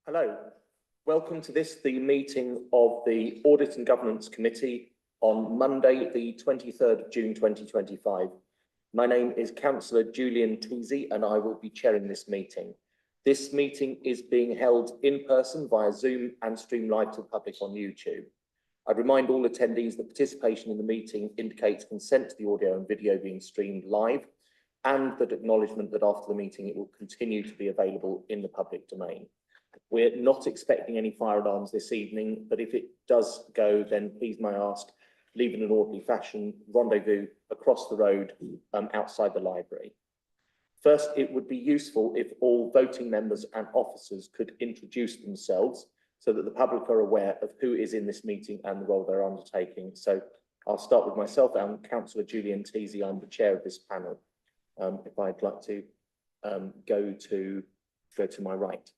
Hello, welcome to the meeting of the Audit and Governance Committee on Monday, the 23rd of June 2025. My name is Councillor Julian Teasey and I will be chairing this meeting. This meeting is being held in person via Zoom and streamed live to the public on YouTube. I'd remind all attendees that participation in the meeting indicates consent to the audio and video being streamed live, and that acknowledgement that after the meeting it will continue to be available in the public domain. We're not expecting any fire alarms this evening, but if it does go, then please may I ask, leave in an orderly fashion, rendezvous across the road outside the library. First, it would be useful if all voting members and officers could introduce themselves so that the public are aware of who is in this meeting and the role they're undertaking. So I'll start with myself. I'm Councillor Julian Teasey. I'm the chair of this panel. If I'd like to go to my right.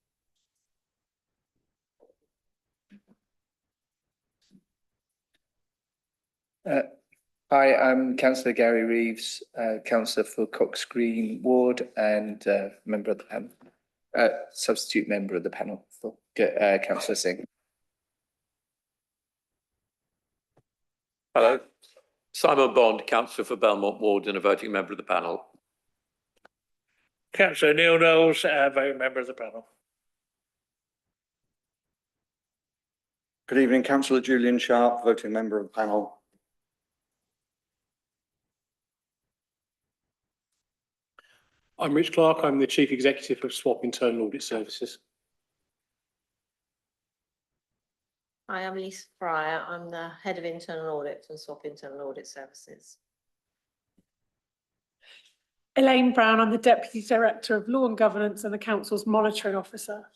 Hi, I'm Councillor Gary Reeves, Councillor for Cox Green Ward and member of the panel, substitute member of the panel for Councillor Singh. Hello, Simon Bond, Councillor for Belmont Ward and a voting member of the panel. Councillor Neil Knowles, voting member of the panel. Good evening, Councillor Julian Sharp, voting member of the panel. I'm Rich Clark. I'm the Chief Executive of Swap Internal Audit Services. Hi, I'm Lisa Fryer. I'm the Head of Internal Audit and Swap Internal Audit Services. Elaine Brown, I'm the Deputy Director of Law and Governance and the Council's Monitoring Officer.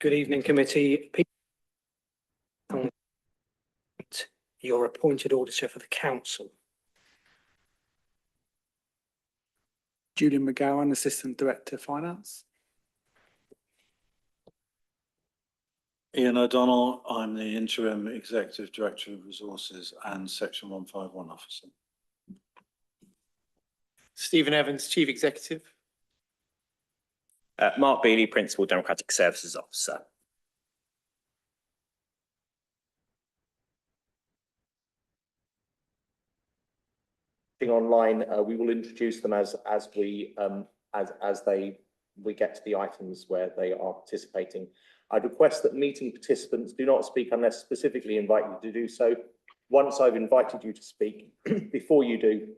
Good evening, committee. You're appointed auditor for the council. Julian McGowan, Assistant Director of Finance. Ian O'Donnell, I'm the Interim Executive Director of Resources and Section 151 Officer. Stephen Evans, Chief Executive. Mark Bealey, Principal Democratic Services Officer. Online, we will introduce them as we get to the items where they are participating. I'd request that meeting participants do not speak unless specifically invited to do so. Once I've invited you to speak, before you do,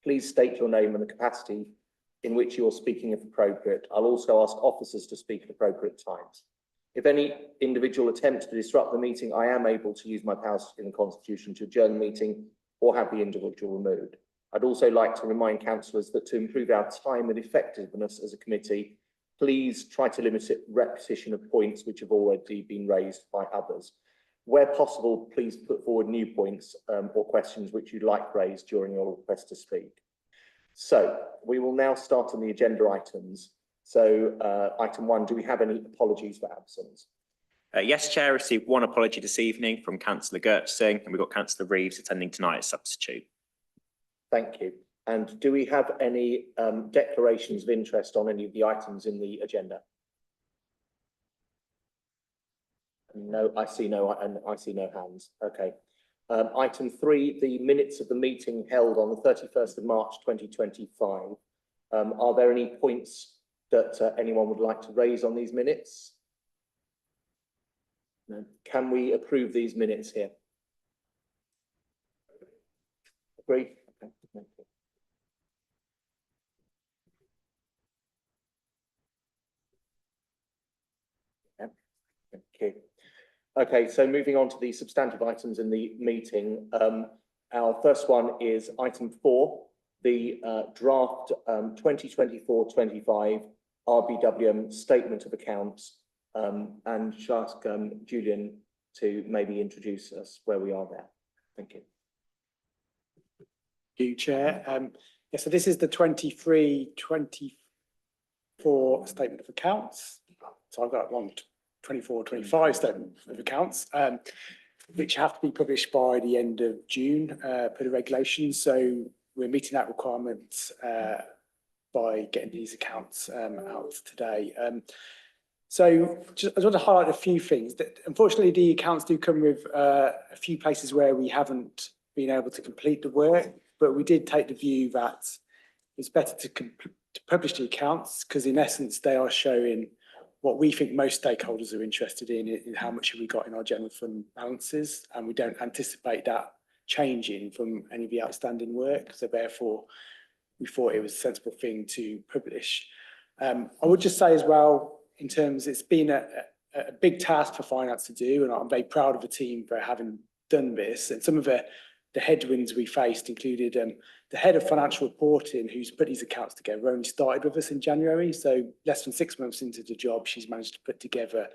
please state your name and the capacity in which you're speaking if appropriate. I'll also ask officers to speak at appropriate times. If any individual attempts to disrupt the meeting, I am able to use my powers in the Constitution to adjourn the meeting or have the individual removed. I'd also like to remind councillors that to improve our time and effectiveness as a committee, please try to limit repetition of points which have already been raised by others. Where possible, please put forward new points or questions which you'd like raised during your request to speak. So we will now start on the agenda items. So item 1, do we have any apologies for absence? Yes, Chair, received one apology this evening from Councillor Singh, and we've got Councillor Reeves attending tonight as substitute. Thank you. And do we have any declarations of interest on any of the items in the agenda? No, I see no hands. Okay. Item 3, the minutes of the meeting held on the 31st of March 2025. Are there any points that anyone would like to raise on these minutes? No. Can we approve these minutes here? Agree? Okay. Thank you. Yeah. Thank you. Okay, so moving on to the substantive items in the meeting. Our first one is item 4, the draft 2024-25 RBWM Statement of Accounts. And shall I ask Julian to maybe introduce us where we are there. Thank you. Thank you, Chair. Yeah, so this is the 23-24 Statement of Accounts. So I've got one 24-25 Statement of Accounts, which have to be published by the end of June per the regulations. So we're meeting that requirement by getting these accounts out today. So just, I just want to highlight a few things. That unfortunately, the accounts do come with a few places where we haven't been able to complete the work, but we did take the view that it's better to publish the accounts because in essence, they are showing what we think most stakeholders are interested in how much have we got in our general fund balances, and we don't anticipate that changing from any of the outstanding work. So therefore, we thought it was a sensible thing to publish. I would just say as well, in terms, it's been a big task for finance to do, and I'm very proud of the team for having done this. And some of the headwinds we faced included the head of financial reporting, who's put these accounts together, only started with us in January. So less than 6 months into the job, she's managed to put together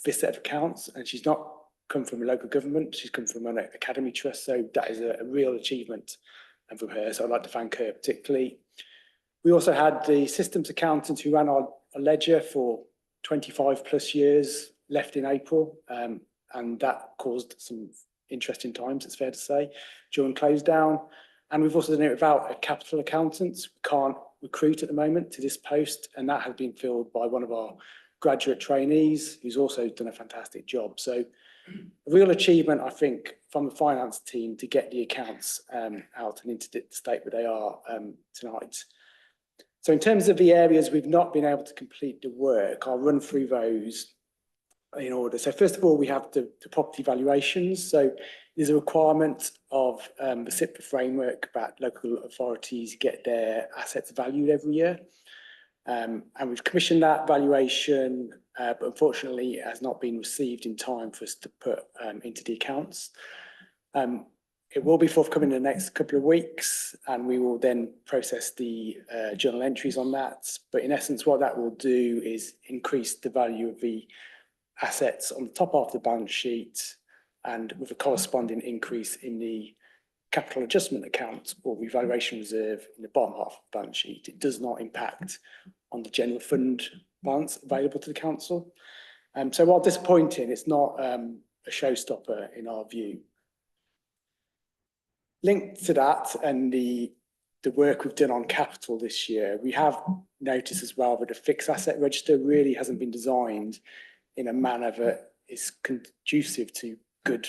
this set of accounts. And she's not come from a local government, she's come from an academy trust. So that is a real achievement from her. So I'd like to thank her particularly. We also had the systems accountant who ran our ledger for 25 plus years left in April. And that caused some interesting times, it's fair to say, during close down. And we've also done it without a capital accountant. We can't recruit at the moment to this post, and that has been filled by one of our graduate trainees who's also done a fantastic job. So a real achievement, I think, from the finance team to get the accounts out and into the state where they are tonight. So in terms of the areas we've not been able to complete the work, I'll run through those in order. So first of all, we have the property valuations. So there's a requirement of the SIPA framework that local authorities get their assets valued every year. And we've commissioned that valuation, but unfortunately it has not been received in time for us to put into the accounts. It will be forthcoming in the next couple of weeks, and we will then process the journal entries on that. But in essence, what that will do is increase the value of the assets on the top half of the balance sheet, and with a corresponding increase in the capital adjustment account or revaluation reserve in the bottom half of the balance sheet. It does not impact on the general fund balance available to the council. So while disappointing, it's not a showstopper in our view. Linked to that and the work we've done on capital this year, we have noticed as well that the fixed asset register really hasn't been designed in a manner that is conducive to good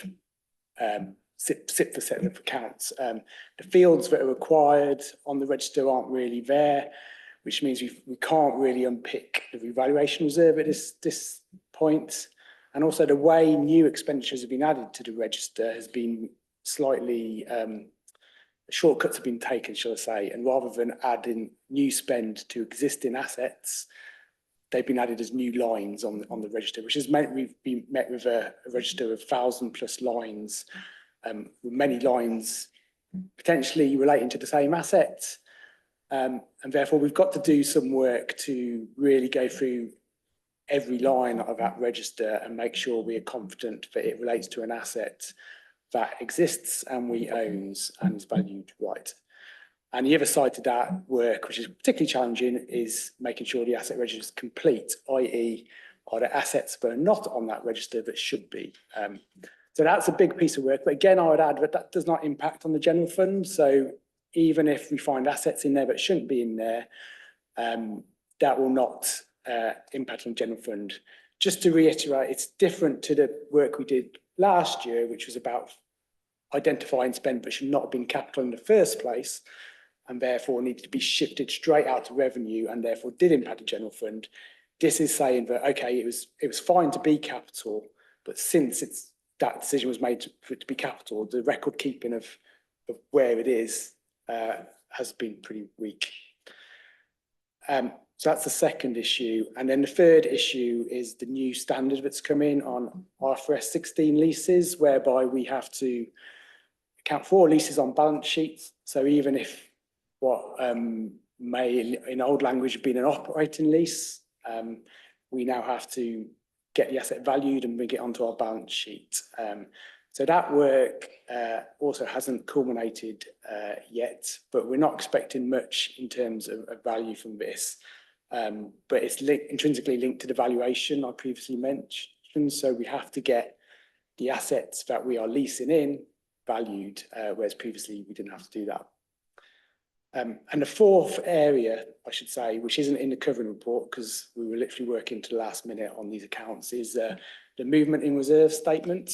SIP for set of accounts. The fields that are required on the register aren't really there, which means we can't really unpick the revaluation reserve at this point. And also the way new expenditures have been added to the register has been slightly, shortcuts have been taken, shall I say, and rather than adding new spend to existing assets, they've been added as new lines on the register, which has meant we've been met with a register of 1,000+ lines, with many lines potentially relating to the same asset. And therefore, we've got to do some work to really go through every line of that register and make sure we are confident that it relates to an asset that exists and we owns and is valued right. And the other side to that work, which is particularly challenging, is making sure the asset register is complete, i.e. are there assets that are not on that register that should be. So that's a big piece of work. But again, I would add that does not impact on the general fund. So even if we find assets in there that shouldn't be in there, that will not impact on the general fund. Just to reiterate, it's different to the work we did last year, which was about identifying spend that should not have been capital in the first place, and therefore needed to be shifted straight out to revenue and therefore did impact the general fund. This is saying that, okay, it was fine to be capital, but since that decision was made for it to be capital, the record keeping of where it is has been pretty weak. So that's the second issue. And then the third issue is the new standard that's come in on IFRS 16 leases, whereby we have to account for leases on balance sheets. So even if what may in old language have been an operating lease, we now have to get the asset valued and bring it onto our balance sheet. So that work also hasn't culminated yet, but we're not expecting much in terms of value from this. But it's intrinsically linked to the valuation I previously mentioned. So we have to get the assets that we are leasing in valued, whereas previously we didn't have to do that. And the fourth area, I should say, which isn't in the covering report because we were literally working to the last minute on these accounts, is the movement in reserve statement,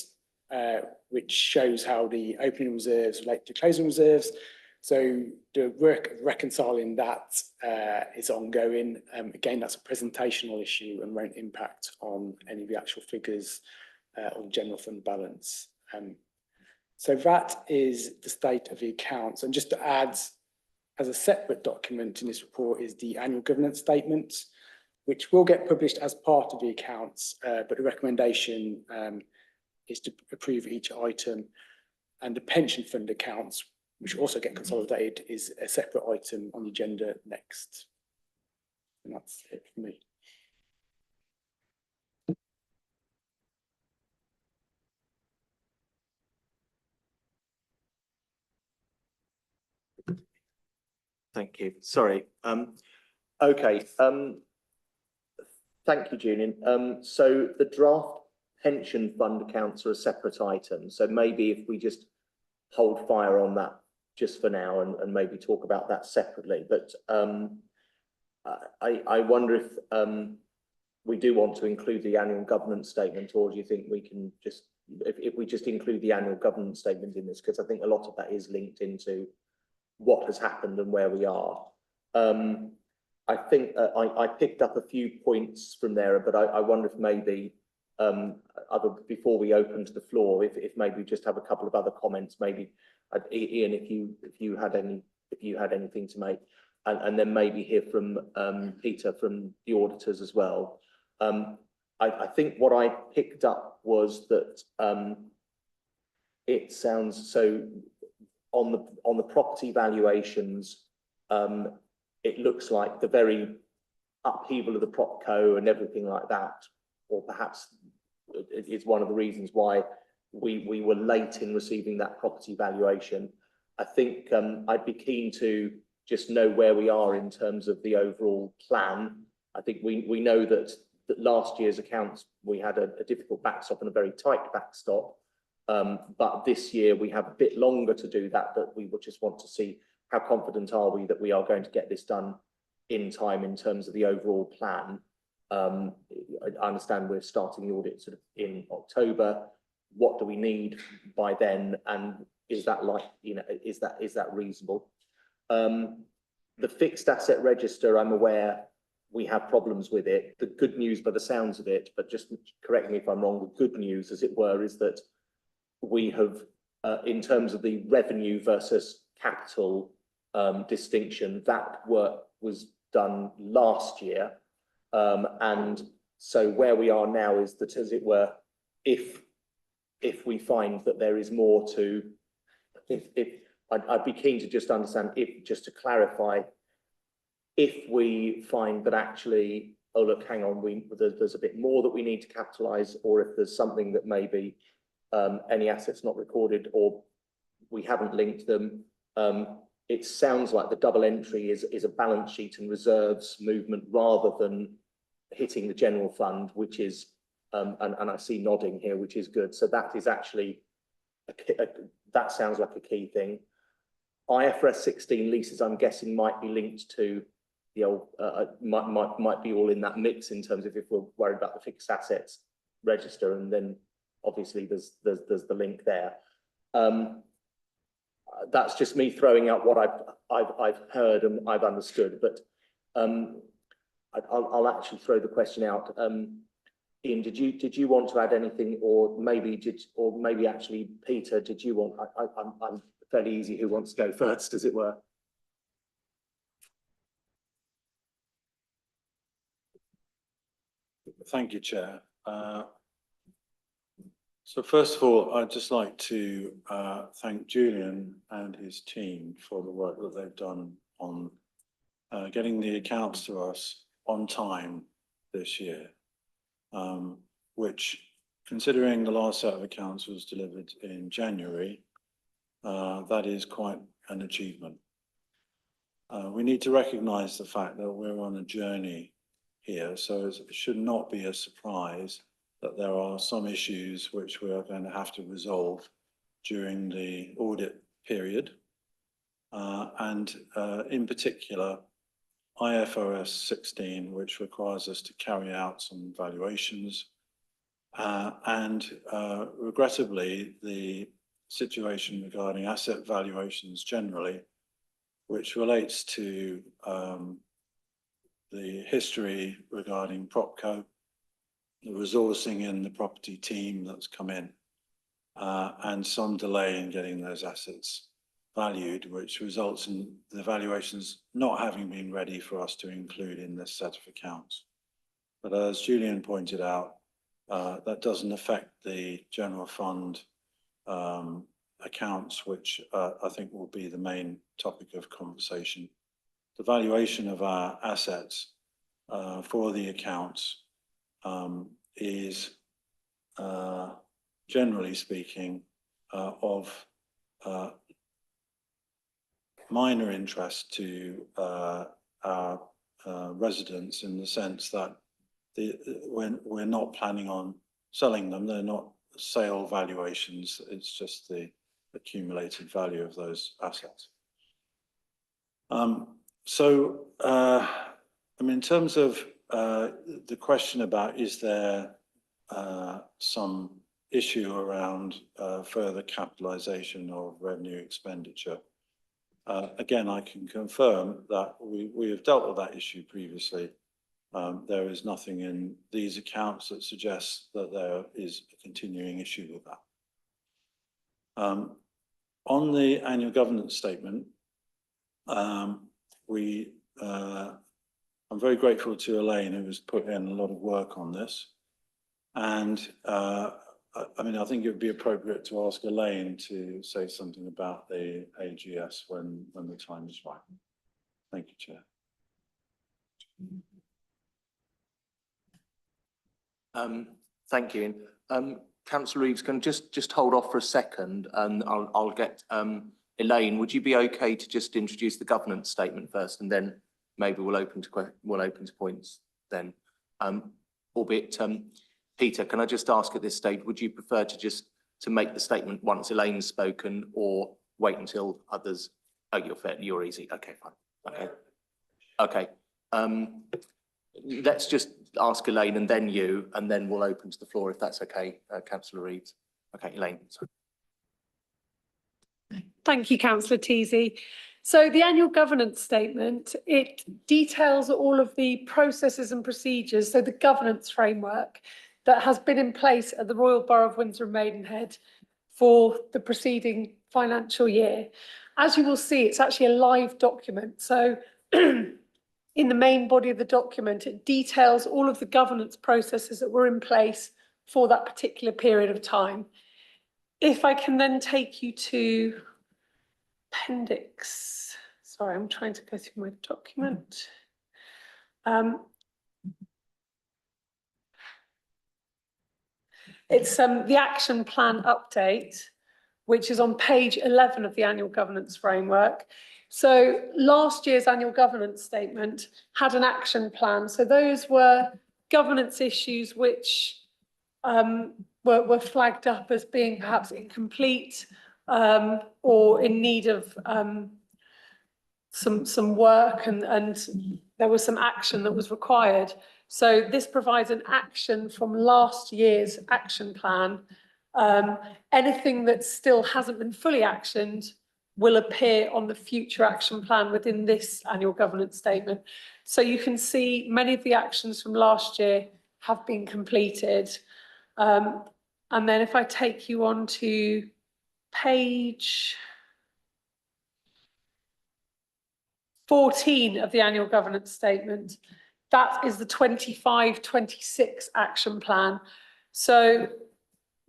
which shows how the opening reserves relate to closing reserves. So the work of reconciling that is ongoing. Again, that's a presentational issue and won't impact on any of the actual figures on general fund balance. So that is the state of the accounts. And just to add, as a separate document in this report is the annual governance statement, which will get published as part of the accounts, but the recommendation is to approve each item. And the pension fund accounts, which also get consolidated, is a separate item on the agenda next. And that's it for me. Thank you. Sorry. Okay. Thank you, Julian. So the draft pension fund accounts are a separate item. So maybe if we just hold fire on that just for now and maybe talk about that separately. But I wonder if we do want to include the annual governance statement, or do you think we can just, if we just include the annual governance statement in this, because I think a lot of that is linked into what has happened and where we are. I think I picked up a few points from there, but I wonder if maybe before we open to the floor, if maybe we just have a couple of other comments, maybe Ian, if you had anything to make, and then maybe hear from Peter from the auditors as well. I think what I picked up was that it sounds so on the property valuations, it looks like the very upheaval of the PropCo and everything like that, or perhaps it's one of the reasons why we were late in receiving that property valuation. I think I'd be keen to just know where we are in terms of the overall plan. I think we know that last year's accounts, we had a difficult backstop and a very tight backstop. But this year we have a bit longer to do that, but we would just want to see how confident are we that we are going to get this done in time in terms of the overall plan. I understand we're starting the audit sort of in October. What do we need by then? And is that is that reasonable? The fixed asset register, I'm aware we have problems with it. The good news by the sounds of it, but just correct me if I'm wrong, the good news, as it were, is that we have, in terms of the revenue versus capital distinction, that work was done last year. And so where we are now is that, as it were, if we find that there is more to, I'd be keen to just understand, just to clarify, if we find that actually, oh look, hang on, there's a bit more that we need to capitalise, or if there's something that maybe any assets not recorded or we haven't linked them. It sounds like the double entry is a balance sheet and reserves movement rather than hitting the general fund, which is, and I see nodding here, which is good. So that is actually, that sounds like a key thing. IFRS 16 leases, I'm guessing, might be linked to the old, might be all in that mix in terms of if we're worried about the fixed assets register, and then obviously there's the link there. That's just me throwing out what I've heard and I've understood, but I'll actually throw the question out. Ian, did you want to add anything, or maybe actually Peter, did you want? I'm fairly easy who wants to go first, as it were. Thank you, Chair. So first of all, I'd just like to thank Julian and his team for the work that they've done on getting the accounts to us on time this year, which, considering the last set of accounts was delivered in January, that is quite an achievement. We need to recognise the fact that we're on a journey here, so it should not be a surprise that there are some issues which we are going to have to resolve during the audit period. in particular, IFRS 16, which requires us to carry out some valuations. Regrettably, the situation regarding asset valuations generally, which relates to the history regarding PropCo, the resourcing in the property team that's come in, and some delay in getting those assets valued, which results in the valuations not having been ready for us to include in this set of accounts. But as Julian pointed out, that doesn't affect the general fund accounts, which I think will be the main topic of conversation. The valuation of our assets for the accounts is generally speaking of minor interest to our residents, in the sense that we're not planning on selling them. They're not sale valuations. It's just the accumulated value of those assets. I mean, in terms of the question about is there some issue around further capitalization of revenue expenditure, again, I can confirm that we have dealt with that issue previously. There is nothing in these accounts that suggests that there is a continuing issue with that. On the annual governance statement, I'm very grateful to Elaine, who has put in a lot of work on this. And I mean, I think it would be appropriate to ask Elaine to say something about the AGS when the time is right. Thank you, Chair. Thank you. Councillor Reeves, can just hold off for a second, and I'll get Elaine. Would you be okay to just introduce the governance statement first, and then maybe we'll open to points then. Albeit, Peter, can I just ask at this stage, would you prefer to make the statement once Elaine's spoken, or wait until others? Oh, you're easy. Okay, fine. Okay. Let's just ask Elaine and then you, and then we'll open to the floor if that's okay, Councillor Reeves. Okay, Elaine. Sorry. Thank you, Councillor Teasey. So the annual governance statement, it details all of the processes and procedures, so the governance framework that has been in place at the Royal Borough of Windsor and Maidenhead for the preceding financial year. As you will see, it's actually a live document. So in the main body of the document, it details all of the governance processes that were in place for that particular period of time. If I can then take you to appendix, sorry, I'm trying to go through my document. It's the action plan update, which is on page 11 of the annual governance framework. So last year's annual governance statement had an action plan. So those were governance issues which were flagged up as being perhaps incomplete or in need of some work, and there was some action that was required. So this provides an action from last year's action plan. Anything that still hasn't been fully actioned will appear on the future action plan within this annual governance statement. So you can see many of the actions from last year have been completed. And then if I take you on to page 14 of the annual governance statement, that is the 25-26 action plan. So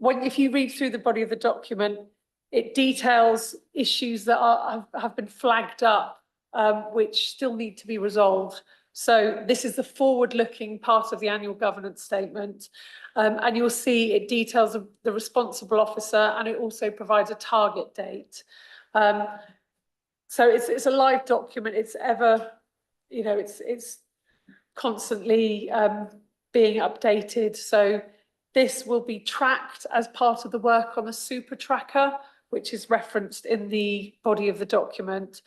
if you read through the body of the document, it details issues that have been flagged up, which still need to be resolved. So this is the forward-looking part of the annual governance statement. And you'll see it details the responsible officer, and it also provides a target date. So it's a live document. It's ever, it's constantly being updated. So this will be tracked as part of the work on a super tracker, which is referenced in the body of the document.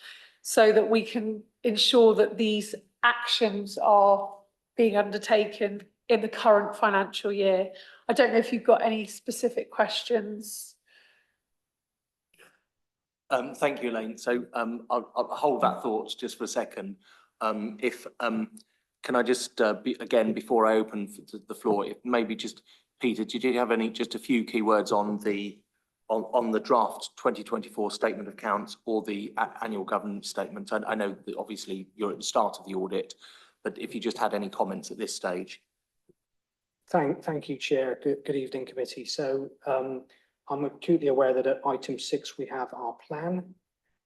so that we can ensure that these actions are being undertaken in the current financial year. I don't know if you've got any specific questions. Thank you, Elaine. So I'll hold that thought just for a second. Can I just again, before I open the floor, if maybe just Peter, did you have just a few key words on the draft 2024 statement of accounts or the annual governance statement? I know that obviously you're at the start of the audit, but if you just had any comments at this stage. Thank you, Chair. Good evening, committee. So I'm acutely aware that at item 6 we have our plan,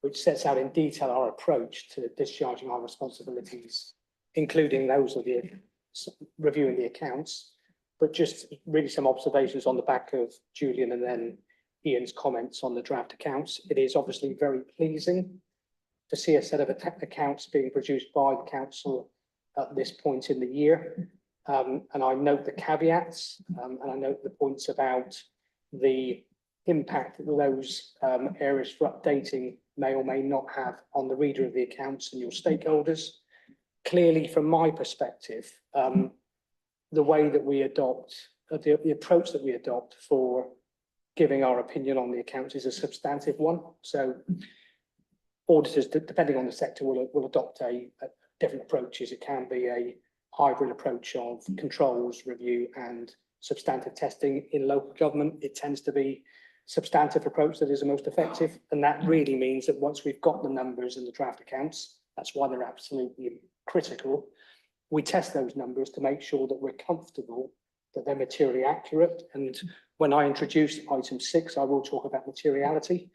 which sets out in detail our approach to discharging our responsibilities, including those of the reviewing the accounts, but just really some observations on the back of Julian and then Ian's comments on the draft accounts. It is obviously very pleasing to see a set of accounts being produced by the council at this point in the year. And I note the caveats and I note the points about the impact that those areas for updating may or may not have on the reader of the accounts and your stakeholders. Clearly, from my perspective, the way that we adopt, the approach that we adopt for giving our opinion on the accounts is a substantive one. So auditors, depending on the sector, will adopt different approaches. It can be a hybrid approach of controls, review and substantive testing. In local government, it tends to be substantive approach that is the most effective. And that really means that once we've got the numbers in the draft accounts, that's why they're absolutely critical. We test those numbers to make sure that we're comfortable that they're materially accurate. And when I introduce item 6, I will talk about materiality.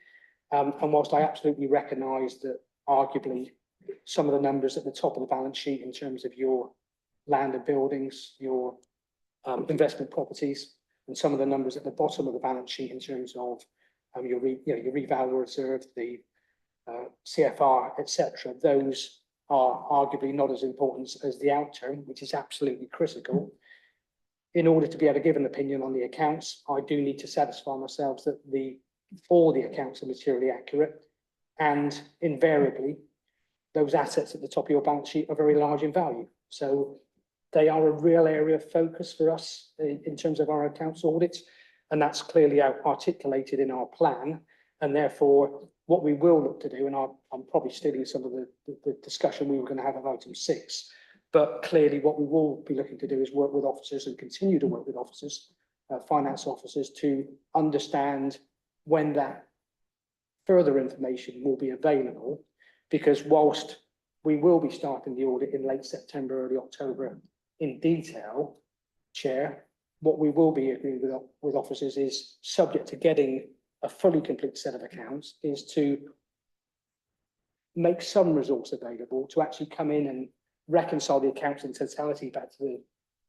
And whilst I absolutely recognise that arguably some of the numbers at the top of the balance sheet in terms of your land and buildings, your investment properties, and some of the numbers at the bottom of the balance sheet in terms of your reval reserve, the CFR, etc., those are arguably not as important as the outturn, which is absolutely critical. In order to be able to give an opinion on the accounts, I do need to satisfy myself that all the accounts are materially accurate, and invariably those assets at the top of your balance sheet are very large in value. So they are a real area of focus for us in terms of our accounts audits, and that's clearly articulated in our plan. And therefore, what we will look to do, and I'm probably stealing some of the discussion we were going to have at item 6, but clearly what we will be looking to do is work with officers and continue to work with officers, finance officers, to understand when that further information will be available. Because whilst we will be starting the audit in late September, early October in detail, Chair, what we will be agreeing with officers is, subject to getting a fully complete set of accounts, is to make some resource available to actually come in and reconcile the accounts in totality back to the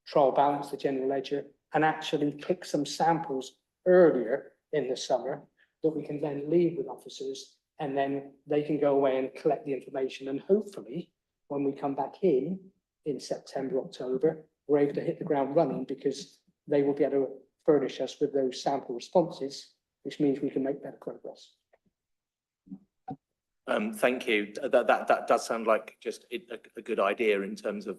trial balance, the general ledger, and actually pick some samples earlier in the summer that we can then leave with officers, and then they can go away and collect the information. And hopefully, when we come back in September, October, we're able to hit the ground running, because they will be able to furnish us with those sample responses, which means we can make better progress. Thank you. That does sound like just a good idea in terms of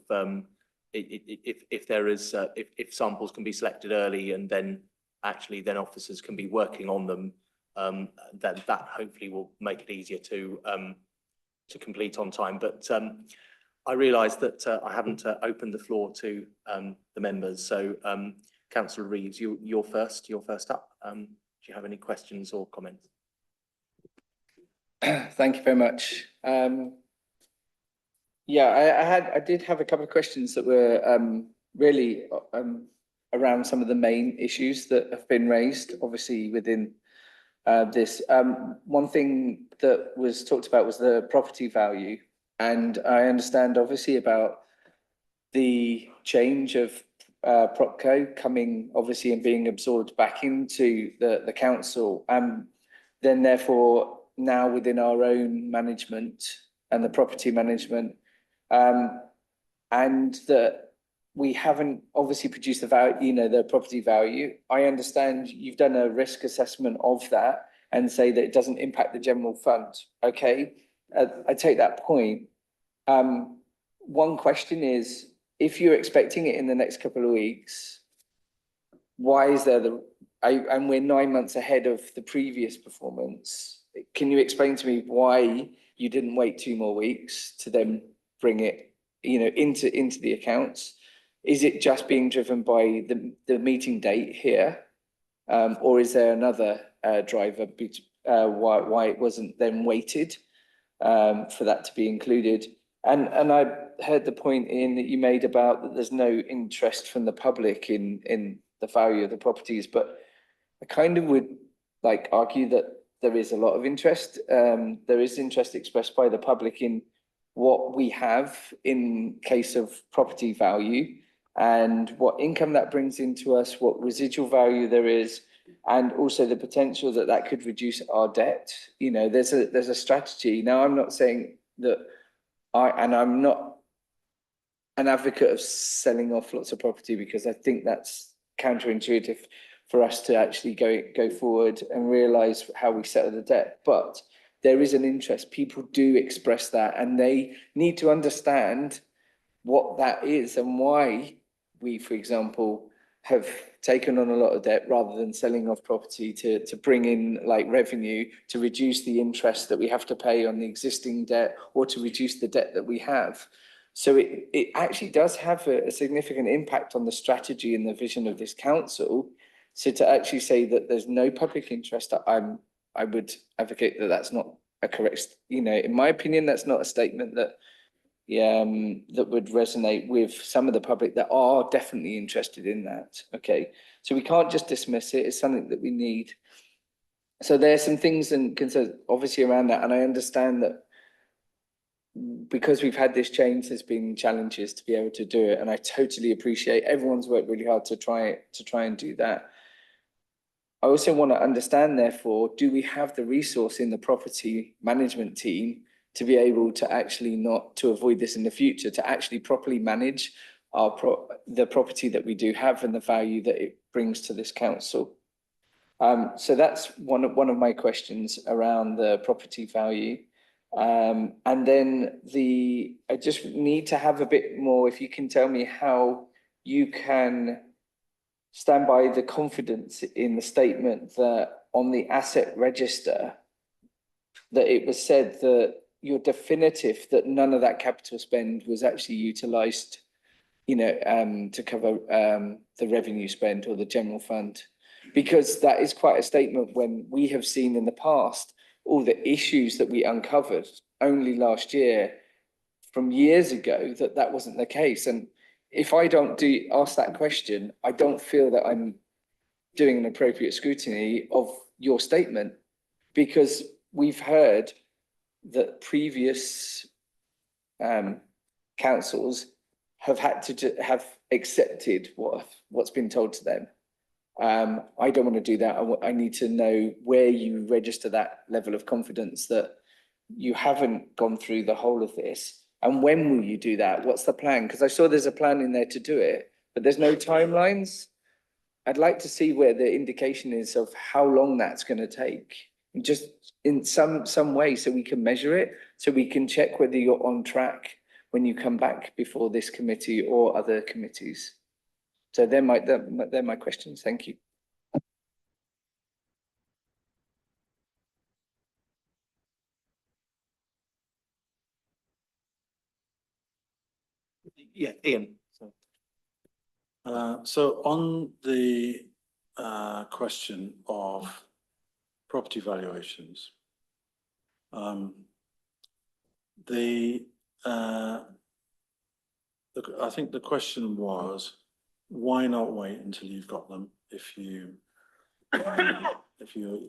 if there is if samples can be selected early, and then officers can be working on them, then that hopefully will make it easier to complete on time. But I realise that I haven't opened the floor to the members. So Councillor Reeves, you're first up. Do you have any questions or comments? Thank you very much. Yeah, I did have a couple of questions that were really around some of the main issues that have been raised, obviously within this. One thing that was talked about was the property value, and I understand obviously about the change of PropCo coming obviously and being absorbed back into the council, then therefore now within our own management and the property management, and that we haven't obviously produced the value, the property value. I understand you've done a risk assessment of that and say that it doesn't impact the general fund. Okay, I take that point. One question is, if you're expecting it in the next couple of weeks, why is there and we're 9 months ahead of the previous performance. Can you explain to me why you didn't wait 2 more weeks to then bring it, into the accounts? Is it just being driven by the meeting date here? Or is there another driver why it wasn't then weighted for that to be included? And I heard the point that you made about that there's no interest from the public in the value of the properties, but I kind of would argue that there is a lot of interest. There is interest expressed by the public in what we have in case of property value and what income that brings into us, what residual value there is, and also the potential that could reduce our debt. There's a strategy. Now, I'm not saying that I'm not an advocate of selling off lots of property, because I think that's counterintuitive for us to actually go forward and realise how we settle the debt. But there is an interest. People do express that, and they need to understand what that is and why we, for example, have taken on a lot of debt rather than selling off property to bring in revenue, to reduce the interest that we have to pay on the existing debt, or to reduce the debt that we have. So it actually does have a significant impact on the strategy and the vision of this council. So to actually say that there's no public interest, I would advocate that that's not a correct, in my opinion, that's not a statement that would resonate with some of the public that are definitely interested in that. Okay, so we can't just dismiss it. It's something that we need. So there's some things and concerns obviously around that, and I understand that because we've had this change, there's been challenges to be able to do it, and I totally appreciate everyone's worked really hard to try and do that. I also want to understand, therefore, do we have the resource in the property management team to be able to actually not to avoid this in the future, to actually properly manage the property that we do have and the value that it brings to this council? So that's one of my questions around the property value. And then I just need to have a bit more, if you can tell me how you can stand by the confidence in the statement that on the asset register, that it was said that you're definitive that none of that capital spend was actually utilised, to cover the revenue spend or the general fund, because that is quite a statement when we have seen in the past all the issues that we uncovered only last year from years ago that wasn't the case. And if I don't ask that question, I don't feel that I'm doing an appropriate scrutiny of your statement, because we've heard that previous councils have had to have accepted what's been told to them. I don't want to do that. I need to know where you register that level of confidence that you haven't gone through the whole of this. And when will you do that? What's the plan? Because I saw there's a plan in there to do it, but there's no timelines. I'd like to see where the indication is of how long that's going to take, just in some way, so we can measure it, so we can check whether you're on track when you come back before this committee or other committees. So they're my questions. Thank you. Yeah, Ian. So on the question of property valuations, I think the question was, why not wait until you've got them if you're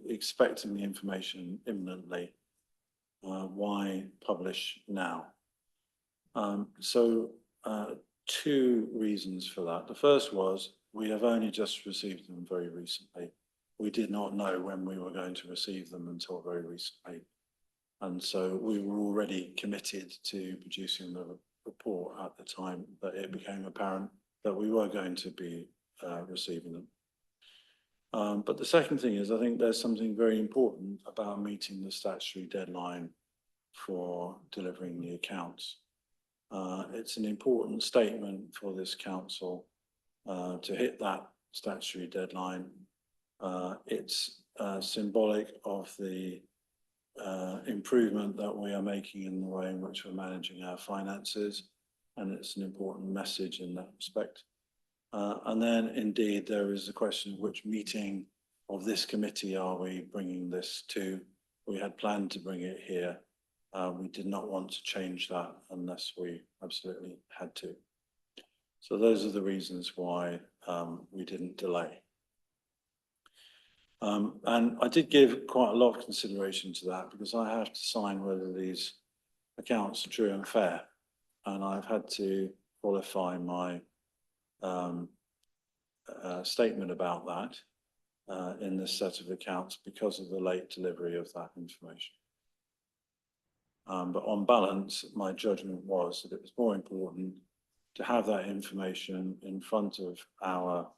expecting the information imminently? Why publish now? So 2 reasons for that. The first was we have only just received them very recently. We did not know when we were going to receive them until very recently. And so we were already committed to producing the report at the time that it became apparent that we were going to be receiving them. But the second thing is, I think there's something very important about meeting the statutory deadline for delivering the accounts. It's an important statement for this council to hit that statutory deadline. It's symbolic of the improvement that we are making in the way in which we're managing our finances, and it's an important message in that respect. And then indeed there is the question of which meeting of this committee are we bringing this to. We had planned to bring it here. We did not want to change that unless we absolutely had to. So those are the reasons why we didn't delay. And I did give quite a lot of consideration to that because I have to sign whether these accounts are true and fair. And I've had to qualify my statement about that in this set of accounts because of the late delivery of that information. But on balance, my judgment was that it was more important to have that information in front of our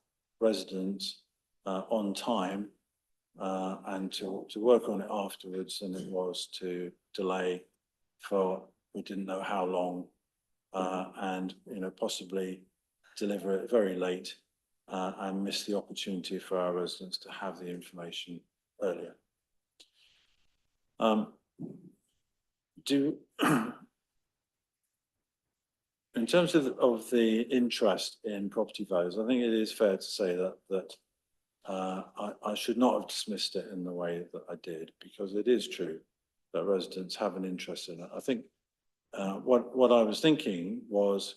residents on time and to work on it afterwards than it was to delay for we didn't know how long and possibly deliver it very late and miss the opportunity for our residents to have the information earlier. In terms of the interest in property values, I think it is fair to say that I should not have dismissed it in the way that I did, because it is true that residents have an interest in it. I think what I was thinking was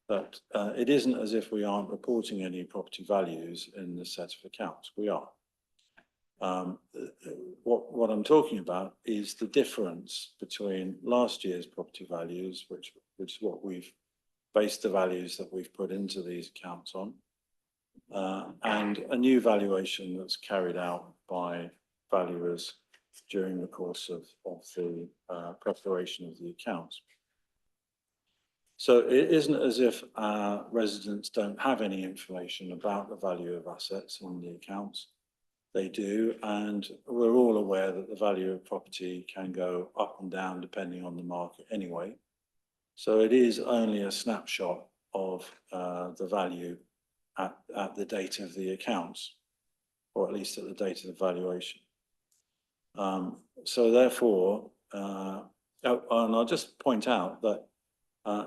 that it isn't as if we aren't reporting any property values in the set of accounts. We are. What I'm talking about is the difference between last year's property values, which is what we've based the values that we've put into these accounts on, and a new valuation that's carried out by valuers during the course of the preparation of the accounts. So it isn't as if our residents don't have any information about the value of assets in the accounts. They do, and we're all aware that the value of property can go up and down depending on the market anyway. So it is only a snapshot of the value at the date of the accounts, or at least at the date of the valuation. So therefore, and I'll just point out that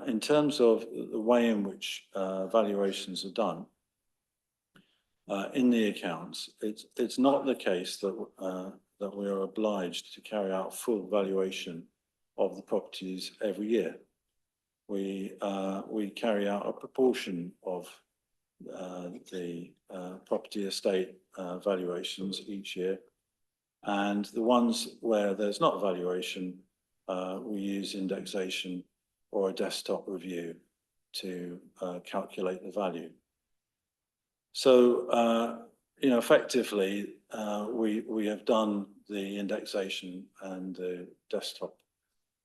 in terms of the way in which valuations are done in the accounts, it's not the case that that we are obliged to carry out full valuation of the properties every year. We carry out a proportion of the property estate valuations each year, and the ones where there's not a valuation, we use indexation or a desktop review to calculate the value. So effectively, we have done the indexation and the desktop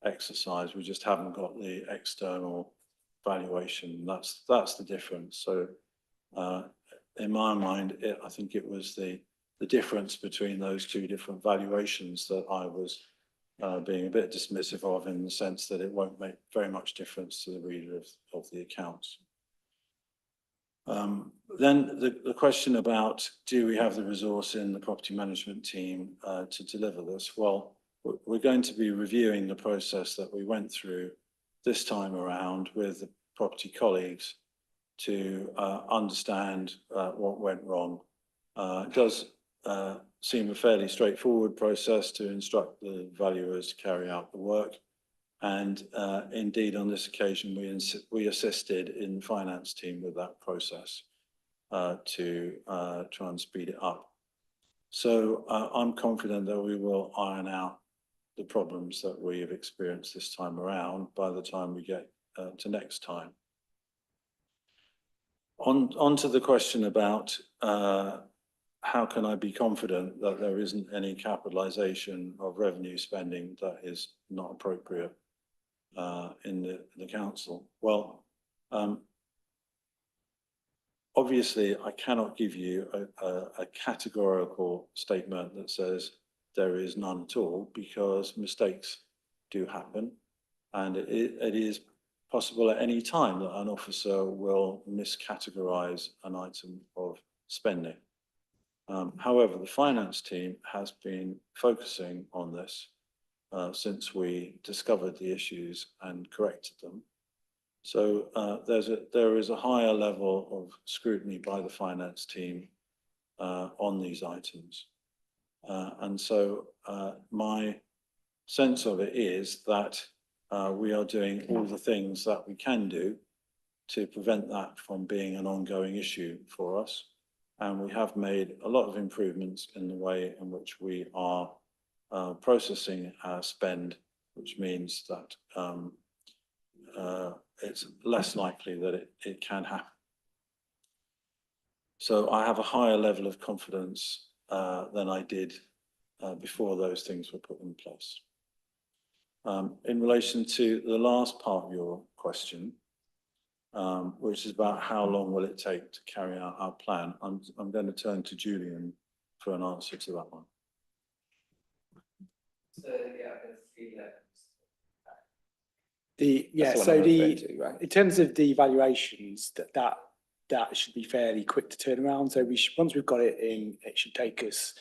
exercise. We just haven't got the external valuation. That's the difference. So in my mind, I think it was the difference between those two different valuations that I was being a bit dismissive of, in the sense that it won't make very much difference to the reader of the accounts. Then the question about, do we have the resource in the property management team to deliver this? Well, we're going to be reviewing the process that we went through this time around with the property colleagues to understand what went wrong. It does seem a fairly straightforward process to instruct the valuers to carry out the work. And indeed, on this occasion, we assisted in the finance team with that process to try and speed it up. So I'm confident that we will iron out the problems that we have experienced this time around by the time we get to next time. On to the question about how can I be confident that there isn't any capitalisation of revenue spending that is not appropriate in the council? Well, obviously I cannot give you a categorical statement that says there is none at all, because mistakes do happen. And it is possible at any time that an officer will miscategorize an item of spending. However, the finance team has been focusing on this since we discovered the issues and corrected them. So there is a higher level of scrutiny by the finance team on these items. And so my sense of it is that we are doing all the things that we can do to prevent that from being an ongoing issue for us. And we have made a lot of improvements in the way in which we are processing our spend, which means that it's less likely that it can happen. So I have a higher level of confidence than I did before those things were put in place. In relation to the last part of your question, which is about how long will it take to carry out our plan, I'm going to turn to Julian for an answer to that one. So, yeah, in terms of the evaluations, that should be fairly quick to turn around. So once we've got it in, it should take us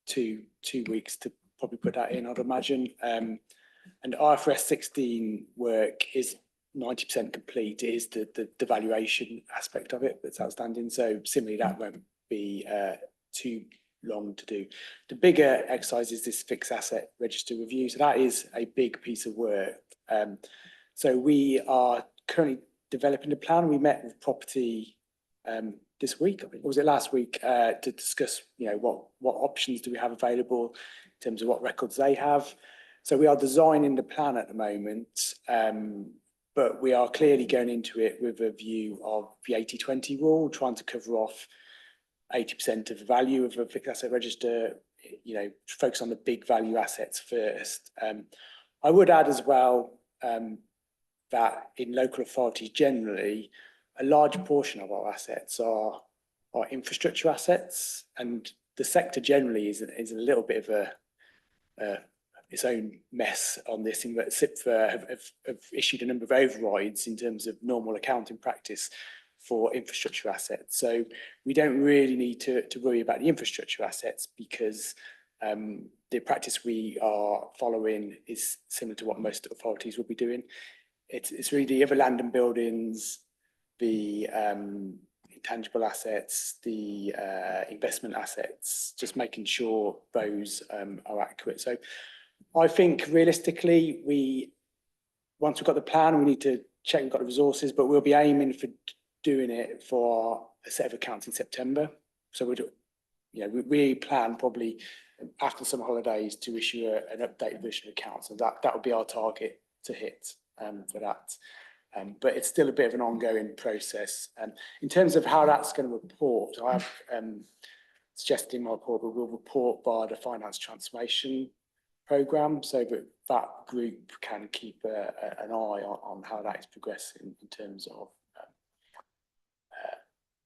two weeks to probably put that in, I'd imagine. And IFRS 16 work is 90% complete. It is the valuation aspect of it that's outstanding. So similarly, that won't be too long to do. The bigger exercise is this fixed asset register review. So that is a big piece of work. So we are currently developing a plan. We met with property this week, I think, or was it last week, to discuss, what options do we have available in terms of what records they have. So we are designing the plan at the moment, but we are clearly going into it with a view of the 80-20 rule, trying to cover off 80% of the value of a fixed asset register, focus on the big value assets first. I would add as well that in local authorities generally, a large portion of our assets are infrastructure assets, and the sector generally is a little bit of its own mess on this, in that SIPFA have issued a number of overrides in terms of normal accounting practice for infrastructure assets. So we don't really need to worry about the infrastructure assets, because the practice we are following is similar to what most authorities will be doing. It's really the other land and buildings, the intangible assets, the investment assets, just making sure those are accurate. So I think realistically, once we've got the plan, we need to check we've got the resources, but we'll be aiming for doing it for a set of accounts in September. So we plan probably after summer holidays to issue an updated version of accounts, and that would be our target to hit for that. But it's still a bit of an ongoing process. In terms of how that's going to report, I have suggested in my report, but we'll report via the finance transformation programme, so that group can keep an eye on how that is progressing in terms of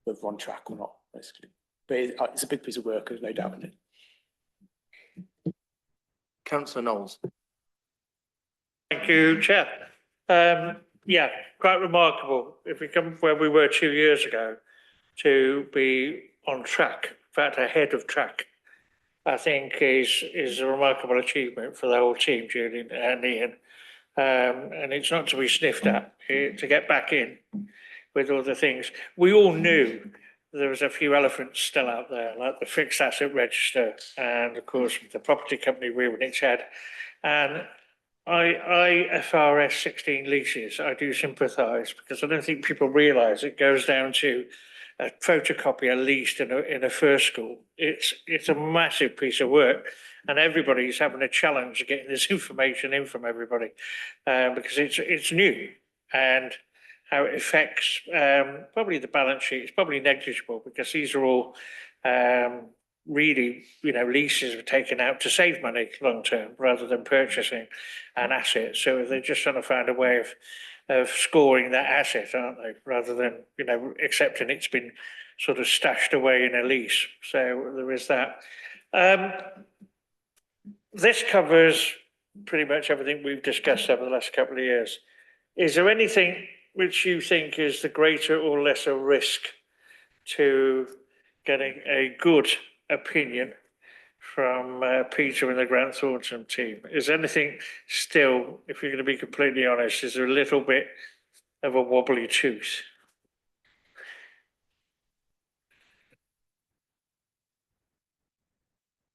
whether we're on track or not, basically. But it's a big piece of work, there's no doubt in it. Councillor Knowles. Thank you, Chair. Yeah, quite remarkable. If we come where we were 2 years ago, to be on track, in fact ahead of track, I think is a remarkable achievement for the whole team, Julian and Ian. And it's not to be sniffed at, to get back in with all the things. We all knew there was a few elephants still out there, like the fixed asset register, and of course the property company rearing its head. And IFRS 16 leases, I do sympathise, because I don't think people realise it goes down to a photocopy at least in a first school. It's a massive piece of work, and everybody's having a challenge getting this information in from everybody, because it's new, and how it affects probably the balance sheet is probably negligible, because these are all really, leases are taken out to save money long term rather than purchasing an asset. So they're just trying to find a way of scoring that asset, aren't they? Rather than, accepting it's been sort of stashed away in a lease. So there is that. This covers pretty much everything we've discussed over the last couple of years. Is there anything which you think is the greater or lesser risk to getting a good opinion from Peter and the Grant Thornton team? Is anything still, if you're going to be completely honest, is there a little bit of a wobbly tooth?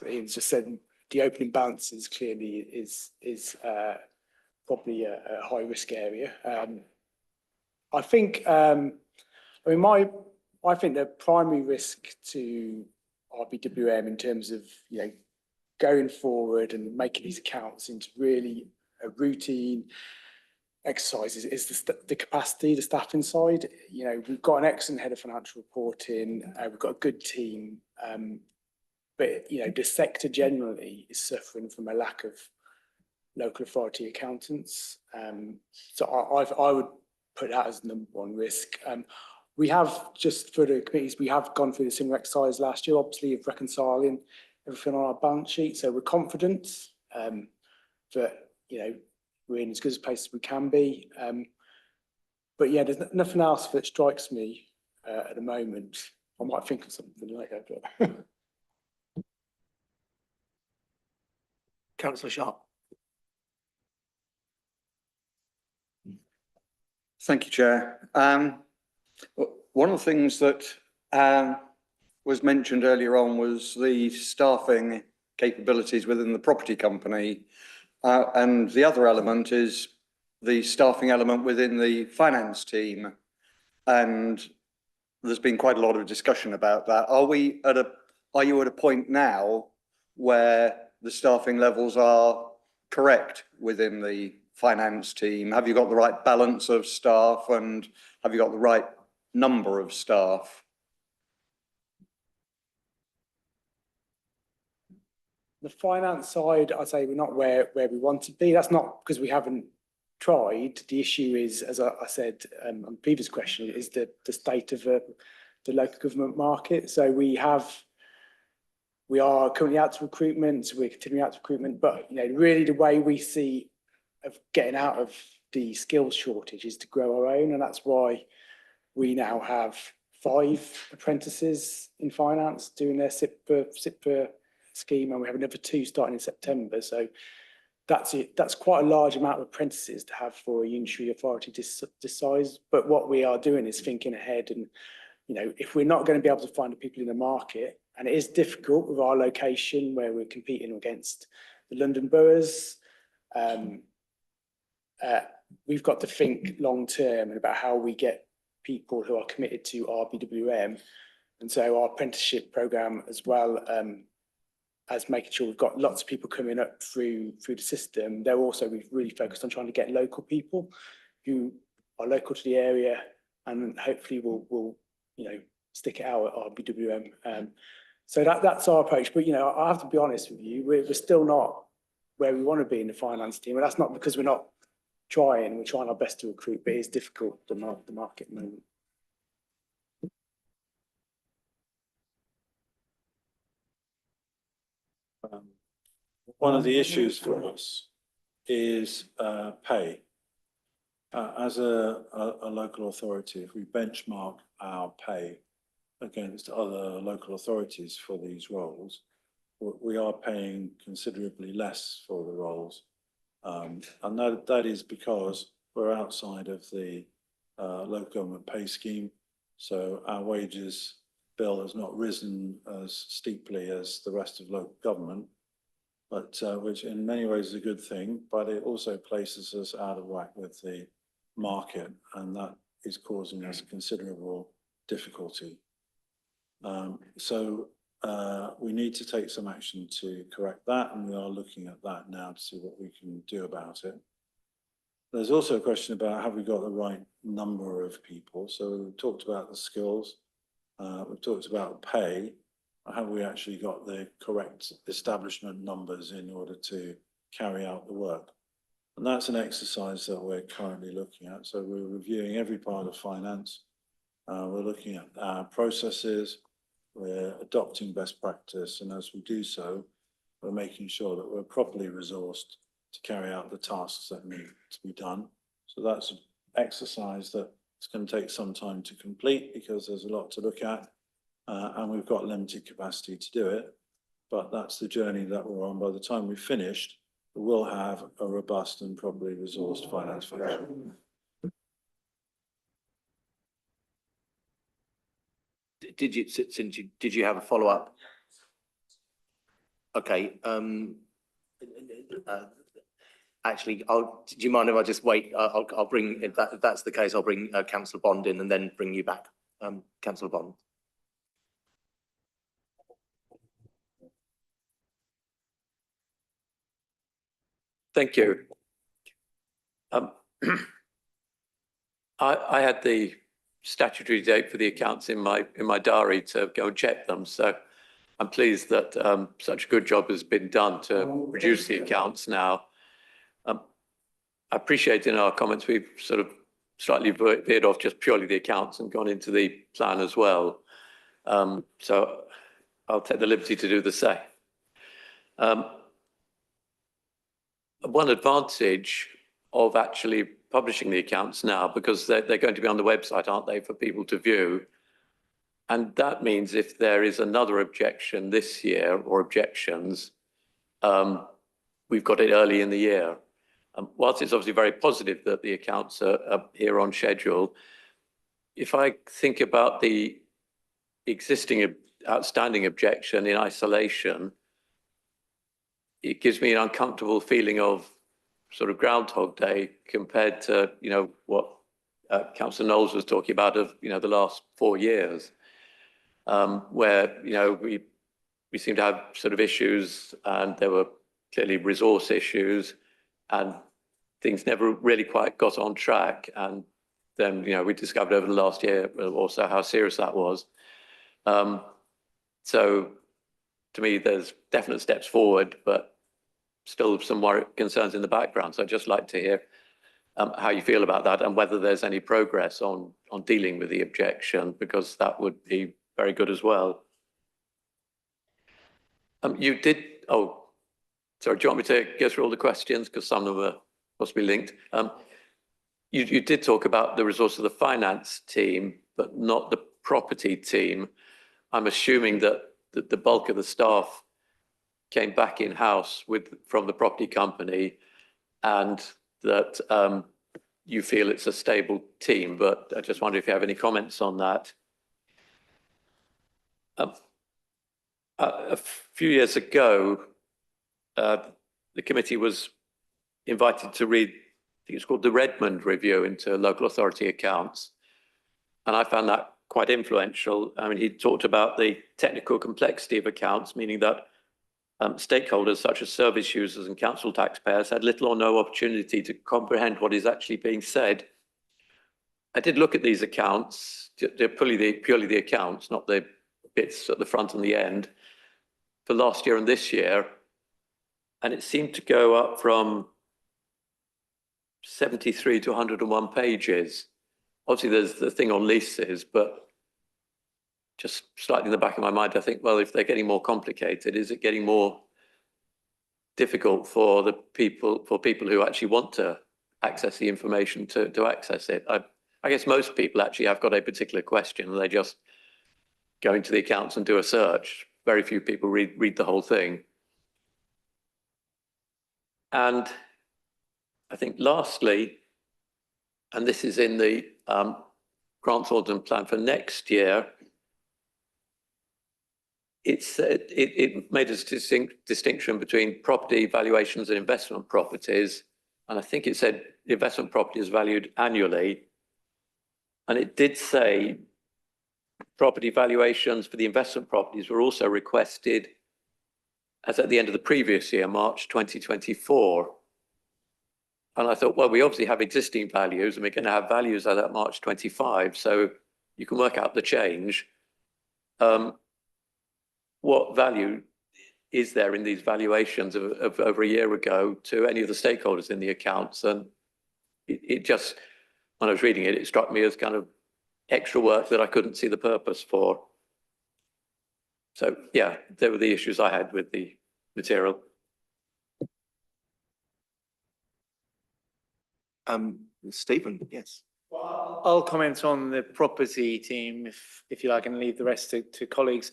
Ian's just said the opening balances clearly is probably a high risk area. I think I think the primary risk to RBWM in terms of going forward and making these accounts into really a routine exercise is the capacity, the staffing side. We've got an excellent head of financial reporting, we've got a good team, but the sector generally is suffering from a lack of local authority accountants. So I would put that as number one risk. We have, just for the committees, we have gone through the similar exercise last year, obviously, of reconciling everything on our balance sheet. So we're confident that we're in as good a place as we can be. But yeah, there's nothing else that strikes me at the moment. I might think of something later, but Councillor Sharp. Thank you, Chair. One of the things that was mentioned earlier on was the staffing capabilities within the property company. And the other element is the staffing element within the finance team. And there's been quite a lot of discussion about that. Are you at a point now where the staffing levels are correct within the finance team? Have you got the right balance of staff, and have you got the right number of staff? the finance side, I'd say we're not where we want to be. That's not because we haven't tried. The issue is, as I said on the previous question, is the state of the local government market. So we are currently out to recruitment, we're continuing out to recruitment, but really the way we see of getting out of the skills shortage is to grow our own, and that's why we now have 5 apprentices in finance doing their SIPA scheme, and we have another 2 starting in September. So that's it. That's quite a large amount of apprentices to have for a unitary authority this size. But what we are doing is thinking ahead, and if we're not going to be able to find the people in the market, and it is difficult with our location where we're competing against the London boroughs, we've got to think long term about how we get people who are committed to RBWM. And so our apprenticeship programme, as well as making sure we've got lots of people coming up through the system, we've really focused on trying to get local people who are local to the area, and hopefully will stick it out at RBWM. So that's our approach. But I have to be honest with you, we're still not where we want to be in the finance team, and that's not because we're not trying. We're trying our best to recruit, but it's difficult, the market at the moment. One of the issues for us is pay. As a local authority, if we benchmark our pay against other local authorities for these roles, we are paying considerably less for the roles. And that is because we're outside of the local government pay scheme. So our wages bill has not risen as steeply as the rest of local government, but which in many ways is a good thing, but it also places us out of whack with the market, and that is causing us considerable difficulty. So we need to take some action to correct that, and we are looking at that now to see what we can do about it. There's also a question about, have we got the right number of people? So we've talked about the skills, we've talked about pay. Have we actually got the correct establishment numbers in order to carry out the work? And that's an exercise that we're currently looking at. So we're reviewing every part of finance. We're looking at our processes. We're adopting best practice, and as we do so, we're making sure that we're properly resourced to carry out the tasks that need to be done. So that's an exercise that it's going to take some time to complete because there's a lot to look at, and we've got limited capacity to do it. But that's the journey that we're on. By the time we've finished, we'll have a robust and properly resourced finance function. Did you have a follow-up? Okay, actually, do you mind if I just wait? I'll bring, if that's the case, I'll bring councillor Bond in and then bring you back. Councillor Bond. Thank you. I had the statutory date for the accounts in my diary to go and check them. So I'm pleased that such a good job has been done to produce the accounts now. I appreciate in our comments we've sort of slightly veered off just purely the accounts and gone into the plan as well. So I'll take the liberty to do the same. One advantage of actually publishing the accounts now, because they're going to be on the website, aren't they, for people to view? And that means if there is another objection this year or objections, we've got it early in the year. Whilst it's obviously very positive that the accounts are here on schedule, if I think about the existing outstanding objection in isolation, it gives me an uncomfortable feeling of sort of Groundhog Day compared to, you know, what Councillor Knowles was talking about of, you know, the last 4 years, where, you know, we seem to have sort of issues, and there were clearly resource issues, and things never really quite got on track. And then, you know, we discovered over the last year or so how serious that was. So to me, there's definite steps forward, but still some concerns in the background. So I'd just like to hear how you feel about that and whether there's any progress on dealing with the objection, because that would be very good as well. You did, oh, sorry, do you want me to go through all the questions? Because some of them are possibly linked. You did talk about the resource of the finance team, but not the property team. I'm assuming that the bulk of the staff came back in-house from the property company, and that you feel it's a stable team, but I just wonder if you have any comments on that. A few years ago, the committee was invited to read, I think it's called the Redmond Review into local authority accounts, and I found that quite influential. I mean, he talked about the technical complexity of accounts, meaning that stakeholders such as service users and council taxpayers had little or no opportunity to comprehend what is actually being said. I did look at these accounts, they're purely the accounts, not the bits at the front and the end, for last year and this year, and it seemed to go up from 73 to 101 pages. Obviously, there's the thing on leases, but just slightly in the back of my mind, I think, well, if they're getting more complicated, is it getting more difficult for the people, who actually want to access the information to access it? I guess most people actually have got a particular question and they just go into the accounts and do a search. Very few people read the whole thing. And I think lastly, and this is in the grants ordinance plan for next year, it made a distinction between property valuations and investment properties. And I think it said the investment property is valued annually. And it did say property valuations for the investment properties were also requested as at the end of the previous year, March 2024. And I thought, well, we obviously have existing values and we're going to have values as at March 25. So you can work out the change. What value is there in these valuations of over a year ago to any of the stakeholders in the accounts? And it just, when I was reading it, it struck me as kind of extra work that I couldn't see the purpose for. So yeah, there were the issues I had with the material. Stephen, yes. I'll comment on the property team if you like, and leave the rest to colleagues.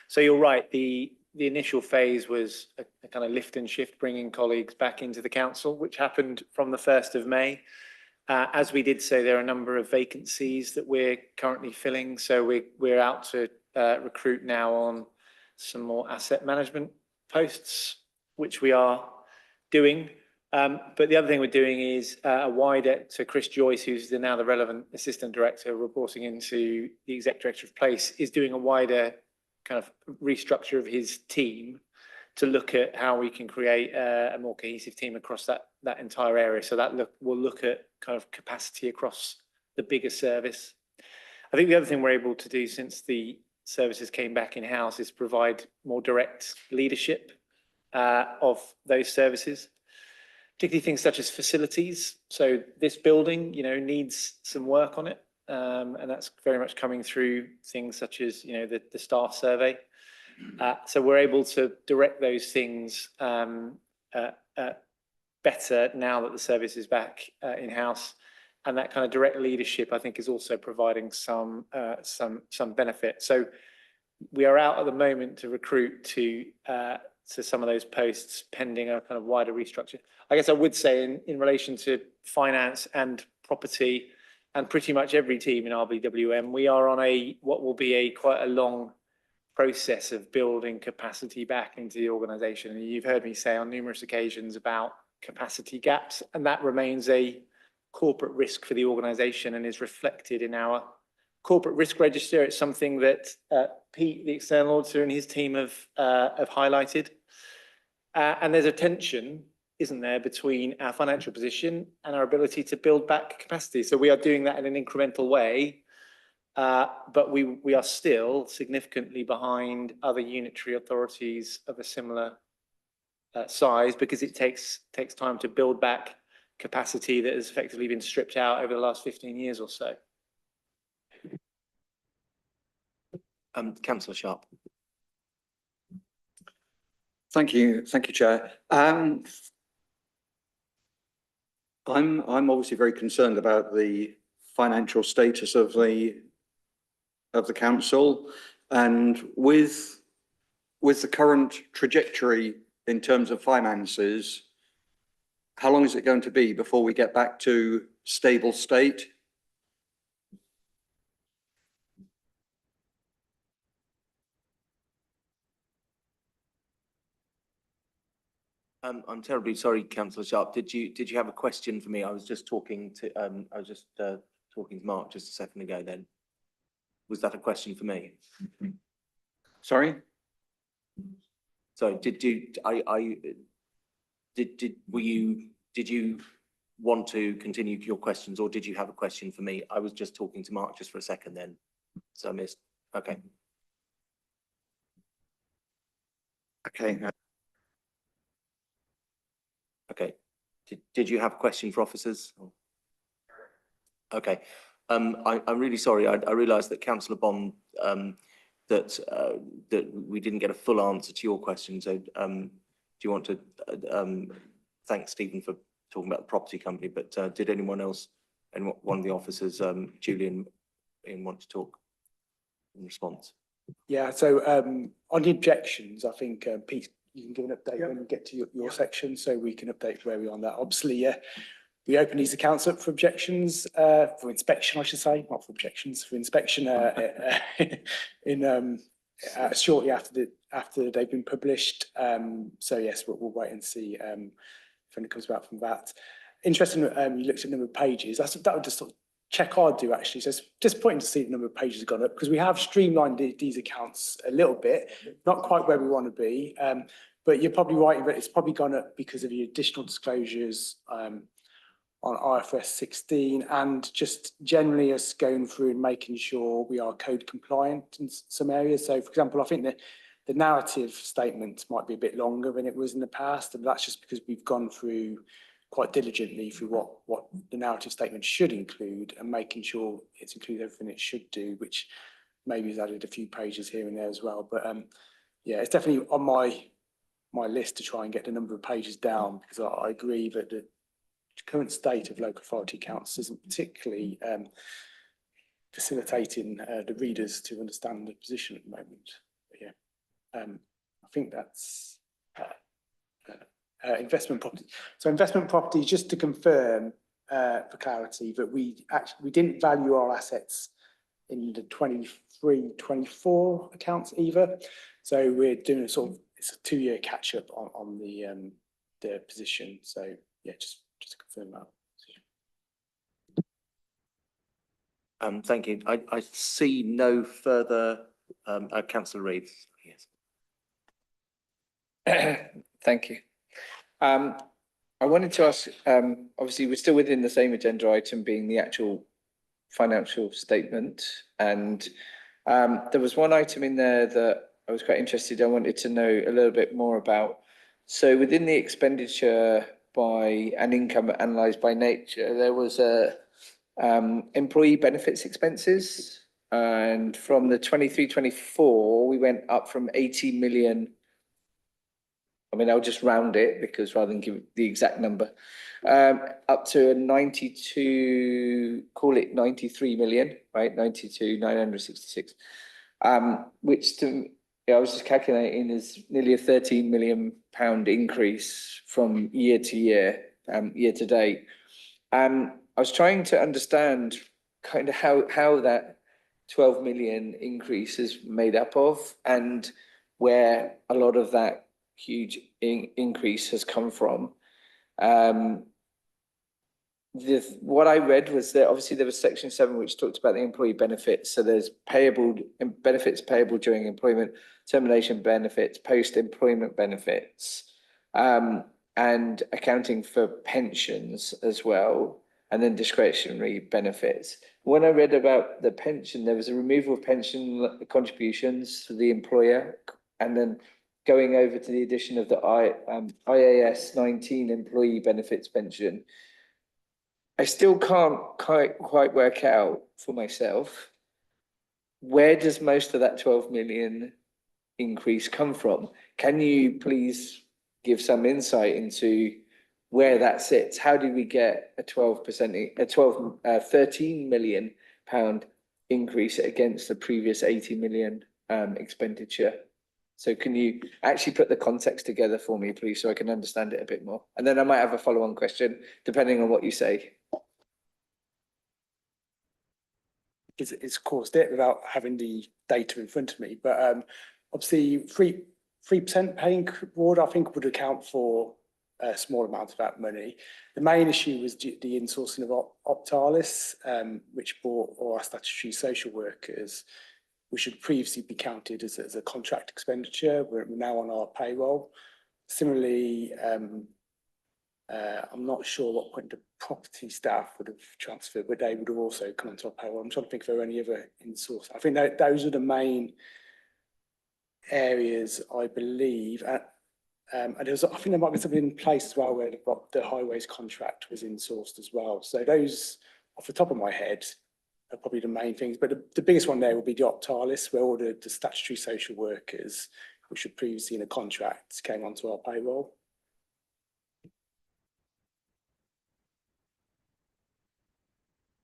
So you're right, the initial phase was a kind of lift and shift, bringing colleagues back into the council, which happened from the 1st of May. As we did say, there are a number of vacancies that we're currently filling. So we're out to recruit now on some more asset management posts, which we are doing. But the other thing we're doing is a wider, to Chris Joyce, who's now the relevant assistant director reporting into the exec director of place, is doing a wider kind of restructure of his team to look at how we can create a more cohesive team across that entire area. So we'll look at kind of capacity across the bigger service. I think the other thing we're able to do since the services came back in-house is provide more direct leadership of those services, particularly things such as facilities. So this building, needs some work on it. And that's very much coming through things such as, the staff survey. So we're able to direct those things better now that the service is back in-house. And that kind of direct leadership, I think, is also providing some benefit. So we are out at the moment to recruit to some of those posts pending a kind of wider restructure. I guess I would say in relation to finance and property and pretty much every team in RBWM, we are on what will be quite a long process of building capacity back into the organisation. And you've heard me say on numerous occasions about capacity gaps, and that remains a corporate risk for the organisation and is reflected in our corporate risk register. It's something that Pete, the external auditor, and his team have highlighted. And there's a tension, isn't there, between our financial position and our ability to build back capacity. So we are doing that in an incremental way, but we are still significantly behind other unitary authorities of a similar size, because it takes time to build back capacity that has effectively been stripped out over the last 15 years or so. Councillor Sharp. Thank you, Chair. I'm obviously very concerned about the financial status of the council, and with the current trajectory in terms of finances, how long is it going to be before we get back to stable state? I'm terribly sorry, Councillor Sharp. Did you have a question for me? I was just talking to talking to Mark just a second ago. Then was that a question for me? Sorry. So did you want to continue your questions, or did you have a question for me? I was just talking to Mark just for a second then, so I missed. Okay. Okay. Okay. Did you have a question for officers? Okay. I'm really sorry. I realised that Councillor Bond that we didn't get a full answer to your question. So do you want to thank Stephen for talking about the property company? But did anyone else, and one of the officers, Julian, want to talk in response? Yeah. So on the objections, I think Pete, you can give an update when we get to your section, so we can update where we are on that. Obviously, we open these accounts up for objections, for inspection, I should say, not for objections, for inspection shortly after they've been published. So yes, we'll wait and see if anything comes back from that. Interesting, you looked at the number of pages. That would just sort of check I'd do actually. So it's disappointing to see the number of pages have gone up, because we have streamlined these accounts a little bit, not quite where we want to be. But you're probably right, but it's probably gone up because of the additional disclosures on IFRS 16, and just generally us going through and making sure we are code compliant in some areas. So for example, I think the narrative statement might be a bit longer than it was in the past, and that's just because we've gone through quite diligently through what the narrative statement should include, and making sure it's included everything it should do, which maybe has added a few pages here and there as well. But yeah, it's definitely on my list to try and get the number of pages down, because I agree that current state of local authority accounts isn't particularly facilitating the readers to understand the position at the moment. But yeah, I think that's investment property. So investment property, just to confirm for clarity, that we didn't value our assets in the 23-24 accounts either. So we're doing it's a 2-year catch up on the position. So yeah, just to confirm that. Thank you. I see no further, Councillor Reeves. Yes. Thank you. I wanted to ask, obviously we're still within the same agenda item being the actual financial statement, and there was one item in there that I was quite interested. I wanted to know a little bit more about. So within the expenditure by and income analysed by nature, there was a employee benefits expenses, and from the 23-24 we went up from 80 million. I mean, I'll just round it because rather than give the exact number, up to a 92, call it 93 million, right? 92,966, which to, I was just calculating is nearly a 13 million pound increase from year to year, year to date. I was trying to understand kind of how that 12 million increase is made up of and where a lot of that huge increase has come from. What I read was that obviously there was section 7 which talked about the employee benefits. So there's benefits payable during employment, termination benefits, post-employment benefits, and accounting for pensions as well, and then discretionary benefits. When I read about the pension, there was a removal of pension contributions to the employer, and then going over to the addition of the IAS 19 employee benefits pension. I still can't quite work out for myself, where does most of that 12 million increase come from? Can you please give some insight into where that sits? How did we get a 13 million pound increase against the previous 80 million expenditure? So can you actually put the context together for me, please, so I can understand it a bit more? And then I might have a follow-on question, depending on what you say. It's caused it without having the data in front of me, but obviously 3% paying board, I think, would account for a small amount of that money. The main issue was the insourcing of Optalis, which brought all our statutory social workers, which should previously be counted as a contract expenditure. We're now on our payroll. Similarly, I'm not sure what point the property staff would have transferred, but they would have also come onto our payroll. I'm trying to think if there are any other insource. I think that those are the main areas, I believe. And I think there might be something in place as well where the highways contract was insourced as well. So those, off the top of my head, are probably the main things. But the biggest one there will be the Optalis, where all the statutory social workers, which were previously in a contract, came onto our payroll.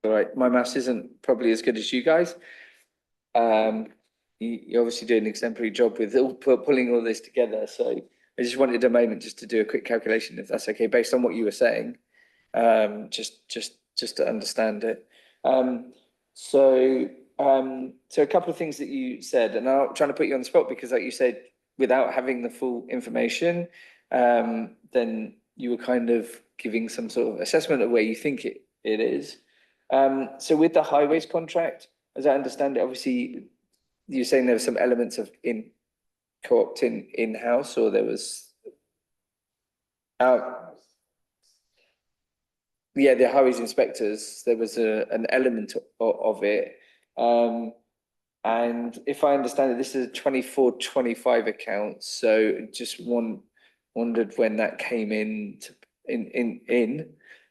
All right, my maths isn't probably as good as you guys. You obviously do an exemplary job with pulling all this together. So I just wanted a moment just to do a quick calculation, if that's okay, based on what you were saying, just to understand it. So a couple of things that you said, and I'm trying to put you on the spot because, like you said, without having the full information, then you were kind of giving some sort of assessment of where you think it is. So with the highways contract, as I understand it, obviously you're saying there were some elements of co-opting in-house, or there was yeah, the highways inspectors, there was an element of it. And if I understand it, this is a 24-25 account, so just wondered when that came in.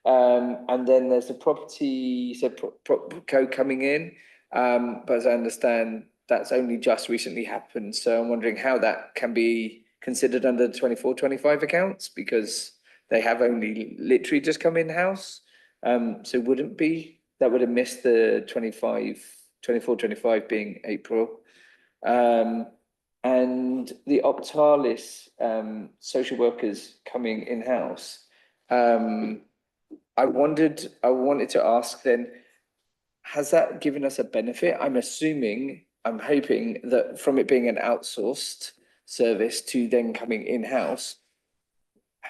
And then there's a property, so code coming in, but as I understand, that's only just recently happened. So I'm wondering how that can be considered under the 24-25 accounts, because they have only literally just come in-house. So that would have missed the 24-25 being April. And the Optalis social workers coming in-house. I wanted to ask then, has that given us a benefit? I'm hoping that from it being an outsourced service to then coming in-house,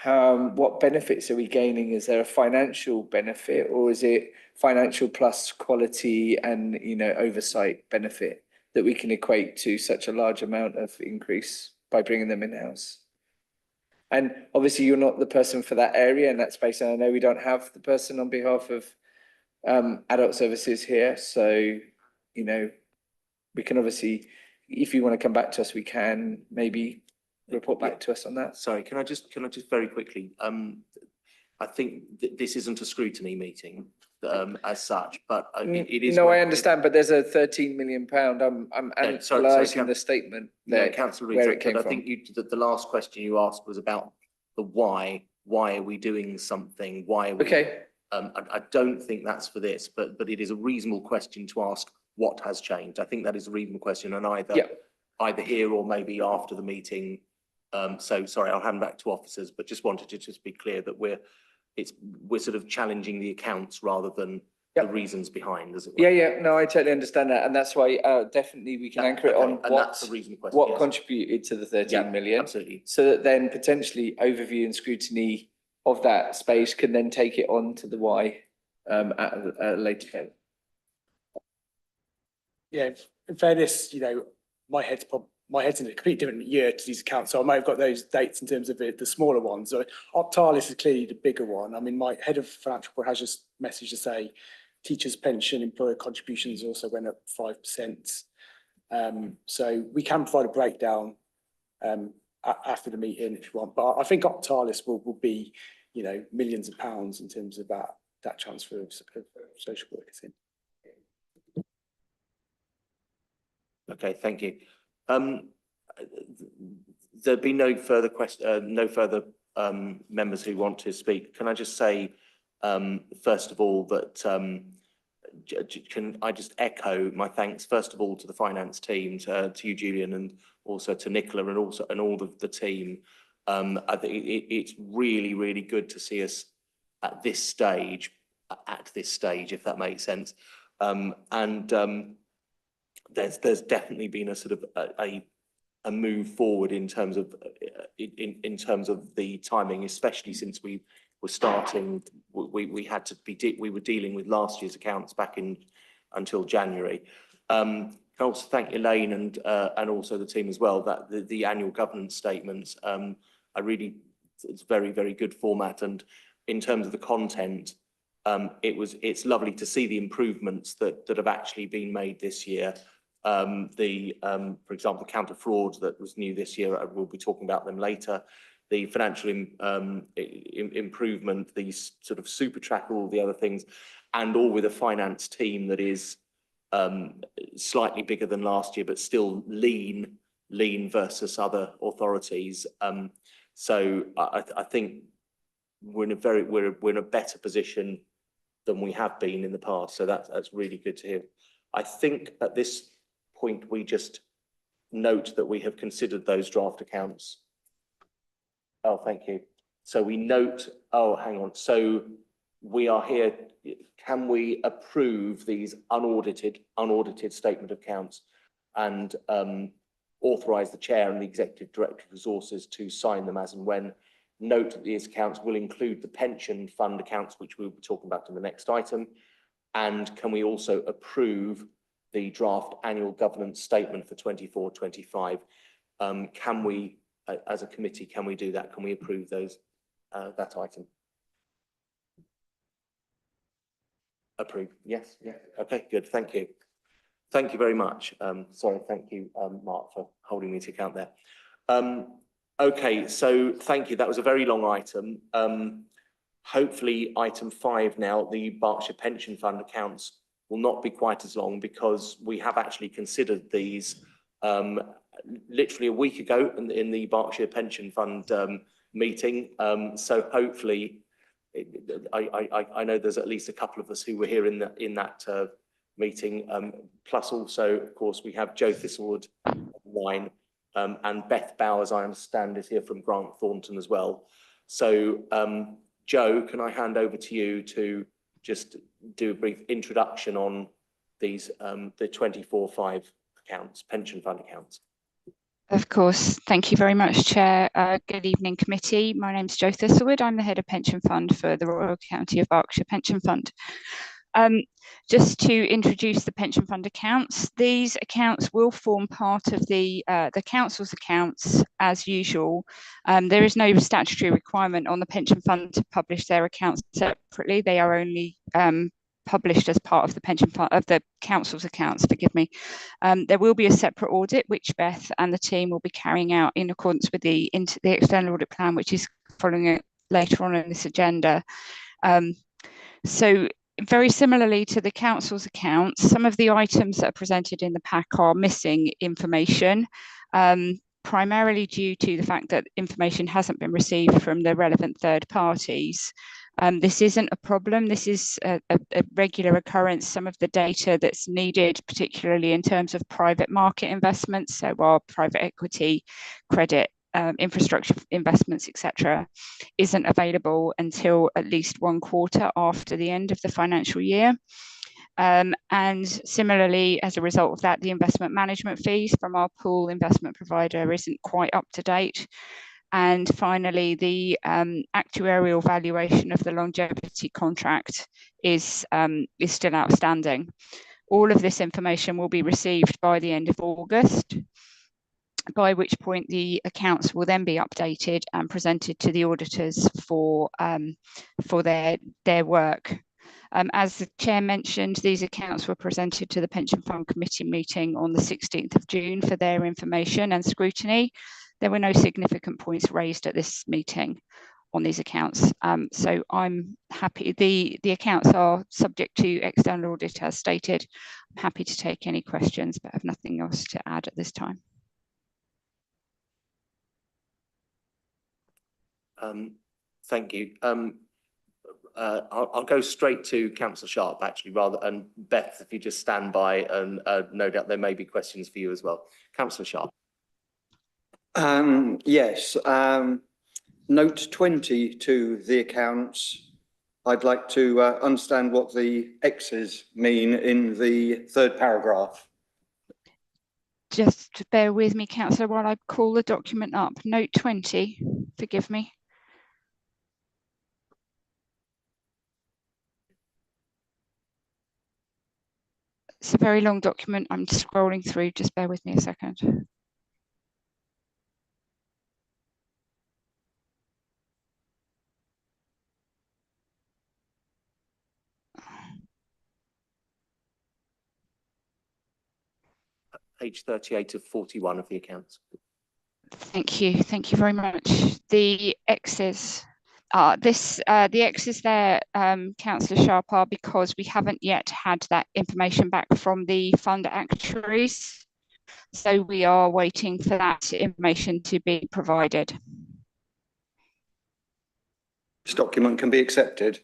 what benefits are we gaining? Is there a financial benefit, or is it financial plus quality and, you know, oversight benefit that we can equate to such a large amount of increase by bringing them in-house? And obviously you're not the person for that area and that space, and I know we don't have the person on behalf of adult services here, so, you know, we can obviously, if you want to come back to us, we can maybe report back to us on that. Sorry, can I just very quickly, I think this isn't a scrutiny meeting as such, but it is. No, I understand, but there's a £13 million. I'm analysing the statement there, no, Councillor where Rees, it came but from. I think the last question you asked was about the why. Why are we doing something? Why are we? Okay. I don't think that's for this, but it is a reasonable question to ask what has changed. I think that is a reasonable question, and either here or maybe after the meeting. So sorry, I'll hand back to officers, but just wanted to just be clear that we're sort of challenging the accounts rather than the reasons behind, as it were. Yeah, no, I totally understand that, and that's why definitely we can anchor it on what contributed to the 13 million. Absolutely. So that then potentially overview and scrutiny of that space can then take it on to the why at a later date. Yeah, in fairness, you know, my head's in a completely different year to these accounts, so I might have got those dates in terms of the smaller ones. So Optalis is clearly the bigger one. I mean, my head of financial report has just messaged to say teachers' pension, employer contributions also went up 5%. So we can provide a breakdown after the meeting if you want, but I think Optalis will be, you know, millions of pounds in terms of that transfer of social workers in. Okay, thank you. There'd be no further members who want to speak. Can I just say, first of all, that can I just echo my thanks, first of all, to the finance team, to you, Julian, and also to Nicola, and all of the team. I think it's really, really good to see us at this stage, if that makes sense. There's definitely been a sort of a move forward in terms of the timing, especially since we were starting. We were dealing with last year's accounts back in until January. Can also thank Elaine and also the team as well. That the annual governance statements, it's very, very good format, and in terms of the content, it's lovely to see the improvements that have actually been made this year. For example, counter fraud that was new this year, we'll be talking about them later. The financial improvement, these sort of super track, all the other things, and all with a finance team that is slightly bigger than last year, but still lean versus other authorities. So I think we're in a better position than we have been in the past. So that's really good to hear. I think at this point we just note that we have considered those draft accounts. Oh, thank you. So we note, oh, hang on. So we are here. Can we approve these unaudited statement of accounts and authorise the chair and the executive director of resources to sign them as and when? Note that these accounts will include the pension fund accounts, which we'll be talking about in the next item. And can we also approve the draft annual governance statement for 24-25? Can we, as a committee, can we do that? Can we approve those, that item? Approve, yes, yeah. Okay, good, thank you. Thank you very much. Sorry, thank you, Mark, for holding me to account there. Okay, so thank you. That was a very long item. Hopefully item 5 now, the Berkshire Pension Fund accounts, will not be quite as long, because we have actually considered these literally a week ago in the Berkshire Pension Fund meeting. So hopefully, I know there's at least a couple of us who were here in that meeting. Plus also, of course, we have Joe Thistlewood online, and Beth Bowers, I understand, is here from Grant Thornton as well. So Joe, can I hand over to you to just do a brief introduction on these the 24/5 accounts, pension fund accounts? Of course. Thank you very much, Chair. Good evening, committee. My name is Jo Thistlewood. I'm the head of pension fund for the Royal County of Berkshire Pension Fund. Just to introduce the pension fund accounts, these accounts will form part of the council's accounts as usual. There is no statutory requirement on the pension fund to publish their accounts separately. They are only published as part of the pension fund of the council's accounts, forgive me. There will be a separate audit which Beth and the team will be carrying out in accordance with the external audit plan, which is following it later on in this agenda. So very similarly to the council's accounts, some of the items that are presented in the pack are missing information, primarily due to the fact that information hasn't been received from the relevant third parties. This isn't a problem. This is a regular occurrence. Some of the data that's needed, particularly in terms of private market investments, so our private equity, credit, infrastructure investments, etc., isn't available until at least 1 quarter after the end of the financial year. And similarly, as a result of that, the investment management fees from our pool investment provider isn't quite up to date. And finally, the actuarial valuation of the longevity contract is still outstanding. All of this information will be received by the end of August, by which point the accounts will then be updated and presented to the auditors for their work. As the chair mentioned, these accounts were presented to the Pension Fund Committee meeting on the 16th of June for their information and scrutiny. There were no significant points raised at this meeting on these accounts. So I'm happy. The accounts are subject to external audit as stated. I'm happy to take any questions, but I have nothing else to add at this time. Thank you. I'll go straight to Councillor Sharp, actually, and Beth, if you just stand by, and no doubt there may be questions for you as well. Councillor Sharp. Yes, note 20 to the accounts. I'd like to understand what the X's mean in the third paragraph. Just bear with me, Councillor, while I call the document up. Note 20, forgive me. It's a very long document. I'm scrolling through. Just bear with me a second. Page 38 of 41 of the accounts. Thank you. Thank you very much. The X's. The X's there, Councillor Sharp, are because we haven't yet had that information back from the fund actuaries. So we are waiting for that information to be provided. This document can be accepted.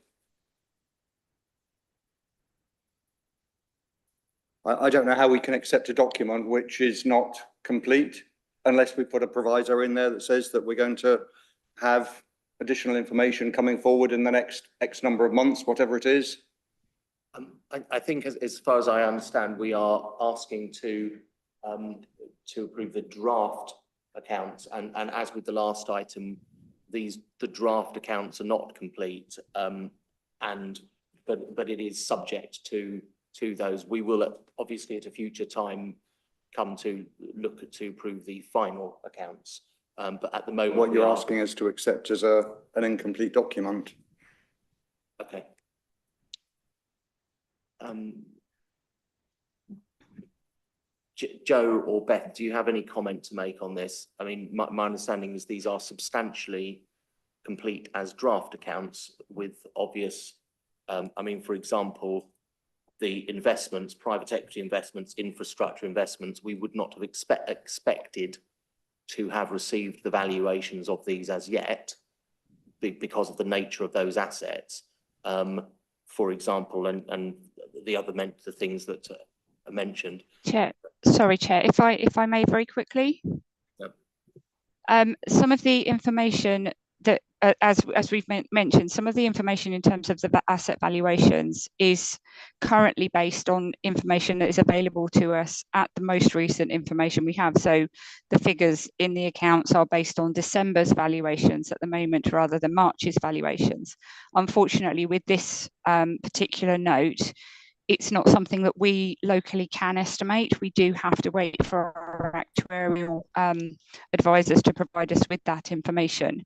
I don't know how we can accept a document which is not complete unless we put a proviso in there that says that we're going to have additional information coming forward in the next X number of months, whatever it is. I think as far as I understand, we are asking to approve the draft accounts, and as with the last item, the draft accounts are not complete, but it is subject to those. We will obviously at a future time come to look to approve the final accounts, but at the moment what you're asking us to accept as an incomplete document. Okay. Joe or Beth, do you have any comment to make on this? I mean, my understanding is these are substantially complete as draft accounts with obvious, I mean, for example, the investments, private equity investments, infrastructure investments, we would not have expected to have received the valuations of these as yet. because of the nature of those assets, for example, and the things that are mentioned. Chair, sorry, Chair, if I may very quickly. Yep. Some of the information that, as we've mentioned, some of the information in terms of the asset valuations is currently based on information that is available to us at the most recent information we have. So the figures in the accounts are based on December's valuations at the moment rather than March's valuations. Unfortunately, with this particular note, it's not something that we locally can estimate. We do have to wait for our actuarial advisors to provide us with that information.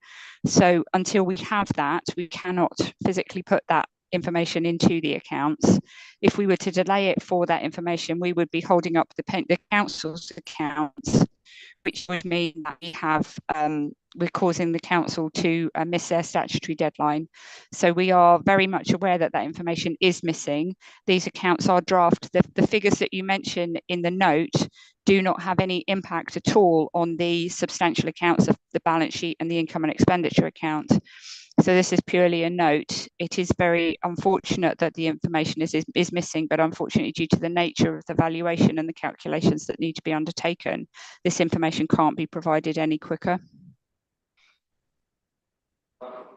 So until we have that, we cannot physically put that information into the accounts. If we were to delay it for that information, we would be holding up the council's accounts, which would mean that we're causing the council to miss their statutory deadline. So we are very much aware that that information is missing. These accounts are draft. The figures that you mention in the note do not have any impact at all on the substantial accounts of the balance sheet and the income and expenditure account. So this is purely a note. It is very unfortunate that the information is missing, but unfortunately, due to the nature of the valuation and the calculations that need to be undertaken, this information can't be provided any quicker.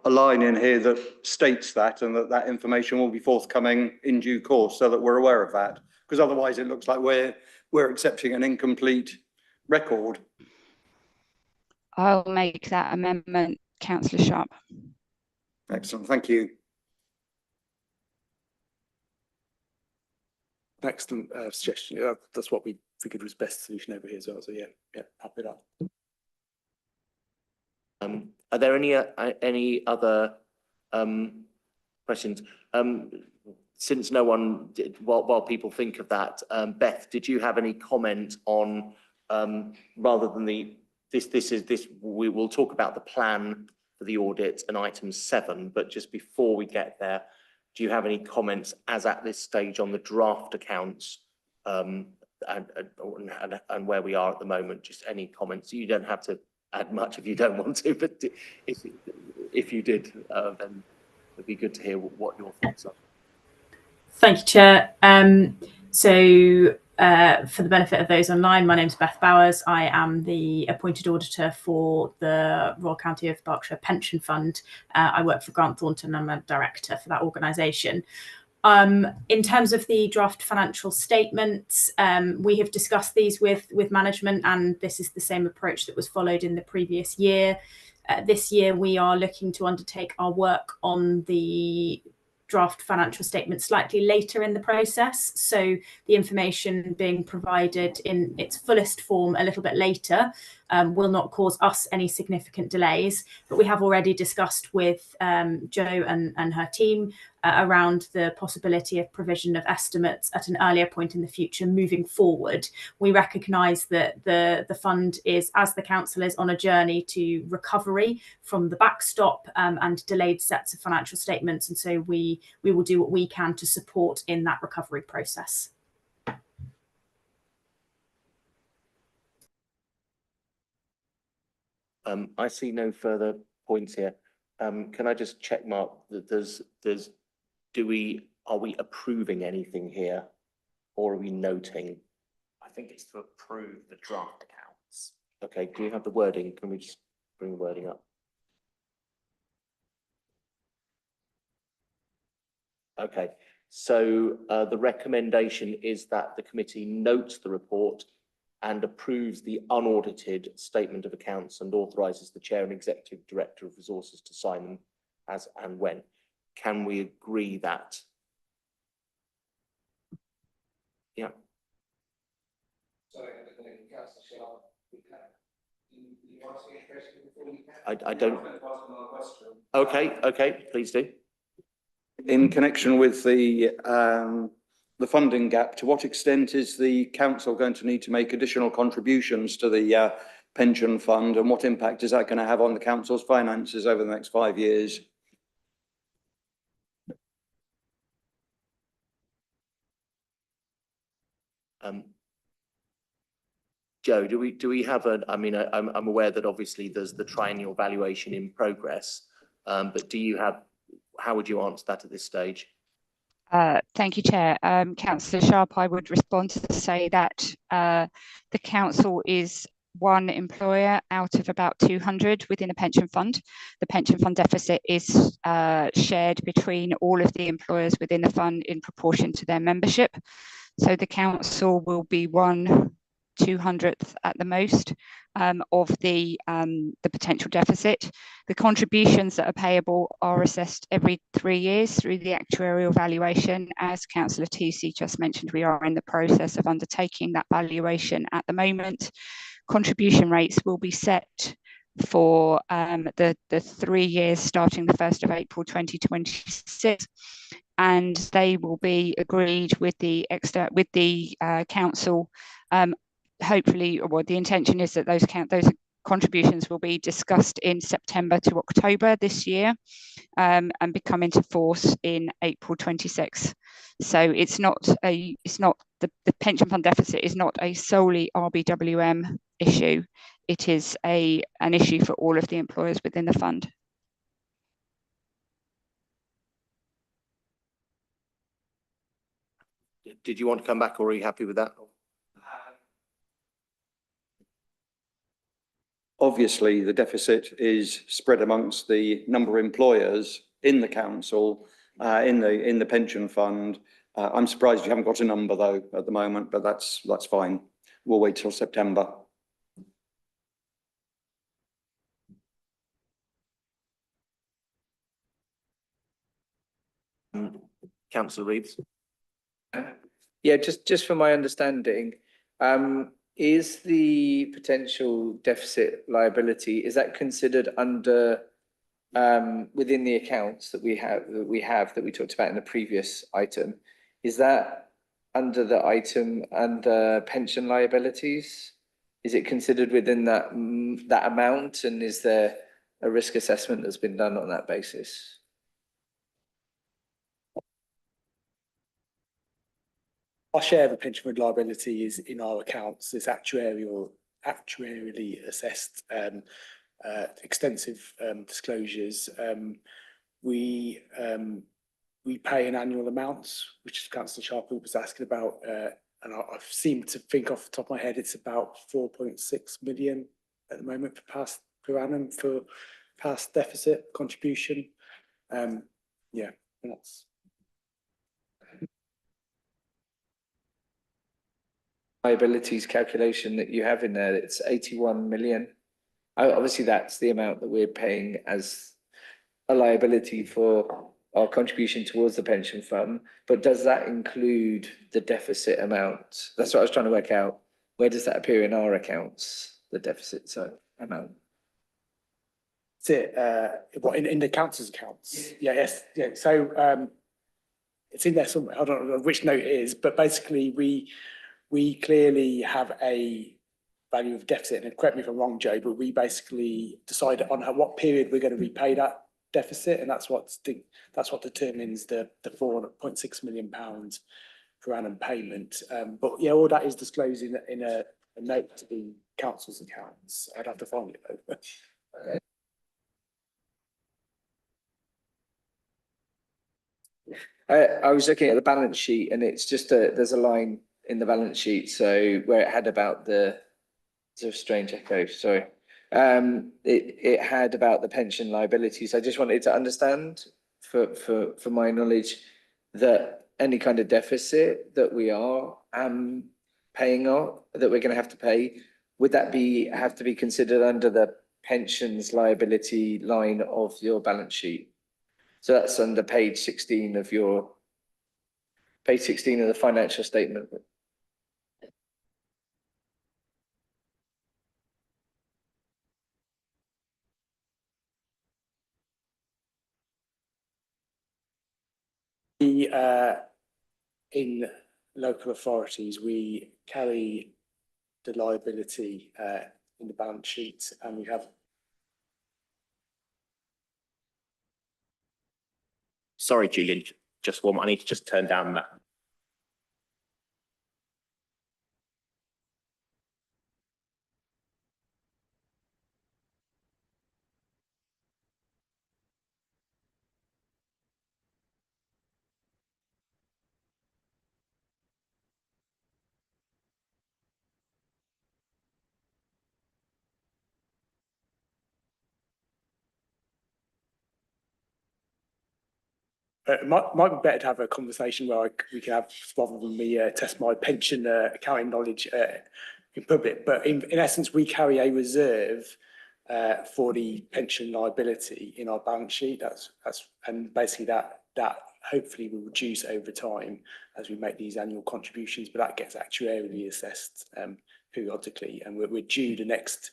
A line in here that states that, and that information will be forthcoming in due course, so that we're aware of that, because otherwise it looks like we're accepting an incomplete record. I'll make that amendment, Councillor Sharp. Excellent, thank you. Excellent suggestion. Yeah, that's what we figured was best solution over here as well. So yeah, happy with that. Are there any other questions? Since no one did, while people think of that, Beth, did you have any comment on rather than we will talk about the plan for the audit and item 7, but just before we get there, do you have any comments as at this stage on the draft accounts and where we are at the moment? Just any comments. You don't have to add much if you don't want to, but if you did, then it'd be good to hear what your thoughts are. Thank you, Chair. For the benefit of those online, my name is Beth Bowers. I am the appointed auditor for the Royal County of Berkshire Pension Fund. I work for Grant Thornton and I'm a director for that organisation. In terms of the draft financial statements, we have discussed these with management, and this is the same approach that was followed in the previous year. This year, we are looking to undertake our work on the draft financial statement slightly later in the process. So the information being provided in its fullest form a little bit later will not cause us any significant delays. But we have already discussed with Jo and her team around the possibility of provision of estimates at an earlier point in the future moving forward. We recognise that the fund is, as the council is, on a journey to recovery from the backstop and delayed sets of financial statements. And so we will do what we can to support in that recovery process. I see no further points here. Can I just check, Mark, that are we approving anything here, or are we noting? I think it's to approve the draft accounts. Okay, do you have the wording? Can we just bring the wording up? Okay, so the recommendation is that the committee notes the report and approves the unaudited statement of accounts and authorises the chair and executive director of resources to sign them as and when. Can we agree that? Yeah. I don't. Okay, please do. In connection with the funding gap, to what extent is the council going to need to make additional contributions to the pension fund, and what impact is that going to have on the council's finances over the next 5 years? Jo, do we have a? I mean, I'm aware that obviously there's the triennial valuation in progress. But how would you answer that at this stage? Thank you, Chair. Councillor Sharp, I would respond to say that the council is one employer out of about 200 within a pension fund. The pension fund deficit is shared between all of the employers within the fund in proportion to their membership. So the council will be 1/200th at the most of the potential deficit. The contributions that are payable are assessed every 3 years through the actuarial valuation. As Councillor Teesey just mentioned, we are in the process of undertaking that valuation at the moment. Contribution rates will be set for the 3 years starting the 1st of April 2026, and they will be agreed with the council. Hopefully, or the intention is that those contributions will be discussed in September to October this year, and become into force in April 26. So the pension fund deficit is not a solely RBWM issue. It is an issue for all of the employers within the fund. Did you want to come back, or are you happy with that? Obviously, the deficit is spread amongst the number of employers in the council, in the pension fund. I'm surprised you haven't got a number though at the moment, but that's fine. We'll wait till September. Councillor Reeves. Yeah, just for my understanding, is the potential deficit liability, is that considered under within the accounts that we talked about in the previous item? Is that under the item under pension liabilities? Is it considered within that amount, and is there a risk assessment that's been done on that basis? Our share of the pension fund liability is in our accounts. It's actuarially assessed, extensive disclosures. We pay an annual amount, which Councillor Sharp was asking about, and I seem to think off the top of my head it's about 4.6 million at the moment per annum for past deficit contribution. Yeah, that's. Liabilities calculation that you have in there, it's 81 million. Obviously, that's the amount that we're paying as a liability for our contribution towards the pension fund. But does that include the deficit amount? That's what I was trying to work out. Where does that appear in our accounts, the deficit amount? Is it what in the council's accounts? Yeah, yes, yeah. So it's in there somewhere. I don't know which note it is, but basically we clearly have a value of deficit, and correct me if I'm wrong, Joe, but we basically decide on what period we're going to repay that deficit, and that's what determines the £4.6 million per annum payment. But yeah, all that is disclosed in a note to the council's accounts. I'd have to find it though. I was looking at the balance sheet, and it's just there's a line in the balance sheet, so where it had about the sort of strange echo. Sorry, it had about the pension liabilities. I just wanted to understand, for my knowledge, that any kind of deficit that we are paying out, that we're going to have to pay, would that have to be considered under the pensions liability line of your balance sheet? So that's under page 16 of the financial statement. In local authorities, we carry the liability in the balance sheet, and we have. Sorry, Julian, just one. I need to just turn down that. it might be better to have a conversation where we can have, rather than me test my pension accounting knowledge in public. But in essence, we carry a reserve for the pension liability in our balance sheet. And basically that hopefully will reduce over time as we make these annual contributions, but that gets actuarially assessed periodically, and we're due the next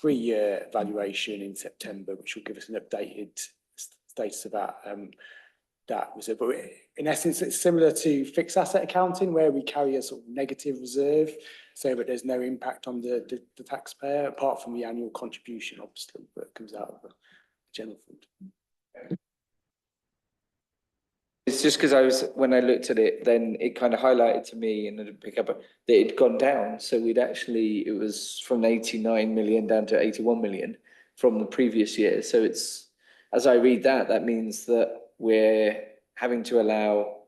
3-year valuation in September, which will give us an updated status of that reserve. But in essence, it's similar to fixed asset accounting, where we carry a sort of negative reserve, so that there's no impact on the taxpayer, apart from the annual contribution, obviously, that comes out of the general fund. It's just because when I looked at it, then it kind of highlighted to me, and I didn't pick up that it'd gone down. So it was from 89 million down to 81 million from the previous year. So it's, as I read that means that we're having to allow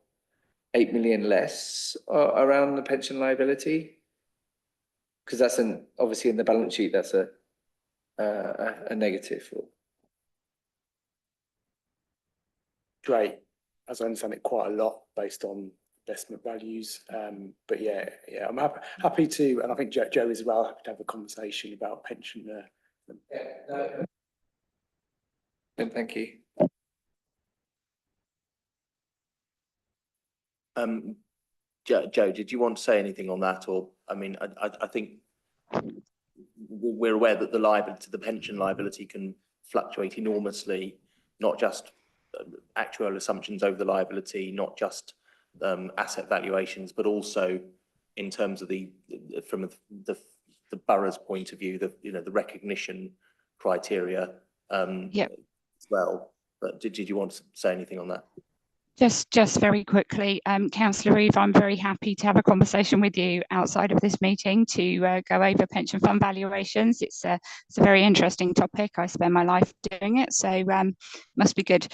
8 million less around the pension liability. Because that's obviously in the balance sheet, that's a negative. Great. As I understand it, quite a lot based on investment values. But yeah, I'm happy to, and I think Joe as well, happy to have a conversation about pension. Thank you. Joe, did you want to say anything on that? Or, I mean, I think we're aware that the pension liability can fluctuate enormously, not just actual assumptions over the liability, not just asset valuations, but also in terms of from the borough's point of view, the recognition criteria Yep. as well. But did you want to say anything on that? Just very quickly, Councillor Reeve, I'm very happy to have a conversation with you outside of this meeting to go over pension fund valuations. It's a very interesting topic. I spend my life doing it, so must be good.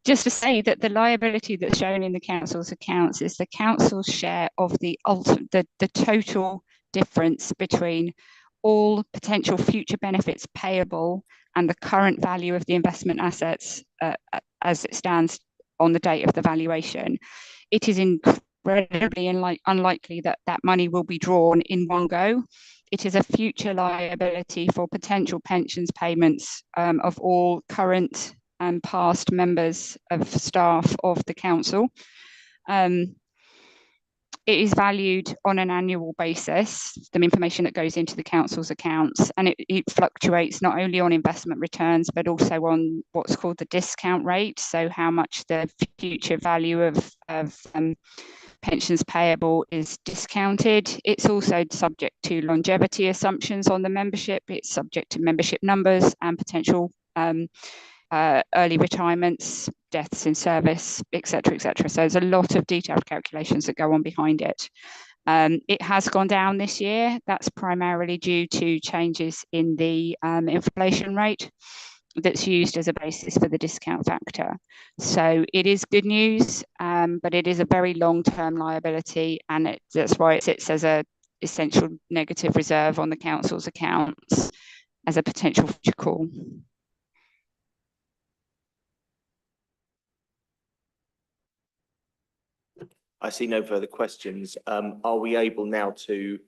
Just to say that the liability that's shown in the council's accounts is the council's share of the total difference between all potential future benefits payable and the current value of the investment assets as it stands on the date of the valuation. It is incredibly unlikely that money will be drawn in one go. It is a future liability for potential pensions payments of all current and past members of staff of the council. It is valued on an annual basis, the information that goes into the council's accounts, and it fluctuates not only on investment returns, but also on what's called the discount rate. So how much the future value of pensions payable is discounted. It's also subject to longevity assumptions on the membership. It's subject to membership numbers and potential early retirements, deaths in service, etc., etc. So there's a lot of detailed calculations that go on behind it. It has gone down this year. That's primarily due to changes in the inflation rate that's used as a basis for the discount factor. So it is good news, but it is a very long-term liability, and that's why it sits as a essential negative reserve on the council's accounts as a potential future call. I see no further questions. Are we able now to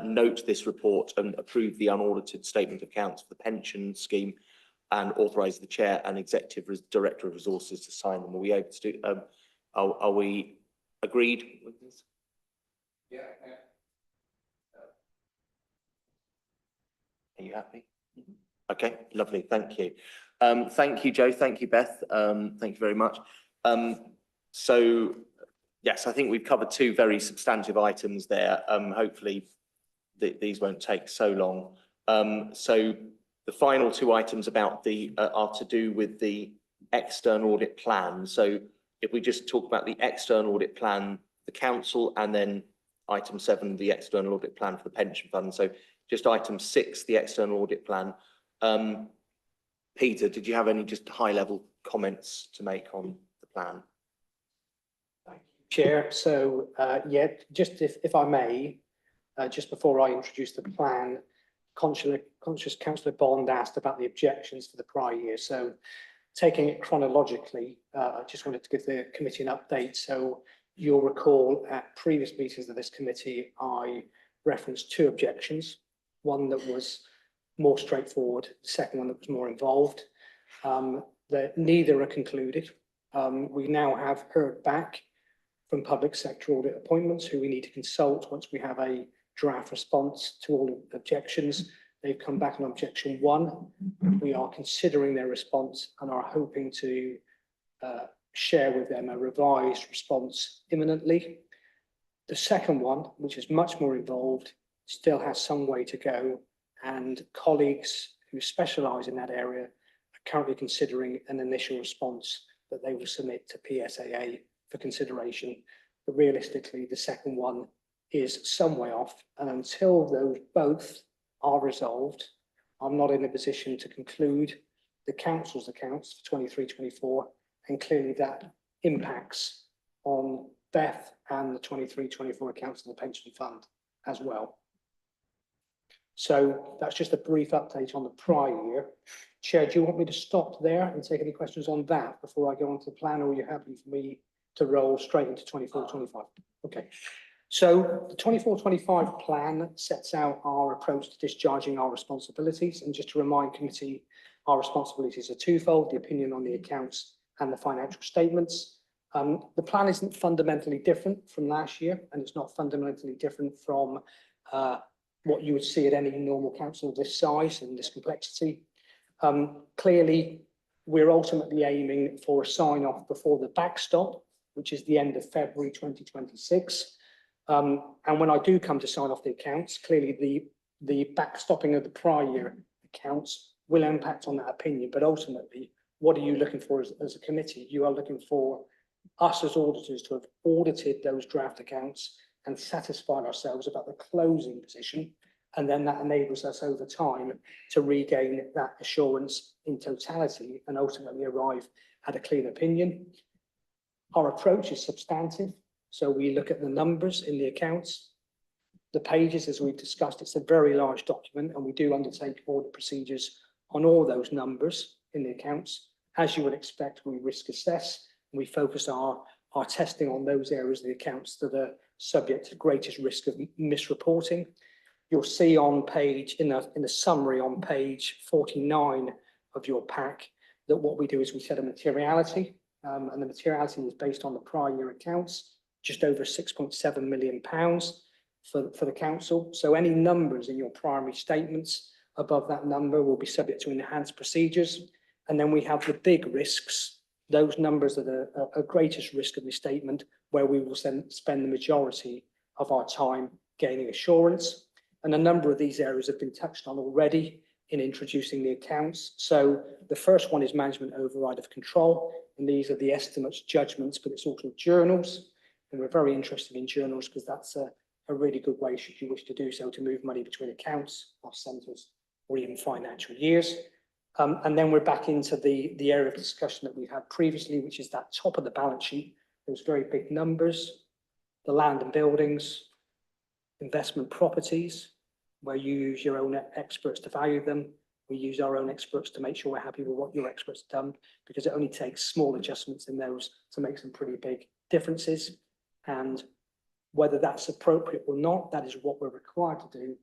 note this report and approve the unaudited statement of accounts for the pension scheme and authorise the chair and executive director of resources to sign them? Are we able to do? Are we agreed with this? Yeah. Are you happy? Okay, lovely. Thank you. Thank you, Joe. Thank you, Beth. Thank you very much. So, yes, I think we've covered two very substantive items there. Hopefully, these won't take so long. So, the final two items about are to do with the external audit plan. So, if we just talk about the external audit plan, the council, and then item 7, the external audit plan for the pension fund. So, just item 6, the external audit plan. Peter, did you have any just high-level comments to make on the plan? Thank you, Chair. So, yeah, just if I may, just before I introduce the plan, conscious Councillor Bond asked about the objections for the prior year. So taking it chronologically, I just wanted to give the committee an update. So you'll recall at previous meetings of this committee, I referenced 2 objections. One that was more straightforward, the second one that was more involved. That neither are concluded. We now have heard back from public sector audit appointments who we need to consult once we have a draft response to all of the objections. They've come back on objection 1. We are considering their response and are hoping to share with them a revised response imminently. The second one, which is much more involved, still has some way to go, and colleagues who specialise in that area are currently considering an initial response that they will submit to PSAA for consideration. But realistically, the second one is some way off, and until those both are resolved, I'm not in a position to conclude the council's accounts for 23-24, and clearly that impacts on Beth and the 23-24 accounts of the pension fund as well. So that's just a brief update on the prior year. Chair, do you want me to stop there and take any questions on that before I go on to the plan, or are you happy for me to roll straight into 24-25? Okay. So the 24-25 plan sets out our approach to discharging our responsibilities. And just to remind committee, our responsibilities are twofold: the opinion on the accounts and the financial statements. The plan isn't fundamentally different from last year, and it's not fundamentally different from what you would see at any normal council of this size and this complexity. Clearly, we're ultimately aiming for a sign-off before the backstop, which is the end of February 2026. And when I do come to sign off the accounts, clearly the backstopping of the prior year accounts will impact on that opinion. But ultimately, what are you looking for as a committee? You are looking for us as auditors to have audited those draft accounts and satisfied ourselves about the closing position. And then that enables us over time to regain that assurance in totality and ultimately arrive at a clean opinion. Our approach is substantive. So we look at the numbers in the accounts, the pages, as we've discussed. It's a very large document, and we do undertake audit procedures on all those numbers in the accounts. As you would expect, we risk assess, and we focus our testing on those areas of the accounts that are subject to greatest risk of misreporting. You'll see on page, in the summary on page 49 of your pack, that what we do is we set a materiality, and the materiality is based on the prior year accounts, just over £6.7 million for the council. So any numbers in your primary statements above that number will be subject to enhanced procedures. And then we have the big risks, those numbers that are greatest risk of misstatement, where we will spend the majority of our time gaining assurance. And a number of these areas have been touched on already in introducing the accounts. So the first one is management override of control. And these are the estimates, judgments, but it's also journals. And we're very interested in journals because that's a really good way, should you wish to do so, to move money between accounts, cost centres, or even financial years. And then we're back into the area of discussion that we had previously, which is that top of the balance sheet, those very big numbers, the land and buildings, investment properties, where you use your own experts to value them. We use our own experts to make sure we're happy with what your experts have done, because it only takes small adjustments in those to make some pretty big differences. And whether that's appropriate or not, that is what we're required to do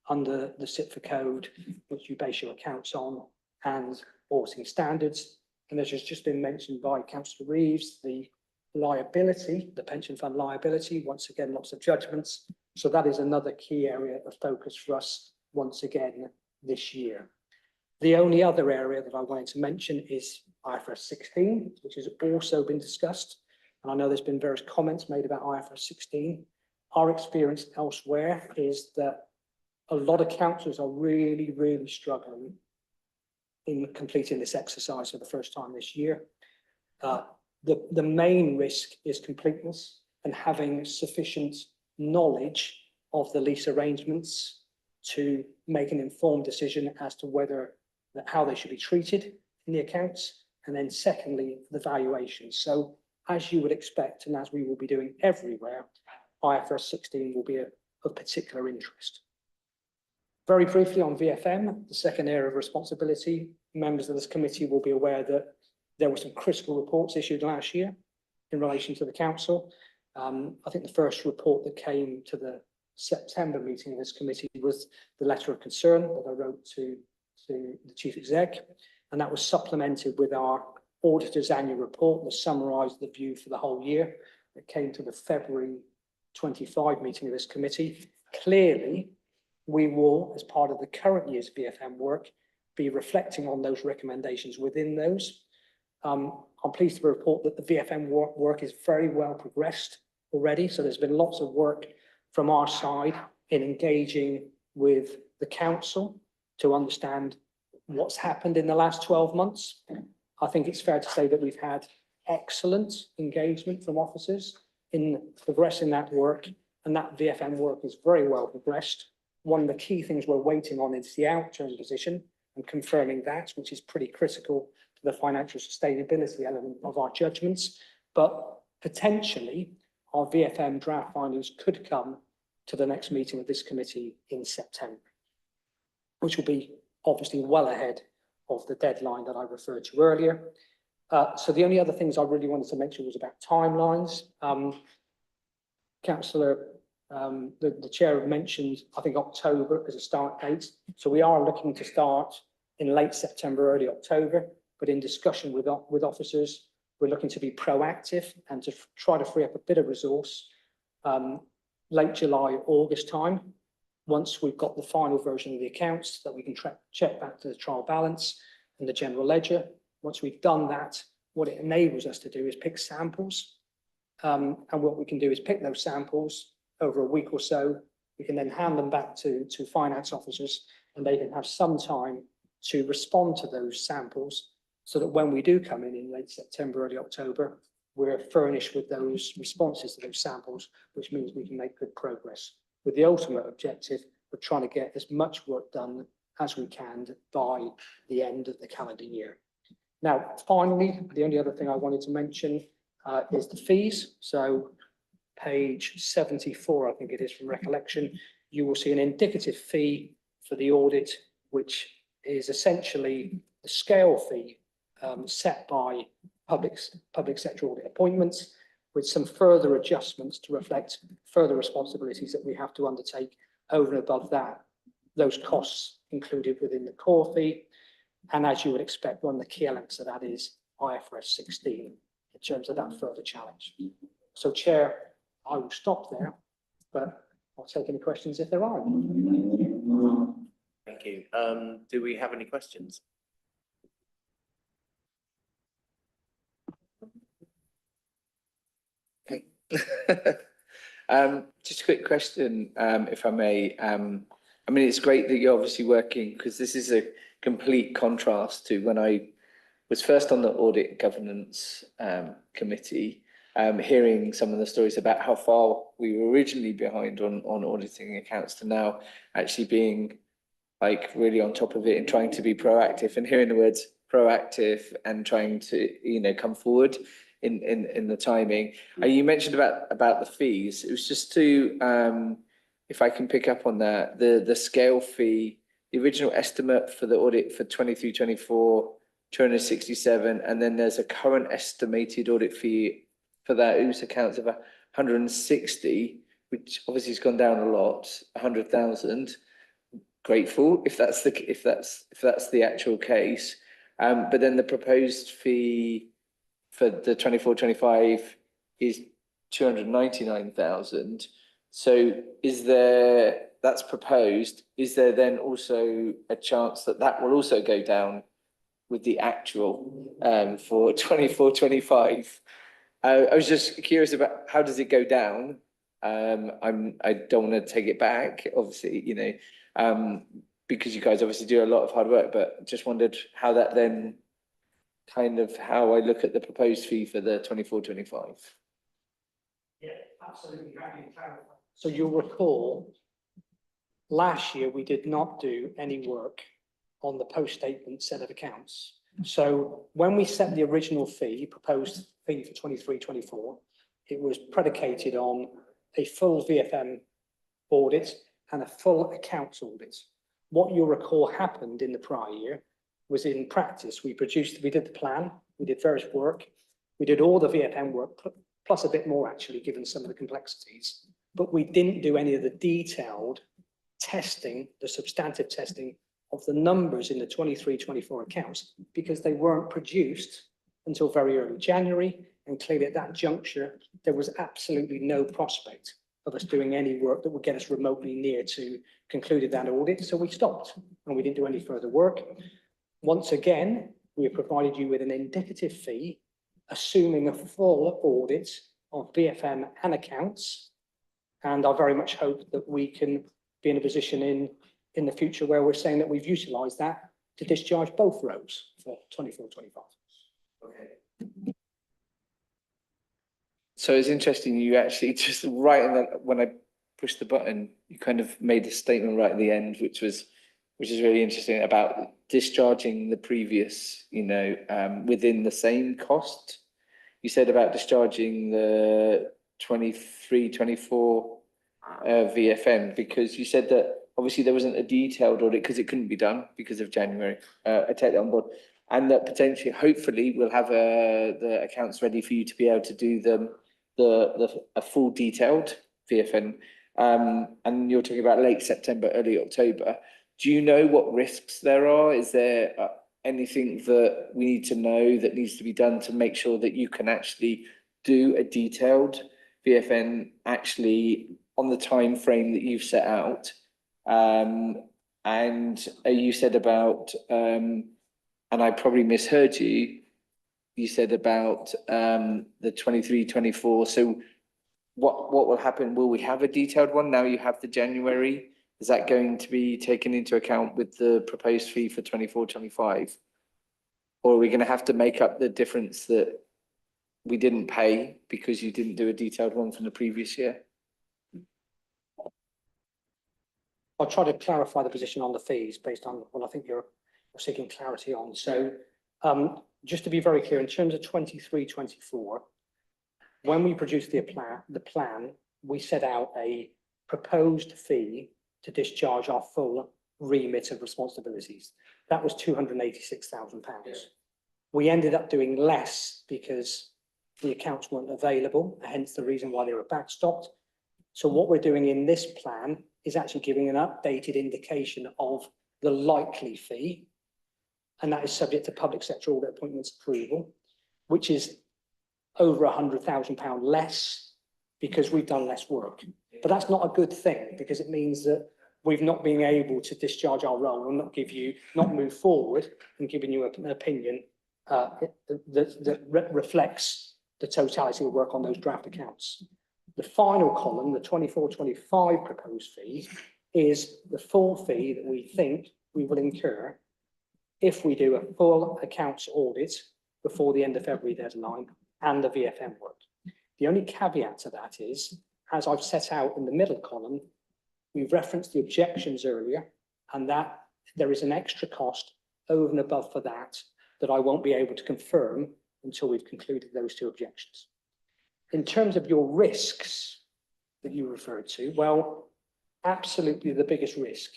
under the CITFA code, which you base your accounts on, and auditing standards. And as has just been mentioned by Councillor Reeves, the liability, the pension fund liability, once again, lots of judgments. So that is another key area of focus for us once again this year. The only other area that I wanted to mention is IFRS 16, which has also been discussed. And I know there's been various comments made about IFRS 16. Our experience elsewhere is that a lot of councils are really, really struggling in completing this exercise for the first time this year. The main risk is completeness and having sufficient knowledge of the lease arrangements to make an informed decision as to how they should be treated in the accounts, and then secondly, the valuation. So as you would expect, and as we will be doing everywhere, IFRS 16 will be of particular interest. Very briefly on VFM, the second area of responsibility, members of this committee will be aware that There were some critical reports issued last year in relation to the council. I think the first report that came to the September meeting of this committee was the letter of concern that I wrote to the chief exec, and that was supplemented with our auditor's annual report that summarised the view for the whole year. It came to the February 25 meeting of this committee. Clearly, we will, as part of the current year's VFM work, be reflecting on those recommendations within those. I'm pleased to report that the VFM work is very well progressed already. So there's been lots of work from our side in engaging with the council to understand what's happened in the last 12 months. I think it's fair to say that we've had excellent engagement from officers in progressing that work, and that VFM work is very well progressed. One of the key things we're waiting on is the outturn position and confirming that, which is pretty critical to the financial sustainability element of our judgments. But potentially, our VFM draft findings could come to the next meeting of this committee in September, which will be obviously well ahead of the deadline that I referred to earlier. So the only other things I really wanted to mention was about timelines. Councillor, the chair mentioned, I think, October as a start date. So we are looking to start in late September, early October, but in discussion with officers, we're looking to be proactive and to try to free up a bit of resource late July, August time, once we've got the final version of the accounts that we can check back to the trial balance and the general ledger. Once we've done that, what it enables us to do is pick samples. And what we can do is pick those samples over a week or so. We can then hand them back to finance officers, and they can have some time to respond to those samples so that when we do come in late September, early October, we're furnished with those responses to those samples, which means we can make good progress, with the ultimate objective of trying to get as much work done as we can by the end of the calendar year. Now, finally, the only other thing I wanted to mention is the fees. So page 74, I think it is from recollection, you will see an indicative fee for the audit, which is essentially the scale fee set by public sector audit appointments, with some further adjustments to reflect further responsibilities that we have to undertake over and above that, those costs included within the core fee. And as you would expect, one of the key elements of that is IFRS 16 in terms of that further challenge. So, Chair, I will stop there, but I'll take any questions if there are. Thank you. Do we have any questions? Okay. Just a quick question, if I may. I mean, it's great that you're obviously working, because this is a complete contrast to when I was first on the Audit Governance Committee, hearing some of the stories about how far we were originally behind on auditing accounts to now actually being like really on top of it and trying to be proactive, and hearing the words proactive and trying to, you know, come forward in the timing. You mentioned about the fees. It was just to, if I can pick up on that, the scale fee, the original estimate for the audit for 23-24, 267, and then there's a current estimated audit fee for that whose accounts of 160, which obviously has gone down a lot, 100,000. Grateful if that's the actual case, but then the proposed fee for the 24-25 is 299,000. So that's proposed. Is there then also a chance that will also go down with the actual for 24-25? I was just curious about how does it go down? I don't want to take it back, obviously, you know, because you guys obviously do a lot of hard work, but just wondered how that then kind of how I look at the proposed fee for the 24-25. Yeah, absolutely. So you'll recall last year we did not do any work on the post-statement set of accounts. So when we set the original fee, proposed fee for 23-24, it was predicated on a full VFM audit and a full accounts audit. What you'll recall happened in the prior year was, in practice, we did the plan, We did various work. We did all the VFM work, plus a bit more actually, given some of the complexities. But we didn't do any of the detailed testing, the substantive testing of the numbers in the 23-24 accounts, because they weren't produced until very early January. And clearly at that juncture, there was absolutely no prospect of us doing any work that would get us remotely near to concluding that audit. So we stopped and we didn't do any further work. Once again, we have provided you with an indicative fee, assuming a full audit of BFM and accounts. And I very much hope that we can be in a position in the future where we're saying that we've utilised that to discharge both rows for 24-25. Okay. So it's interesting, you actually just right in that, when I pushed the button, you kind of made a statement right at the end, which is really interesting about discharging the previous, within the same cost. You said about discharging the 23-24 VFM, because you said that obviously there wasn't a detailed audit because it couldn't be done because of January. I take that on board. And that potentially, hopefully, we'll have the accounts ready for you to be able to do a full detailed VFN. And you're talking about late September, early October. Do you know what risks there are? Is there anything that we need to know that needs to be done to make sure that you can actually do a detailed VFN actually on the time frame that you've set out? And you said about, and I probably misheard you, you said about the 23-24. So what will happen? Will we have a detailed one? Now you have the January. Is that going to be taken into account with the proposed fee for 24-25? Or are we going to have to make up the difference that we didn't pay because you didn't do a detailed one from the previous year? I'll try to clarify the position on the fees based on what I think you're seeking clarity on. So just to be very clear, in terms of 23-24, when we produced the plan, we set out a proposed fee to discharge our full remit of responsibilities. That was £286,000. We ended up doing less because the accounts weren't available, hence the reason why they were backstopped. So what we're doing in this plan is actually giving an updated indication of the likely fee, and that is subject to public sector audit appointments approval, which is over £100,000 less because we've done less work. But that's not a good thing, because it means that we've not been able to discharge our role and not move forward and giving you an opinion that reflects the totality of work on those draft accounts. The final column, the 24-25 proposed fee, is the full fee that we think we will incur if we do a full accounts audit before the end of February deadline and the VFM work. The only caveat to that is, as I've set out in the middle column, we've referenced the objections earlier, and that there is an extra cost over and above for that I won't be able to confirm until we've concluded those two objections. In terms of your risks that you referred to, well, absolutely the biggest risk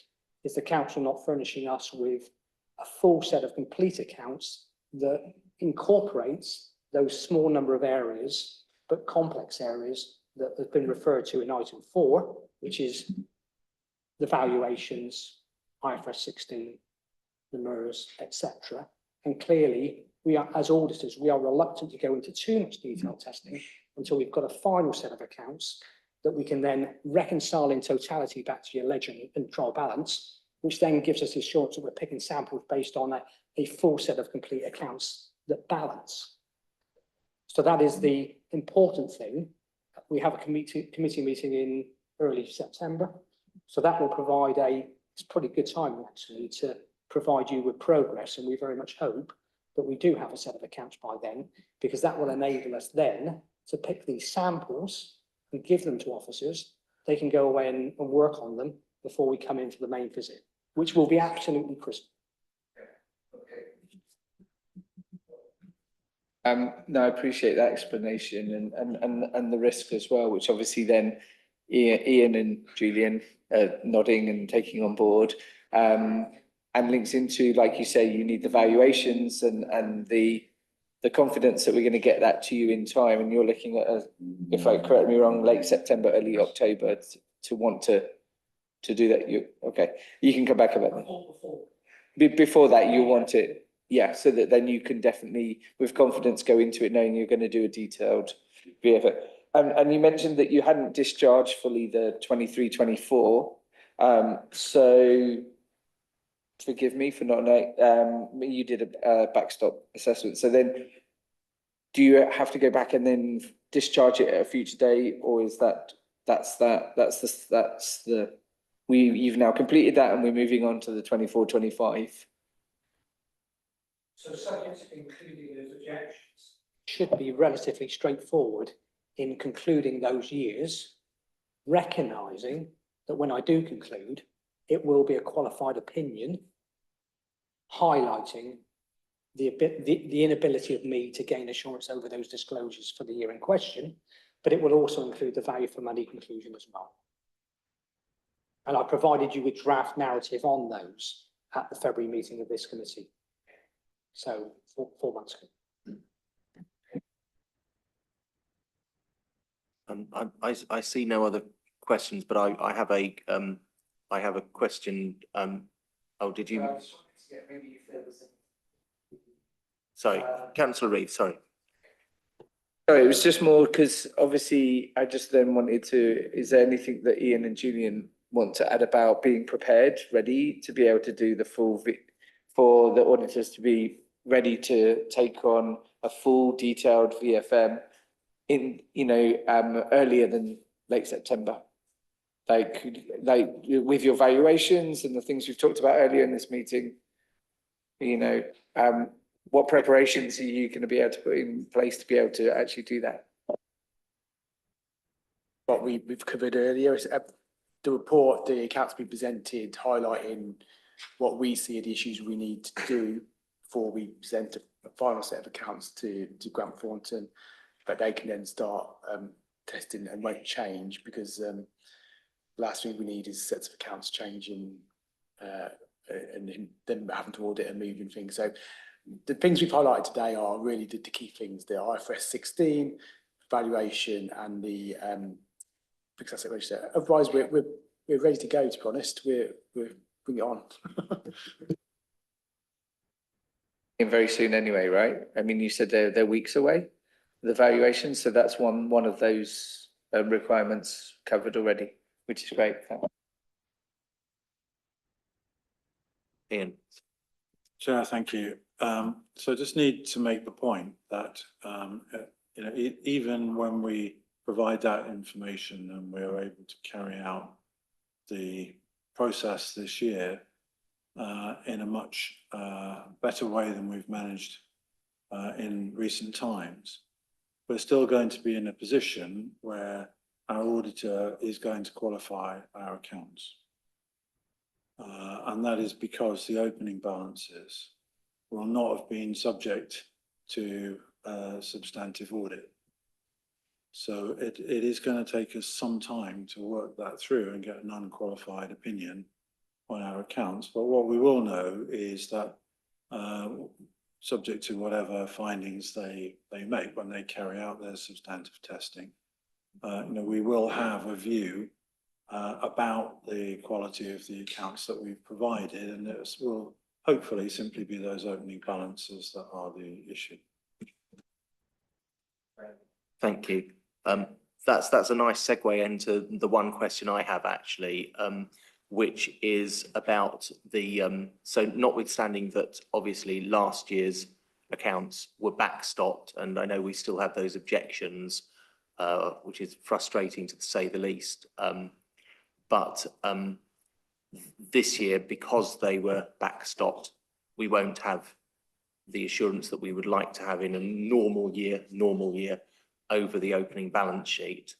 is the council not furnishing us with a full set of complete accounts that incorporates those small number of areas, but complex areas that have been referred to in item 4, which is the valuations, IFRS 16, the MERS, etc. And clearly, we are, as auditors, we are reluctant to go into too much detailed testing until we've got a final set of accounts that we can then reconcile in totality back to your ledger and trial balance, which then gives us the assurance that we're picking samples based on a full set of complete accounts that balance. So that is the important thing. We have a committee meeting in early September. So that will provide it's pretty good timing actually to provide you with progress. And we very much hope that we do have a set of accounts by then, because that will enable us then to pick these samples and give them to officers. They can go away and work on them before we come into the main visit, which will be absolutely crisp. No, I appreciate that explanation and the risk as well, which obviously then Ian and Julian nodding and taking on board, and links into, like you say, you need the valuations and the the confidence that we're going to get that to you in time, and you're looking at, if I correct me wrong, late September, early October to want to do that. Okay, you can come back about that. Before that, you want it, yeah, so that then you can definitely, with confidence, go into it knowing you're going to do a detailed VFO. And you mentioned that you hadn't discharged fully the 23-24. So forgive me for not knowing, you did a backstop assessment. So then do you have to go back and then discharge it at a future date, or is you've now completed that and we're moving on to the 24-25? So subject to concluding those objections should be relatively straightforward in concluding those years, recognising that when I do conclude, it will be a qualified opinion highlighting the inability of me to gain assurance over those disclosures for the year in question, but it will also include the value for money conclusion as well. And I provided you with draft narrative on those at the February meeting of this committee. So 4 months ago. I see no other questions, but I have a question. Oh, did you? Sorry, Councillor Reeve, sorry. Sorry, it was just more because obviously I just then wanted to, is there anything that Ian and Julian want to add about being prepared, ready to be able to do the full, for the auditors to be ready to take on a full detailed VFM in, earlier than late September? Like with your valuations and the things we've talked about earlier in this meeting, what preparations are you going to be able to put in place to be able to actually do that? What we've covered earlier is the report, the accounts we presented highlighting what we see are the issues we need to do before we present a final set of accounts to Grant Thornton, but they can then start testing and won't change because last thing we need is sets of accounts changing and then having to audit and moving things. So the things we've highlighted today are really the key things: the IFRS 16 valuation and the fixed asset register. Otherwise, we're ready to go. To be honest, we're bring it on. In very soon, anyway, right? I mean, you said they're weeks away, the valuation, so that's one of those requirements covered already, which is great. Ian. Chair, thank you. So I just need to make the point that even when we provide that information and we're able to carry out the process this year in a much better way than we've managed in recent times, we're still going to be in a position where our auditor is going to qualify our accounts. And that is because the opening balances will not have been subject to substantive audit. So it is going to take us some time to work that through and get an unqualified opinion on our accounts. But what we will know is that subject to whatever findings they make when they carry out their substantive testing, we will have a view about the quality of the accounts that we've provided, and it will hopefully simply be those opening balances that are the issue. Thank you. That's a nice segue into the one question I have actually, which is about the, so notwithstanding that obviously last year's accounts were backstopped, and I know we still have those objections, which is frustrating to say the least. But this year, because they were backstopped, we won't have the assurance that we would like to have in a normal year over the opening balance sheet.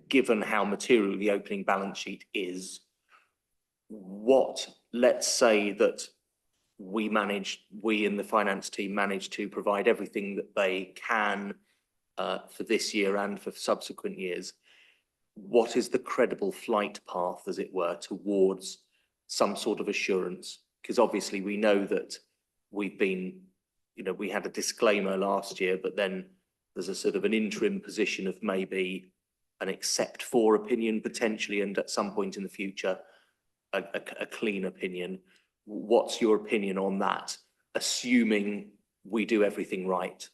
Given how material the opening balance sheet is, let's say that we in the finance team manage to provide everything that they can for this year and for subsequent years. What is the credible flight path, as it were, towards some sort of assurance? Because obviously we know that we've been you know, we had a disclaimer last year, but then there's a sort of an interim position of maybe an except for opinion potentially, and at some point in the future, a clean opinion. What's your opinion on that, assuming we do everything right?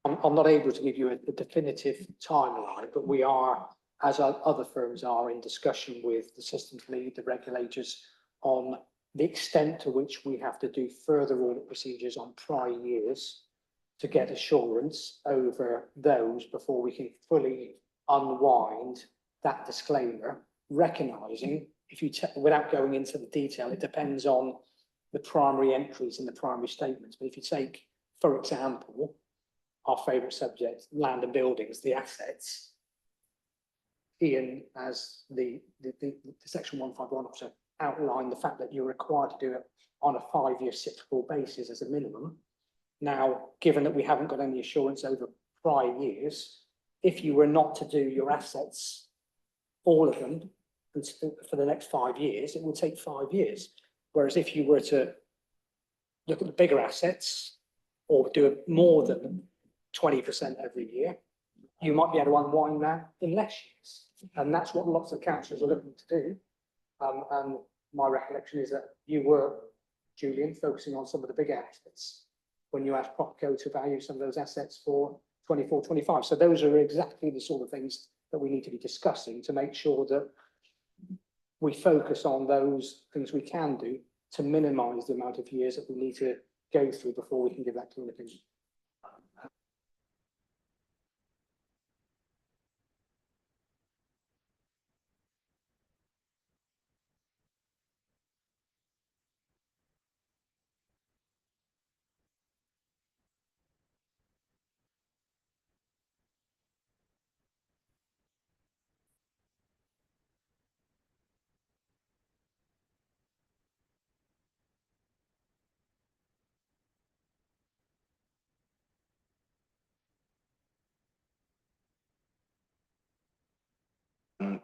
I'm not able to give you a definitive timeline, but we are, as other firms are, in discussion with the systems lead, the regulators, on the extent to which we have to do further audit procedures on prior years to get assurance over those before we can fully unwind that disclaimer, recognising, without going into the detail, it depends on the primary entries in the primary statements. But if you take, for example, our favourite subject, land and buildings, the assets, Ian, as the Section 151 officer, outlined the fact that you're required to do it on a 5-year cyclical basis as a minimum. Now, given that we haven't got any assurance over prior years, if you were not to do your assets, all of them, for the next 5 years, it would take 5 years. Whereas if you were to look at the bigger assets or do it more than 20% every year, you might be able to unwind that in less years. And that's what lots of councillors are looking to do. And my recollection is that you were, Julian, focusing on some of the bigger assets when you asked PropCo to value some of those assets for 24, 25. So those are exactly the sort of things that we need to be discussing to make sure that we focus on those things we can do to minimise the amount of years that we need to go through before we can give that clean opinion.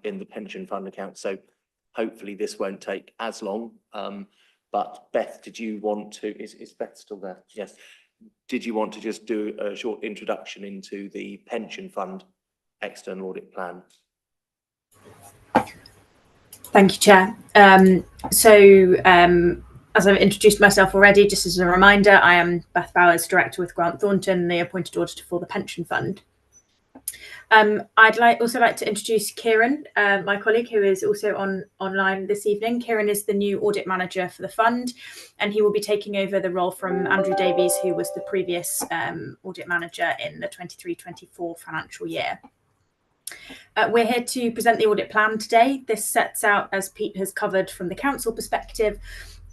In the pension fund account, so hopefully this won't take as long. But Beth, did you want to, is Beth still there? Yes. Did you want to just do a short introduction into the pension fund external audit plan? Thank you, Chair. As I've introduced myself already, just as a reminder, I am Beth Bowers, Director with Grant Thornton, the appointed auditor for the pension fund. I'd also like to introduce Kieran, my colleague, who is also online this evening. Kieran is the new audit manager for the fund, and he will be taking over the role from Andrew Davies, who was the previous audit manager in the 23-24 financial year. We're here to present the audit plan today. This sets out, as Pete has covered from the council perspective,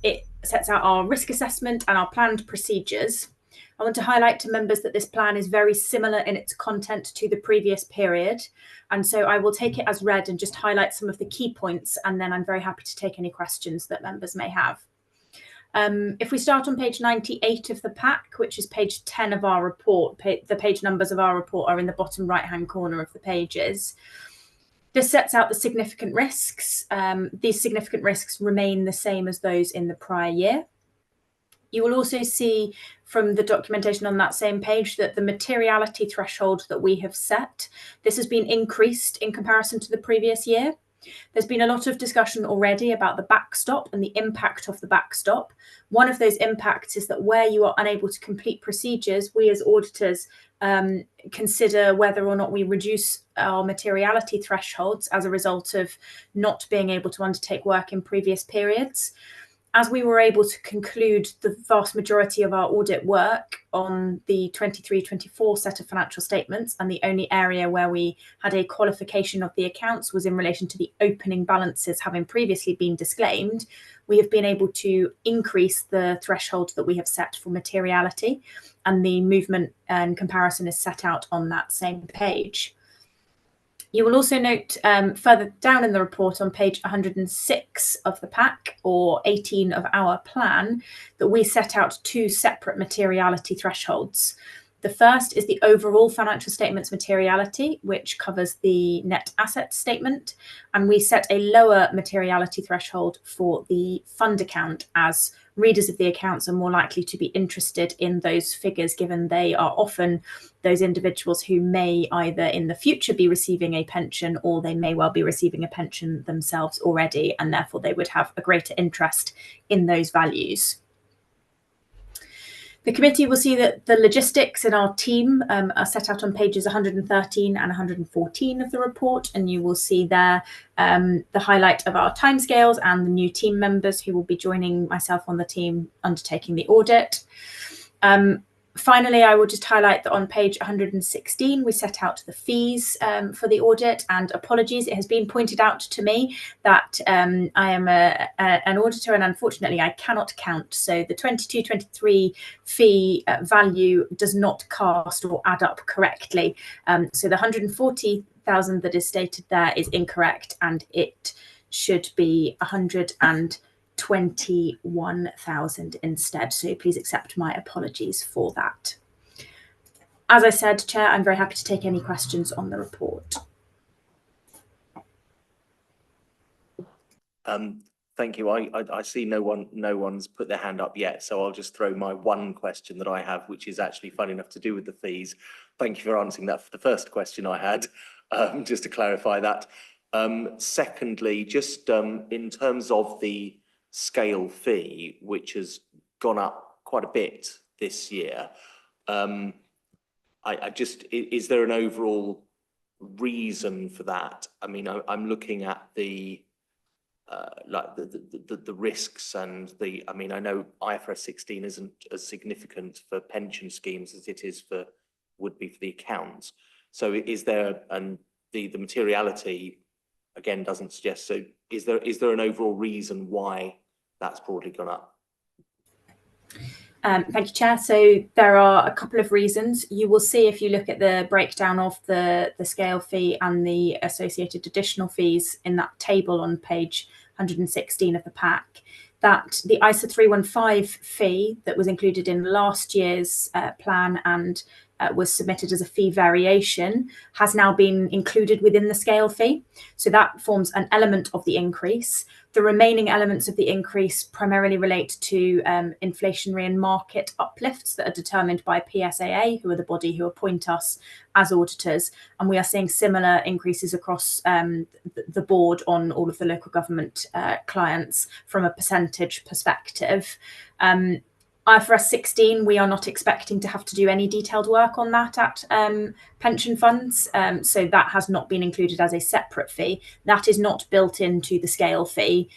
it sets out our risk assessment and our planned procedures. I want to highlight to members that this plan is very similar in its content to the previous period. And so I will take it as read and just highlight some of the key points, and then I'm very happy to take any questions that members may have. If we start on page 98 of the pack, which is page 10 of our report, the page numbers of our report are in the bottom right-hand corner of the pages. This sets out the significant risks. These significant risks remain the same as those in the prior year. You will also see from the documentation on that same page that the materiality threshold that we have set, this has been increased in comparison to the previous year. There's been a lot of discussion already about the backstop and the impact of the backstop. One of those impacts is that where you are unable to complete procedures, we as auditors consider whether or not we reduce our materiality thresholds as a result of not being able to undertake work in previous periods. As we were able to conclude the vast majority of our audit work on the 23-24 set of financial statements, and the only area where we had a qualification of the accounts was in relation to the opening balances having previously been disclaimed, we have been able to increase the threshold that we have set for materiality, and the movement and comparison is set out on that same page. You will also note further down in the report on page 106 of the pack, or 18 of our plan, that we set out two separate materiality thresholds. The first is the overall financial statements materiality, which covers the net assets statement. And we set a lower materiality threshold for the fund account, as readers of the accounts are more likely to be interested in those figures, given they are often those individuals who may either in the future be receiving a pension, or they may well be receiving a pension themselves already, and therefore they would have a greater interest in those values. The committee will see that the logistics in our team are set out on pages 113 and 114 of the report, and you will see there the highlight of our timescales and the new team members who will be joining myself on the team undertaking the audit. Finally, I will just highlight that on page 116, we set out the fees for the audit, and apologies, it has been pointed out to me that I am an auditor and unfortunately I cannot count. So the 22-23 fee value does not cast or add up correctly. So the 140,000 that is stated there is incorrect, and it should be 121,000 instead. So please accept my apologies for that. As I said, Chair, I'm very happy to take any questions on the report. Thank you. I see no one's put their hand up yet, so I'll just throw my one question that I have, which is actually fun enough to do with the fees. Thank you for answering that for the first question I had, just to clarify that. Secondly, just in terms of the scale fee, which has gone up quite a bit this year, is there an overall reason for that? I mean, I'm looking at the like the risks and the, I mean, I know IFRS 16 isn't as significant for pension schemes as it is for, would be for the accounts. So is there, and the materiality again doesn't suggest, so is there an overall reason why that's broadly gone up? Thank you, Chair. So there are a couple of reasons. You will see if you look at the breakdown of the scale fee and the associated additional fees in that table on page 116 of the pack, that the ISA 315 fee that was included in last year's plan and was submitted as a fee variation has now been included within the scale fee. So that forms an element of the increase. The remaining elements of the increase primarily relate to inflationary and market uplifts that are determined by PSAA, who are the body who appoint us as auditors. And we are seeing similar increases across the board on all of the local government clients from a percentage perspective. IFRS 16, we are not expecting to have to do any detailed work on that at pension funds. So that has not been included as a separate fee. That is not built into the scale fee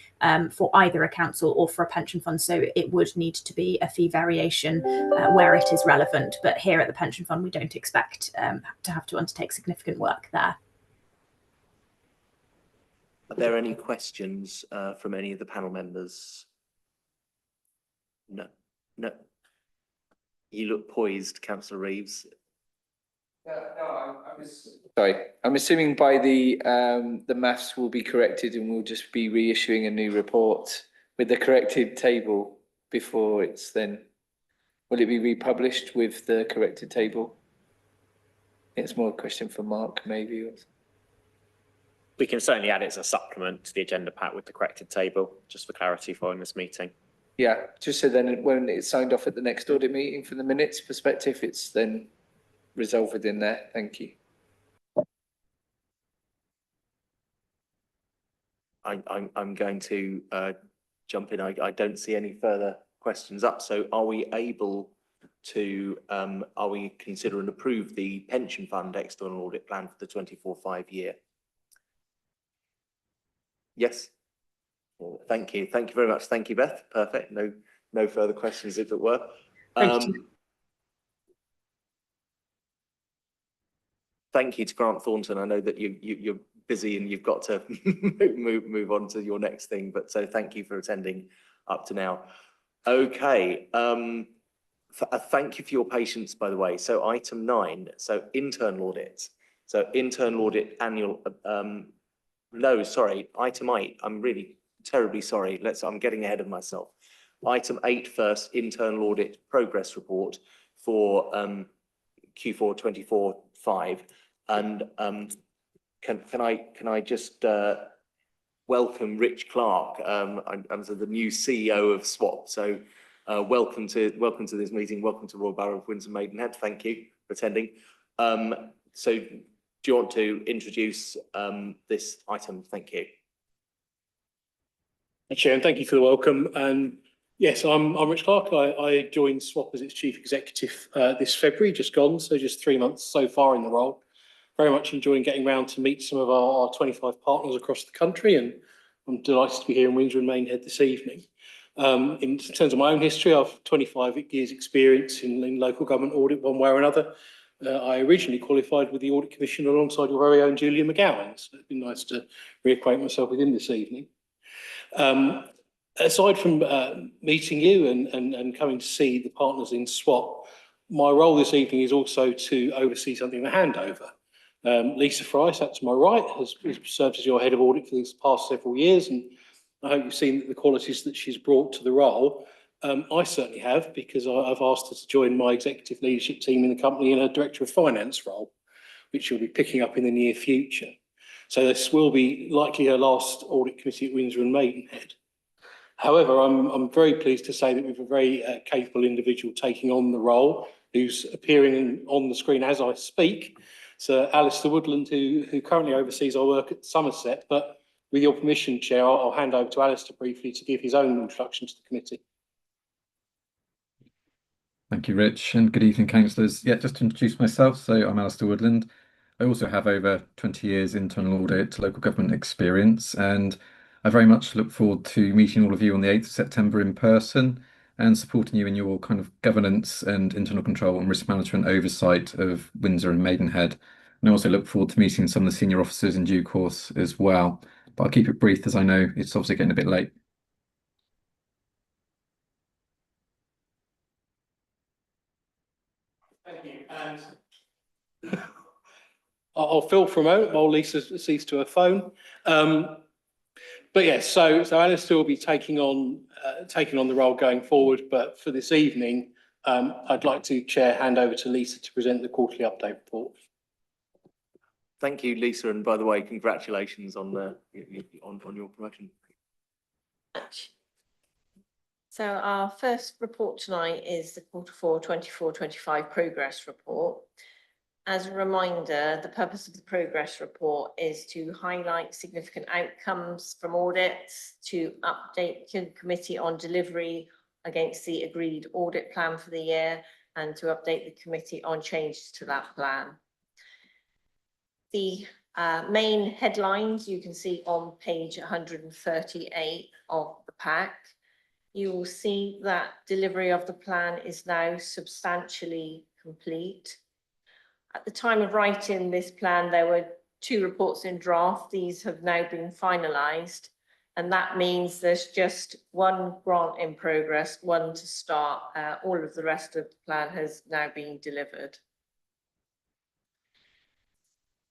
for either a council or for a pension fund. So it would need to be a fee variation where it is relevant. But here at the pension fund, we don't expect to have to undertake significant work there. Are there any questions from any of the panel members? No. No. You look poised, Councillor Reeves. Sorry, I'm assuming by the maths will be corrected and we'll just be reissuing a new report with the corrected table before it's then, will it be republished with the corrected table? It's more a question for Mark, maybe. We can certainly add it as a supplement to the agenda pack with the corrected table, just for clarity following this meeting. Yeah, just so then when it's signed off at the next audit meeting from the minutes perspective, it's then resolved within there. Thank you. I'm going to jump in. I don't see any further questions up. So are we able to, are we consider and approve the pension fund external audit plan for the 24-25 year? Yes. Thank you. Thank you very much. Thank you, Beth. Perfect. No further questions, if it were. Thank you to Grant Thornton. I know that you're busy and you've got to move on to your next thing, but so thank you for attending up to now. Okay. Thank you for your patience, by the way. So item 9, so internal audits. So internal audit annual, no, sorry, item 8. I'm really terribly sorry. I'm getting ahead of myself. Item 8 first, internal audit progress report for Q4 24/5. And can I just welcome Rich Clark as the new CEO of SWAP. So welcome to this meeting. Welcome to Royal Borough of Windsor Maidenhead. Thank you for attending. So do you want to introduce this item? Thank you. Chair, and thank you for the welcome. Yes, I'm Rich Clark. I joined SWAP as its Chief Executive this February, just gone, so just 3 months so far in the role. Very much enjoying getting round to meet some of our 25 partners across the country, and I'm delighted to be here in Windsor and Maidenhead this evening. In terms of my own history, I've 25 years experience in local government audit one way or another. I originally qualified with the Audit Commission alongside your very own Julian McGowan, so it's been nice to reacquaint myself with him this evening. Aside from meeting you and coming to see the partners in SWAP, my role this evening is also to oversee something of a handover. Lisa Fry, sat to my right, has served as your head of audit for these past several years, and I hope you've seen the qualities that she's brought to the role. I certainly have, because I've asked her to join my executive leadership team in the company in a Director of Finance role, which she'll be picking up in the near future. So this will be likely her last audit committee at Windsor and Maidenhead. However, I'm very pleased to say that we have a very capable individual taking on the role, who's appearing on the screen as I speak. So Alistair Woodland, who currently oversees our work at Somerset, but with your permission, Chair, I'll hand over to Alistair briefly to give his own introduction to the committee. Thank you, Rich, and good evening, councillors. Yeah, just to introduce myself, so I'm Alistair Woodland. I also have over 20 years internal audit, local government experience, and I very much look forward to meeting all of you on the 8th of September in person and supporting you in your kind of governance and internal control and risk management oversight of Windsor and Maidenhead. And I also look forward to meeting some of the senior officers in due course as well. But I'll keep it brief, as I know it's obviously getting a bit late. Thank you. And I'll fill for a moment while Lisa sees to her phone. But yes, so Alistair will be taking on the role going forward. But for this evening, I'd like to hand over to Lisa to present the quarterly update report. Thank you, Lisa, and by the way, congratulations on your promotion. So our first report tonight is the Q4 24/25 progress report. As a reminder, the purpose of the progress report is to highlight significant outcomes from audits, to update the committee on delivery against the agreed audit plan for the year, and to update the committee on changes to that plan. The main headlines you can see on page 138 of the pack. You will see that delivery of the plan is now substantially complete. At the time of writing this plan, there were 2 reports in draft. These have now been finalised, and that means there's just 1 grant in progress, 1 to start. All of the rest of the plan has now been delivered.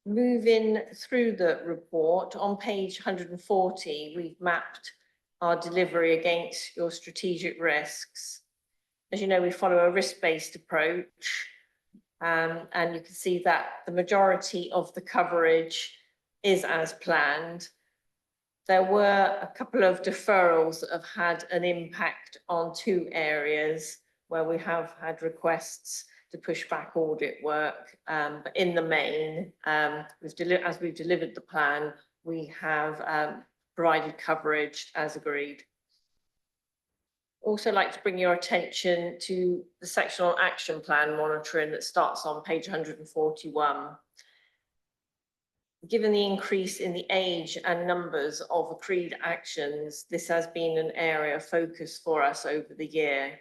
Moving through the report, on page 140, we've mapped our delivery against your strategic risks. As you know, we follow a risk-based approach. And you can see that the majority of the coverage is as planned. There were a couple of deferrals that have had an impact on 2 areas where we have had requests to push back audit work. But in the main, as we've delivered the plan, we have provided coverage as agreed. Also like to bring your attention to the sectional action plan monitoring that starts on page 141. Given the increase in the age and numbers of agreed actions, this has been an area of focus for us over the year.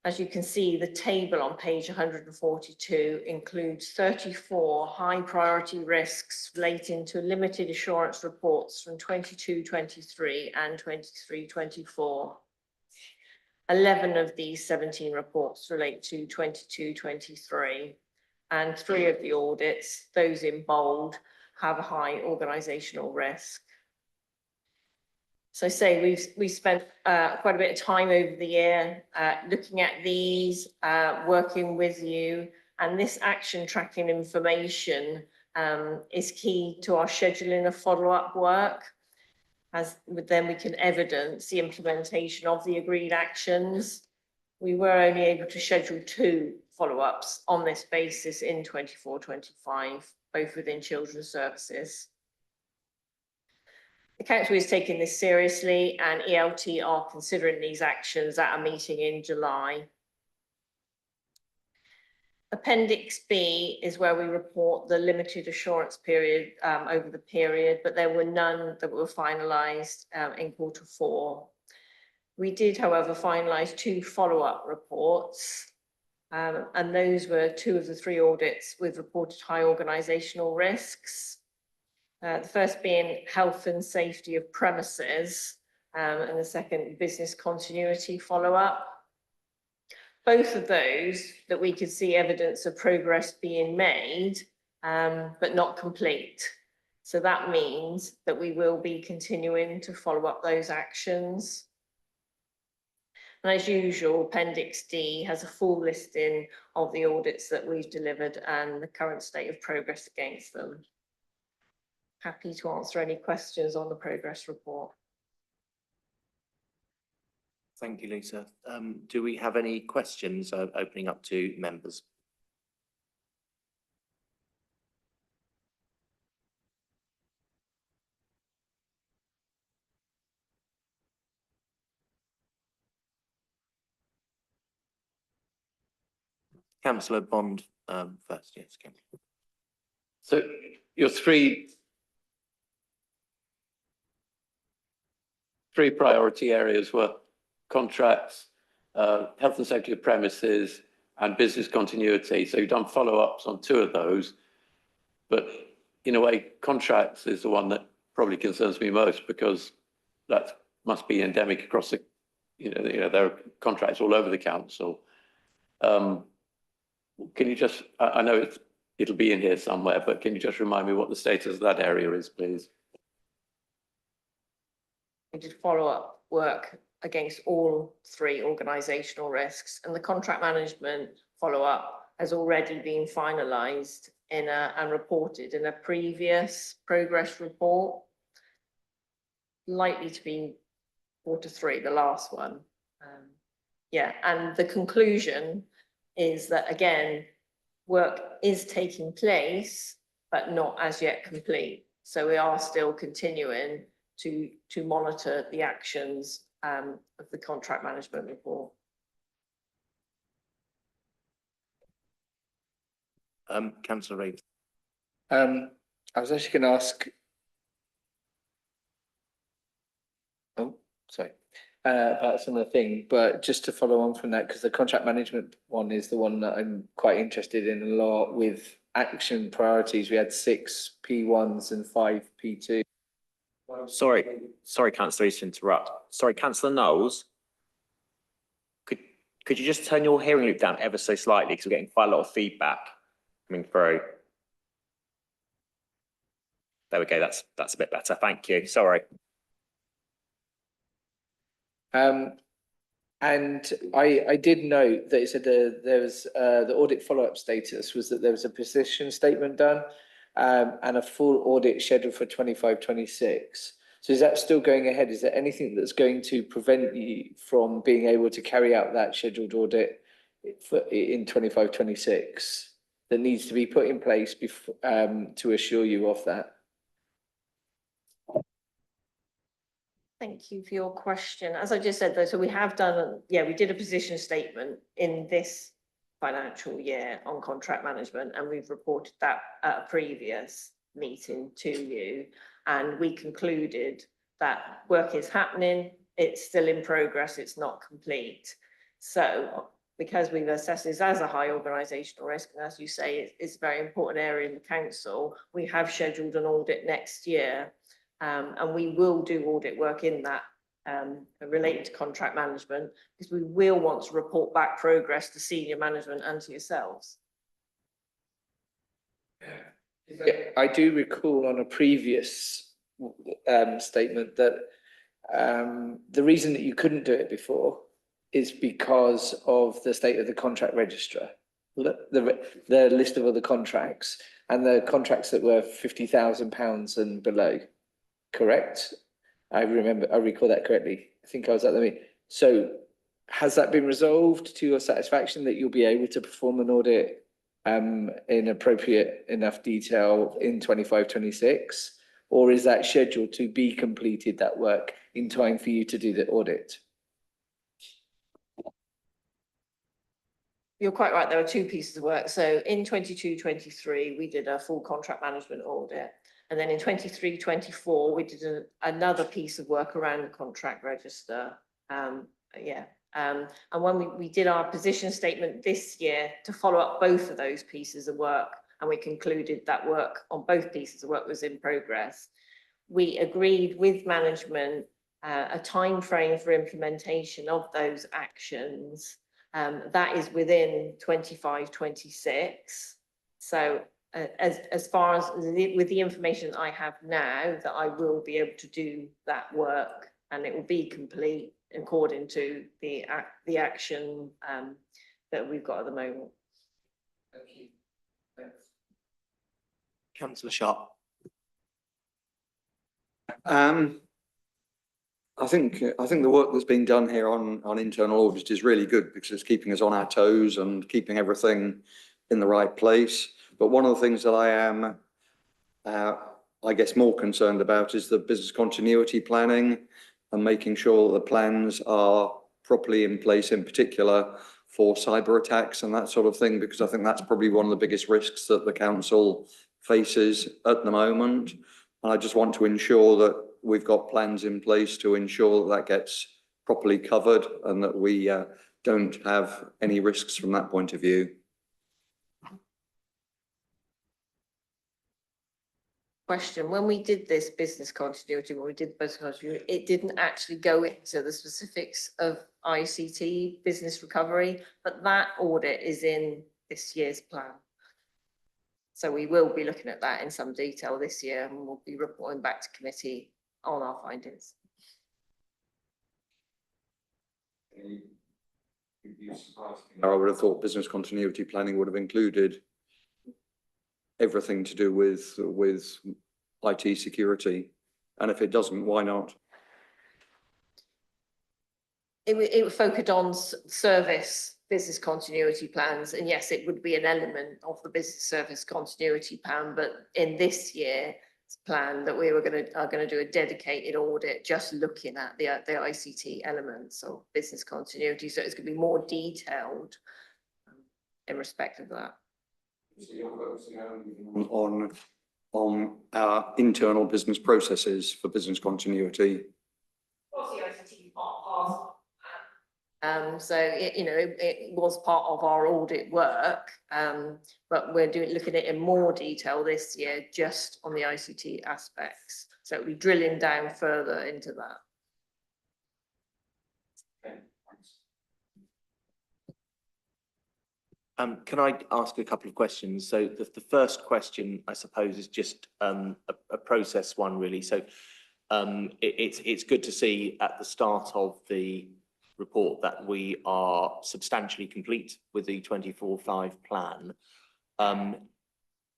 As you can see, the table on page 142 includes 34 high priority risks relating to limited assurance reports from 22/23 and 23/24. 11 of these 17 reports relate to 22/23, and 3 of the audits, those in bold, have a high organisational risk. So we've spent quite a bit of time over the year looking at these, working with you, And this action tracking information is key to our scheduling of follow-up work, as then we can evidence the implementation of the agreed actions. We were only able to schedule 2 follow-ups on this basis in 24-25, both within children's services. The council is taking this seriously, and ELT are considering these actions at a meeting in July. Appendix B is where we report the limited assurance period over the period, but there were none that were finalised in Q4. We did, however, finalise 2 follow-up reports, and those were 2 of the 3 audits with reported high organisational risks. The first being health and safety of premises, and the second business continuity follow-up. Both of those that we could see evidence of progress being made, but not complete. So that means that we will be continuing to follow up those actions. And as usual, Appendix D has a full listing of the audits that we've delivered and the current state of progress against them. Happy to answer any questions on the progress report. Thank you, Lisa. Do we have any questions opening up to members? Councillor Bond first, yes. So your three priority areas were contracts, health and safety of premises, and business continuity. So you've done follow-ups on 2 of those, but in a way, contracts is the one that probably concerns me most, because that must be endemic across the, there are contracts all over the council. Can you just, I know it'll be in here somewhere, but can you just remind me what the status of that area is, please? We did follow-up work against all 3 organisational risks, and the contract management follow-up has already been finalised and reported in a previous progress report, likely to be Q3, the last one. Yeah, and the conclusion is that, again, work is taking place, but not as yet complete. So we are still continuing to monitor the actions of the contract management report. Councillor Reeves. I was actually going to ask. Oh, sorry. About a similar thing, but just to follow on from that, because the contract management one is the one that I'm quite interested in a lot with action priorities. We had 6 P1s and 5 P2. Sorry, Councillor, to interrupt. Sorry, Councillor Knowles. Could you just turn your hearing loop down ever so slightly, because we're getting quite a lot of feedback coming through. There we go. That's a bit better. Thank you. Sorry. And I did note that it said there was the audit follow-up status was that there was a position statement done and a full audit scheduled for 25-26. So is that still going ahead? Is there anything that's going to prevent you from being able to carry out that scheduled audit in 25-26 that needs to be put in place before, to assure you of that? Thank you for your question. As I just said, though, so we have done, we did a position statement in this financial year on contract management, and we've reported that at a previous meeting to you. And we concluded that work is happening, it's still in progress, it's not complete. So because we've assessed this as a high organisational risk, and as you say, it's a very important area in the council, we have scheduled an audit next year. And we will do audit work in that related to contract management, because we will want to report back progress to senior management and to yourselves. I do recall on a previous statement that the reason that you couldn't do it before is because of the state of the contract registrar. the list of other contracts and the contracts that were £50,000 and below, correct? I recall that correctly. I think I was at the meeting. So has that been resolved to your satisfaction that you'll be able to perform an audit in appropriate enough detail in 25-26? Or is that scheduled to be completed, that work, in time for you to do the audit? You're quite right, there are two pieces of work. So in 22-23, we did a full contract management audit. And then in 23-24, we did another piece of work around the contract register. And when we did our position statement this year to follow up both of those pieces of work, and we concluded that work on both pieces of work was in progress, we agreed with management a time frame for implementation of those actions. That is within 25-26. So as far as with the information I have now, that I will be able to do that work and it will be complete according to the action that we've got at the moment. Thank you. Thanks. Councillor Sharp. I think the work that's being done here on internal audit is really good because it's keeping us on our toes and keeping everything in the right place. But one of the things that I am, I guess, more concerned about is the business continuity planning and making sure that the plans are properly in place, in particular for cyber attacks and that sort of thing, because I think that's probably one of the biggest risks that the council faces at the moment. And I just want to ensure that we've got plans in place to ensure that that gets properly covered and that we don't have any risks from that point of view. Question, when we did this business continuity, it didn't actually go into the specifics of ICT business recovery, but that audit is in this year's plan. So we will be looking at that in some detail this year and we'll be reporting back to committee on our findings. I would have thought business continuity planning would have included everything to do with IT security, and if it doesn't, why not? It focused on service business continuity plans, and yes, it would be an element of the business service continuity plan, but in this year's plan that we are going to do a dedicated audit just looking at the ICT elements of business continuity, so it's going to be more detailed in respect of that. So you're focusing on our internal business processes for business continuity. So it was part of our audit work, but we're looking at it in more detail this year, just on the ICT aspects. So we're drilling down further into that. Okay, thanks. Can I ask a couple of questions? So the first question, I suppose, is just a process one, really. So it's good to see at the start of the report that we are substantially complete with the 24/5 plan.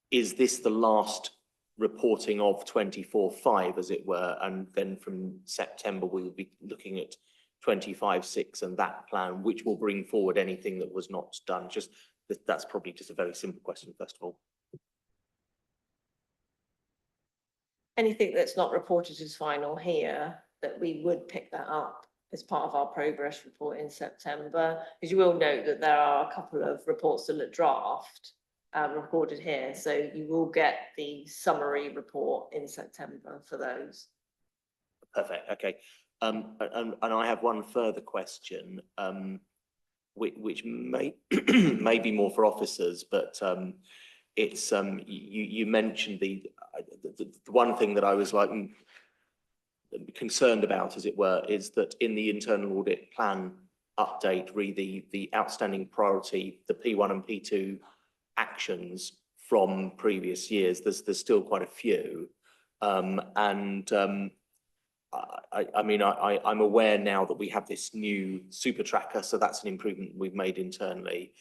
Is this the last reporting of 24/5, as it were, and then from September we will be looking at 25/6 and that plan, which will bring forward anything that was not done? Just that's probably just a very simple question, first of all. Anything that's not reported as final here, that we would pick that up as part of our progress report in September, because you will note that there are a couple of reports still at draft recorded here, so you will get the summary report in September for those. Perfect. Okay. And I have one further question, which may may be more for officers, but it's you mentioned the one thing that I was like concerned about, as it were, is that in the internal audit plan update, the outstanding priority, the P1 and P2 actions from previous years, there's still quite a few, I mean, I'm aware now that we have this new super tracker, so that's an improvement we've made internally.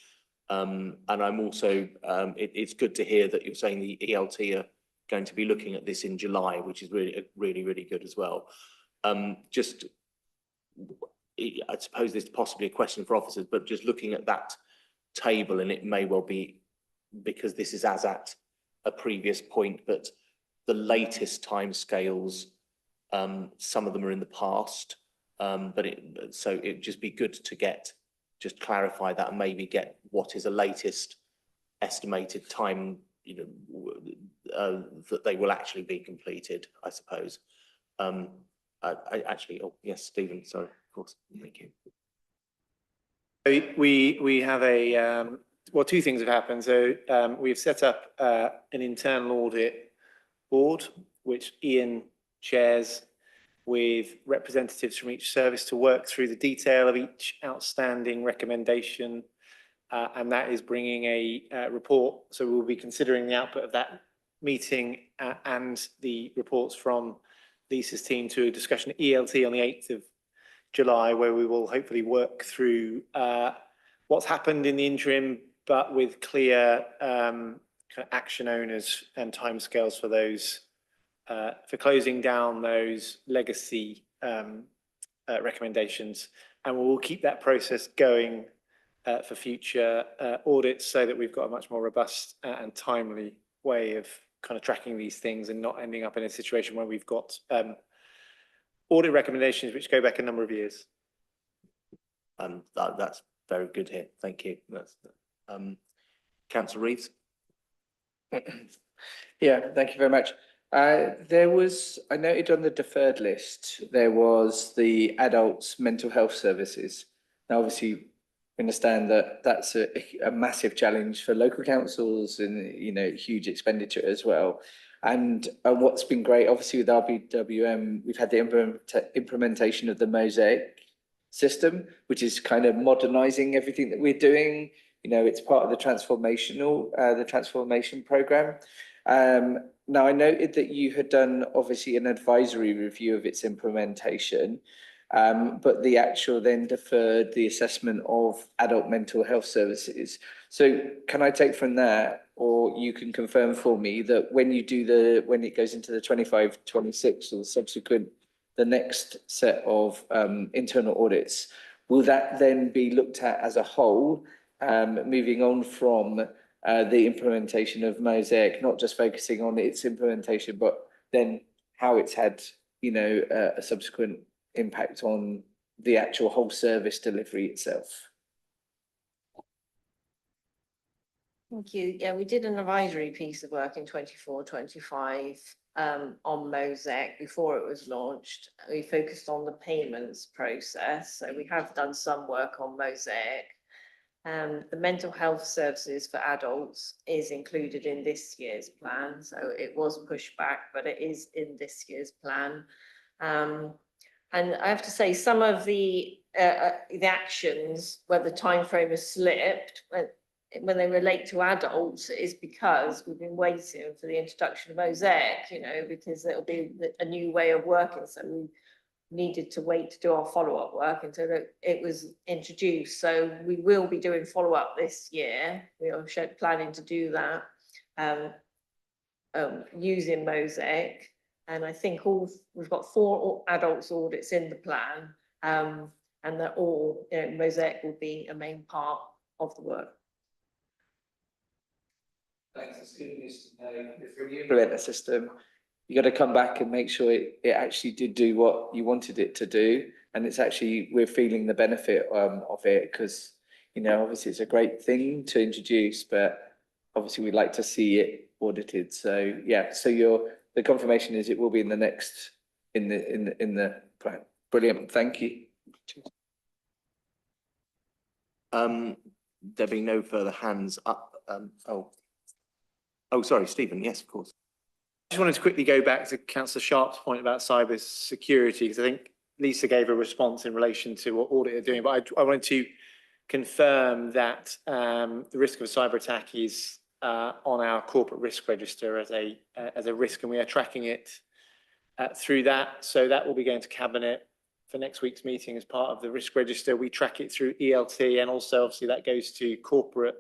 And I'm also, it's good to hear that you're saying the ELT are going to be looking at this in July, which is really good as well. Just, I suppose this is possibly a question for officers, but just looking at that table, and it may well be because this is as at a previous point, but the latest timescales, some of them are in the past, so it'd just be good to just clarify that and maybe get what is the latest estimated time, that they will actually be completed, I suppose. Oh yes, Stephen, sorry, of course, thank you. We have well, two things have happened. So we've set up an internal audit board, which Ian chairs, with representatives from each service to work through the detail of each outstanding recommendation. And that is bringing a report. So we'll be considering the output of that meeting and the reports from Lisa's team to a discussion at ELT on the 8th of July, where we will hopefully work through what's happened in the interim, but with clear kind of action owners and timescales for those, for closing down those legacy recommendations. And we'll keep that process going for future audits, so that we've got a much more robust and timely way of kind of tracking these things and not ending up in a situation where we've got audit recommendations which go back a number of years. That's very good here. Thank you. That's Councillor Reeves. Yeah, thank you very much. There was, I noted on the deferred list, there was the adults mental health services. Now, obviously, we understand that that's a massive challenge for local councils and, huge expenditure as well. And what's been great, obviously, with RBWM, we've had the implementation of the Mosaic system, which is kind of modernising everything that we're doing. It's part of the transformation program. Now, I noted that you had done, obviously, an advisory review of its implementation, but the actual then deferred the assessment of adult mental health services. So can I take from that, or you can confirm for me, that when it goes into the 25-26 or subsequent, the next set of internal audits, will that then be looked at as a whole, moving on from the implementation of Mosaic, not just focusing on its implementation, but then how it's had, a subsequent impact on the actual whole service delivery itself? Thank you. Yeah, we did an advisory piece of work in 24-25 on Mosaic before it was launched. We focused on the payments process. So we have done some work on Mosaic. The mental health services for adults is included in this year's plan. So it was pushed back, but it is in this year's plan. And I have to say, some of the actions where the timeframe has slipped, when they relate to adults, is because we've been waiting for the introduction of Mosaic, because it'll be a new way of working. So we needed to wait to do our follow-up work until it was introduced. So we will be doing follow-up this year. We are planning to do that using Mosaic. And I think we've got 4 adults audits in the plan, and they're all, Mosaic will be a main part of the work. Thanks. It's good news to know if you implement a system, you got to come back and make sure it actually did do what you wanted it to do. And it's actually, we're feeling the benefit of it, because, obviously it's a great thing to introduce, but obviously we'd like to see it audited. So yeah, so the confirmation is it will be in the next, in the plan. Brilliant, thank you. There being no further hands up. Oh, sorry, Stephen. Yes, of course. I just wanted to quickly go back to Councillor Sharp's point about cyber security, because I think Lisa gave a response in relation to what Audit are doing, but I wanted to confirm that the risk of a cyber attack is on our corporate risk register as a risk, and we are tracking it through that. So that will be going to Cabinet for next week's meeting as part of the risk register. We track it through ELT, and also obviously that goes to corporate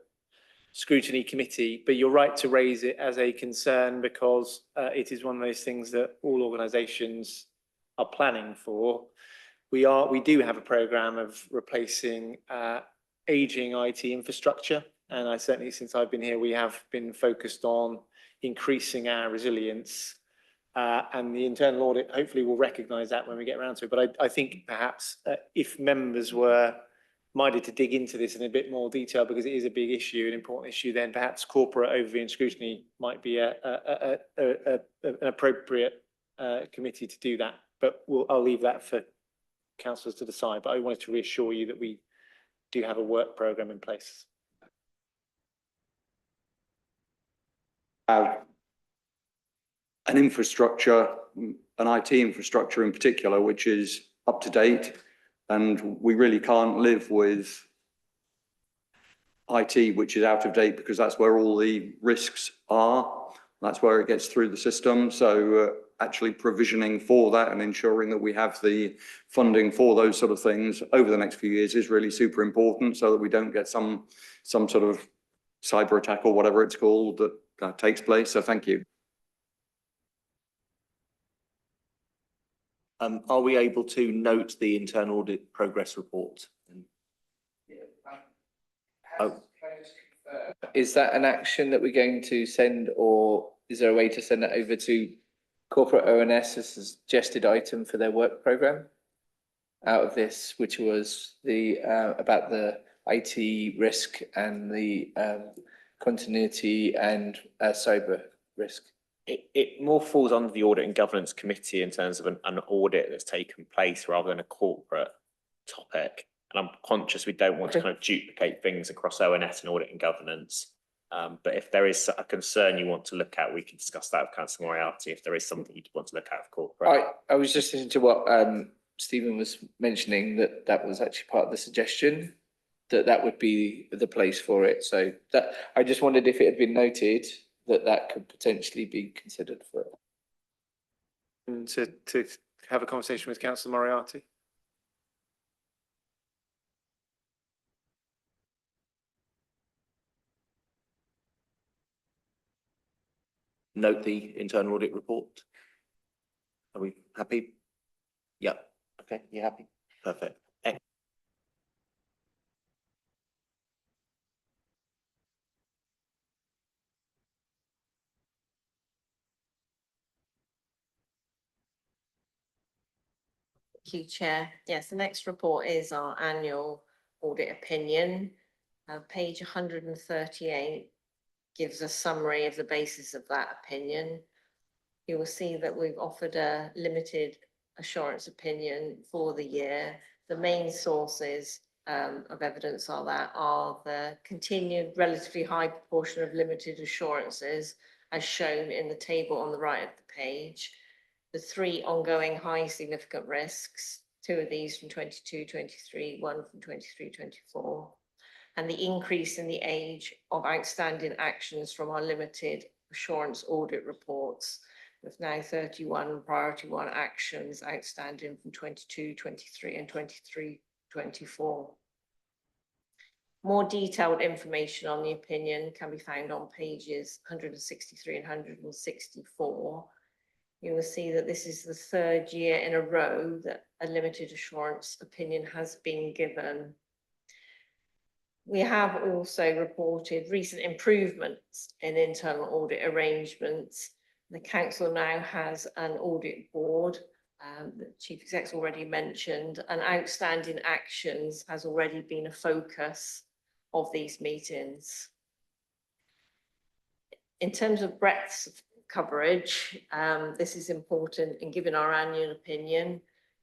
scrutiny committee, but you're right to raise it as a concern because it is one of those things that all organisations are planning for. We do have a programme of replacing ageing IT infrastructure, and I certainly, since I've been here, we have been focused on increasing our resilience, and the internal audit hopefully will recognise that when we get around to it. But I think perhaps if members were minded to dig into this in a bit more detail, because it is a big issue, an important issue, then perhaps corporate overview and scrutiny might be an appropriate committee to do that. But I'll leave that for councillors to decide. But I wanted to reassure you that we do have a work programme in place. An infrastructure, an IT infrastructure in particular, which is up to date, and we really can't live with IT which is out of date, because that's where all the risks are. That's where it gets through the system. So actually provisioning for that and ensuring that we have the funding for those sort of things over the next few years is really super important, so that we don't get some sort of cyber attack or whatever it's called that takes place. So thank you. Are we able to note the internal audit progress report? Oh. Is that an action that we're going to send, or is there a way to send that over to corporate ONS as a suggested item for their work programme out of this, which was the about the IT risk and the continuity and cyber risk? It more falls under the Audit and Governance Committee in terms of an audit that's taken place rather than a corporate topic. And I'm conscious we don't want to kind of duplicate things across ONS and Audit and Governance. But if there is a concern you want to look at, we can discuss that with Councillor Moriarty if there is something you'd want to look at for corporate. I was just listening to what Stephen was mentioning, that was actually part of the suggestion, that would be the place for it. So that I just wondered if it had been noted that could potentially be considered for it. And to have a conversation with Councillor Moriarty. Note the internal audit report. Are we happy? Yep. Okay, you happy? Perfect. Thank you, Chair. Yes, the next report is our annual audit opinion. Page 138 gives a summary of the basis of that opinion. You will see that we've offered a limited assurance opinion for the year. The main sources of evidence are the continued relatively high proportion of limited assurances, as shown in the table on the right of the page. The 3 ongoing high significant risks, 2 of these from 22-23, 1 from 23-24, and the increase in the age of outstanding actions from our limited assurance audit reports, with now 31 priority 1 actions outstanding from 22-23 and 23-24. More detailed information on the opinion can be found on pages 163 and 164. You will see that this is the 3rd year in a row that a limited assurance opinion has been given. We have also reported recent improvements in internal audit arrangements. The council now has an audit board, the Chief Exec's already mentioned, and outstanding actions has already been a focus of these meetings. In terms of breadth of coverage, this is important in giving our annual opinion,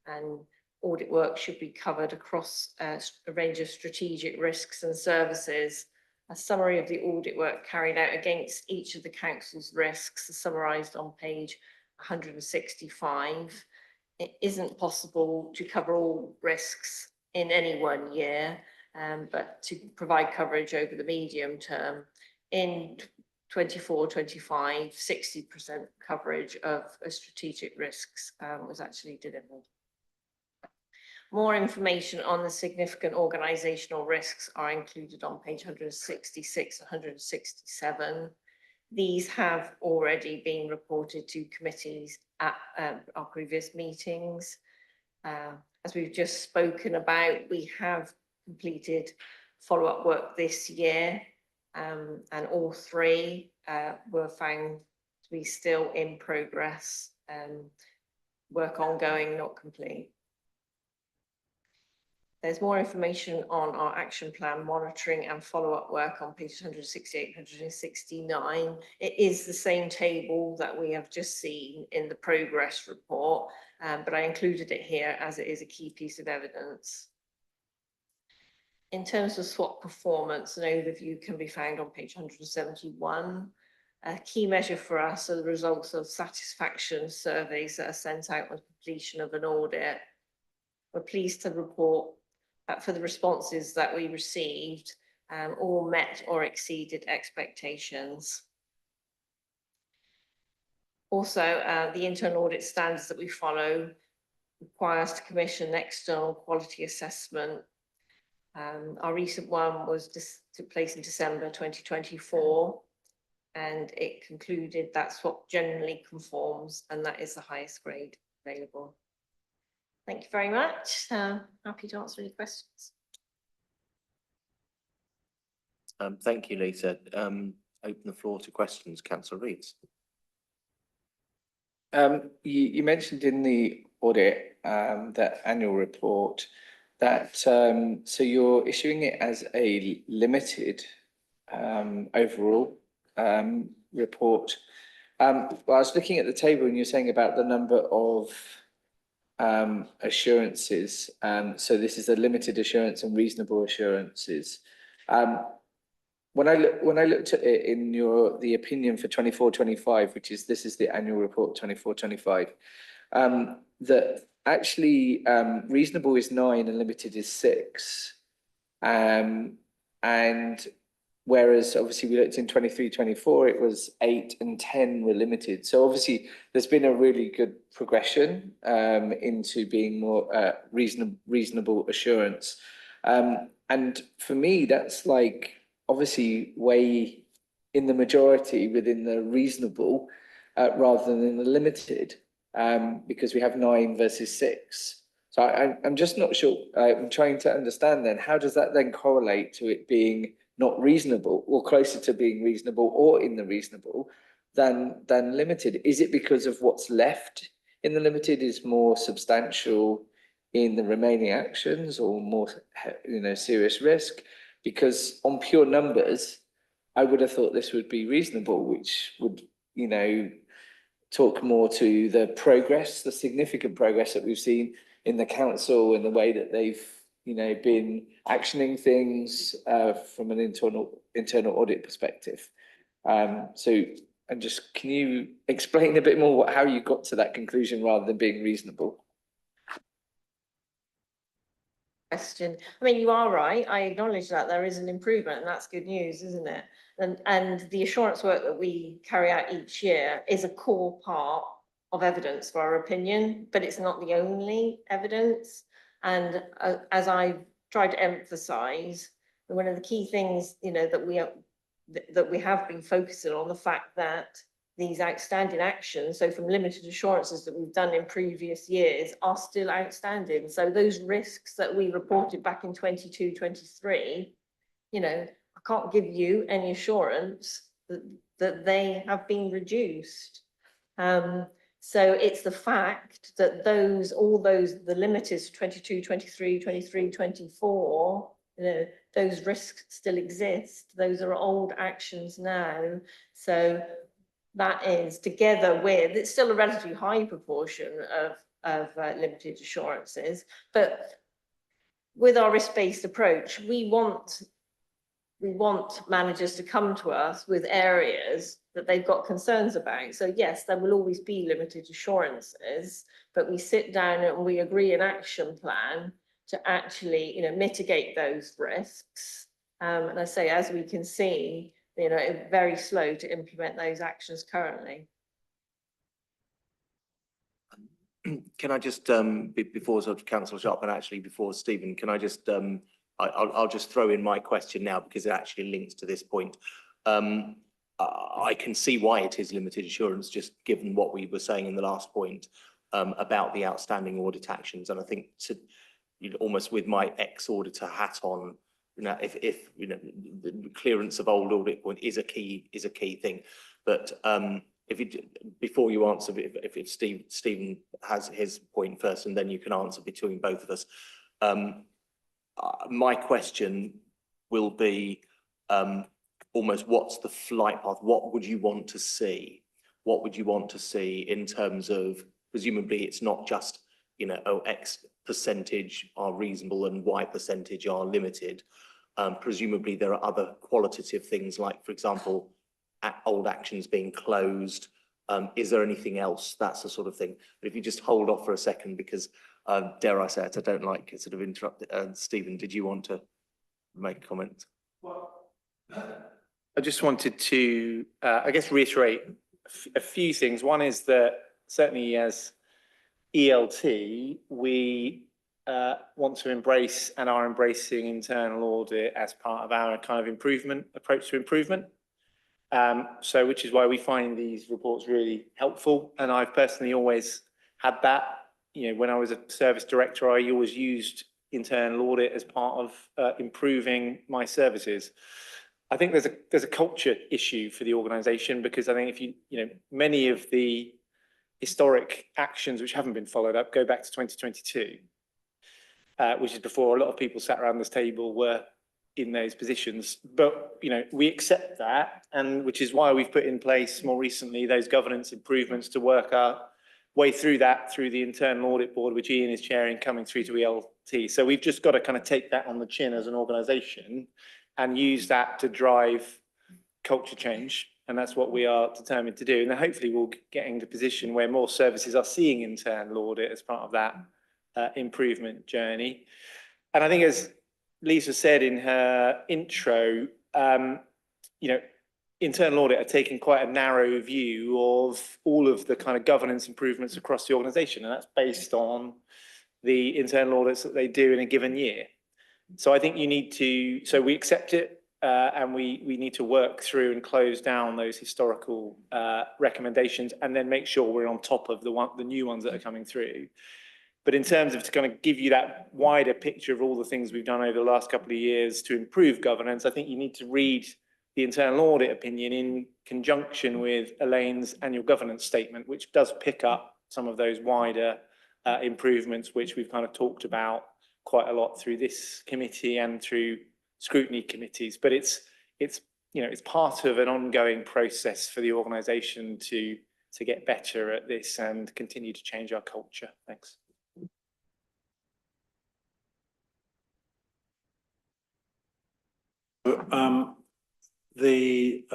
and audit work should be covered across a range of strategic risks and services. A summary of the audit work carried out against each of the council's risks is summarised on page 165. It isn't possible to cover all risks in any one year, but to provide coverage over the medium term. In 24-25, 60% coverage of strategic risks was actually delivered. More information on the significant organisational risks are included on page 166 and 167. These have already been reported to committees at our previous meetings. As we've just spoken about, we have completed follow-up work this year, and all three were found to be still in progress, work ongoing, not complete. There's more information on our action plan monitoring and follow-up work on pages 168 and 169. It is the same table that we have just seen in the progress report, but I included it here as it is a key piece of evidence. In terms of SWOT performance, an overview can be found on page 171. A key measure for us are the results of satisfaction surveys that are sent out on completion of an audit. We're pleased to report that for the responses that we received, all met or exceeded expectations. Also, the internal audit standards that we follow require us to commission an external quality assessment. Our recent one took place in December 2024, and it concluded that SWOT generally conforms, and that is the highest grade available. Thank you very much. Happy to answer any questions. Thank you, Lisa. Open the floor to questions. Councillor Reeves. You mentioned in the audit, that annual report, that so you're issuing it as a limited overall report. Well, I was looking at the table and you're saying about the number of assurances. So this is a limited assurance and reasonable assurances. When I looked at it in the opinion for 24-25, which is this is the annual report 24-25, that actually reasonable is 9 and limited is 6, and whereas obviously we looked in 23-24, it was 8 and 10 were limited. So obviously there's been a really good progression into being more reasonable assurance, and for me that's like obviously way in the majority within the reasonable rather than in the limited, because we have 9 versus 6. So I'm just not sure. I'm trying to understand then, how does that then correlate to it being not reasonable or closer to being reasonable or in the reasonable than limited? Is it because of what's left in the limited is more substantial in the remaining actions or more, serious risk? Because on pure numbers, I would have thought this would be reasonable, which would, talk more to the progress, the significant progress that we've seen in the council and the way that they've, been actioning things from an internal audit perspective. So can you explain a bit more how you got to that conclusion rather than being reasonable? Question. I mean, you are right. I acknowledge that there is an improvement, and that's good news, isn't it? And the assurance work that we carry out each year is a core part of evidence for our opinion, but it's not the only evidence. And as I've tried to emphasise, one of the key things, that we have been focusing on the fact that these outstanding actions, so from limited assurances that we've done in previous years, are still outstanding. So those risks that we reported back in 22-23, I can't give you any assurance that they have been reduced. So it's the fact that the limiters 22, 23, 23, 24, those risks still exist. Those are old actions now. So that is together with, it's still a relatively high proportion of limited assurances, but with our risk-based approach, we want managers to come to us with areas that they've got concerns about. So yes, there will always be limited assurances, but we sit down and we agree an action plan to actually, mitigate those risks. And I say, as we can see, it's very slow to implement those actions currently. Can I just, before sort of Councillor Sharp and actually before Stephen, can I just, I'll just throw in my question now because it actually links to this point. I can see why it is limited assurance, just given what we were saying in the last point about the outstanding audit actions. And I think to, you know, almost with my ex-auditor hat on, you know, if you know, the clearance of old audit point is a key thing. But if you, before you answer, if Stephen has his point first, and then you can answer between both of us. My question will be almost what's the flight path? What would you want to see? What would you want to see in terms of, presumably it's not just, you know, oh, X percentage are reasonable and Y percentage are limited. Presumably there are other qualitative things like, for example, old actions being closed. Is there anything else? That's the sort of thing. But if you just hold off for a second, because dare I say it, I don't like to sort of interrupt. Stephen, did you want to make a comment? Well, I just wanted to, I guess, reiterate a few things. One is that certainly as ELT, we want to embrace and are embracing internal audit as part of our kind of improvement approach to improvement. So which is why we find these reports really helpful. And I've personally always had that. You know, when I was a service director, I always used internal audit as part of improving my services. I think there's a culture issue for the organisation, because I think if you know, many of the historic actions which haven't been followed up go back to 2022, which is before a lot of people sat around this table were in those positions. But you know, we accept that, and which is why we've put in place more recently those governance improvements to work our way through that through the internal audit board, which Ian is chairing, coming through to ELT. So we've just got to kind of take that on the chin as an organisation and use that to drive culture change. And that's what we are determined to do. And then hopefully we'll get into a position where more services are seeing internal audit as part of that improvement journey. And I think, as Lisa said in her intro, you know, internal audit are taking quite a narrow view of all of the kind of governance improvements across the organisation. And that's based on the internal audits that they do in a given year. So I think you need to, so we accept it, and we need to work through and close down those historical recommendations, and then make sure we're on top of the new ones that are coming through. But in terms of to kind of give you that wider picture of all the things we've done over the last couple of years to improve governance, I think you need to read the internal audit opinion in conjunction with Elaine's annual governance statement, which does pick up some of those wider improvements, which we've kind of talked about quite a lot through this committee and through scrutiny committees. But it's you know, it's part of an ongoing process for the organisation to get better at this and continue to change our culture. Thanks. The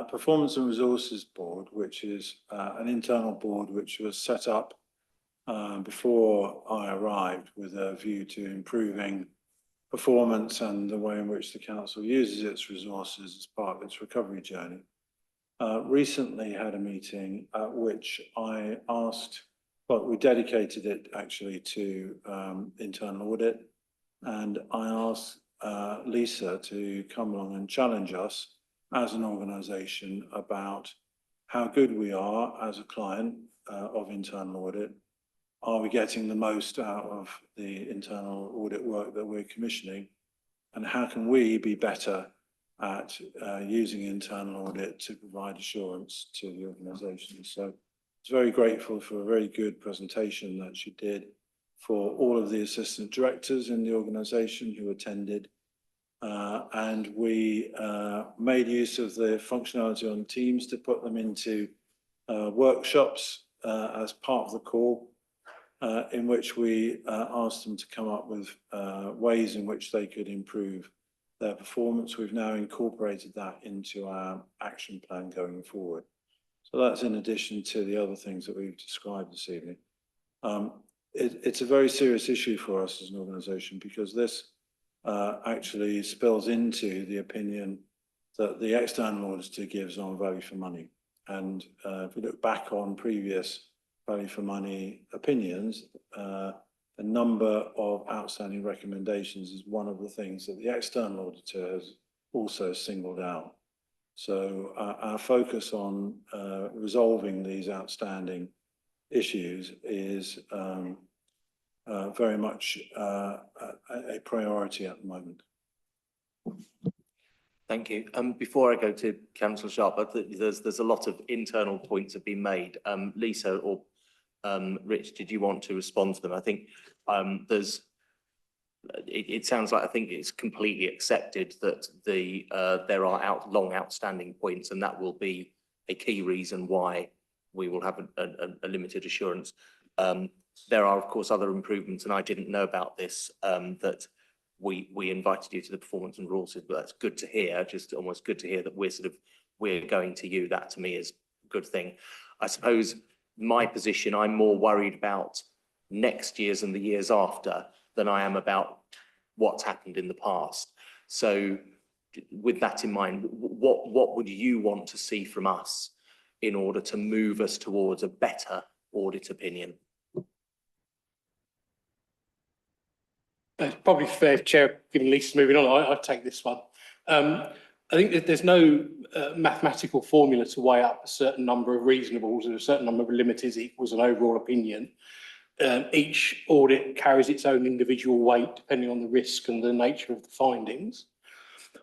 Performance and Resources Board, which is an internal board which was set up before I arrived with a view to improving performance and the way in which the council uses its resources as part of its recovery journey, recently had a meeting at which I asked, well, we dedicated it actually to internal audit, and I asked Lisa to come along and challenge us as an organisation about how good we are as a client of internal audit. Are we getting the most out of the internal audit work that we're commissioning? And how can we be better at using internal audit to provide assurance to the organisation? So I was very grateful for a very good presentation that she did for all of the assistant directors in the organisation who attended. And we made use of the functionality on Teams to put them into workshops as part of the call, in which we asked them to come up with ways in which they could improve their performance. We've now incorporated that into our action plan going forward. So that's in addition to the other things that we've described this evening. It's a very serious issue for us as an organisation, because this actually spills into the opinion that the external auditor gives on value for money. And if we look back on previous value for money opinions, the number of outstanding recommendations is one of the things that the external auditor has also singled out. So our focus on resolving these outstanding issues is very much a priority at the moment. Thank you. Before I go to Councillor Sharp, there's a lot of internal points have been made. Lisa or Rich, did you want to respond to them? I think it sounds like I think it's completely accepted that there are long outstanding points, and that will be a key reason why we will have a limited assurance. There are, of course, other improvements, and I didn't know about this, that we invited you to the performance and rules, but that's good to hear, just almost good to hear that we're going to you. That to me is a good thing. I suppose my position, I'm more worried about next year's and the years after than I am about what's happened in the past. So with that in mind, what would you want to see from us in order to move us towards a better audit opinion? It's probably fair, Chair, given Lisa's moving on, I'd take this one. I think that there's no mathematical formula to weigh up a certain number of reasonables and a certain number of limiters equals an overall opinion. Each audit carries its own individual weight depending on the risk and the nature of the findings.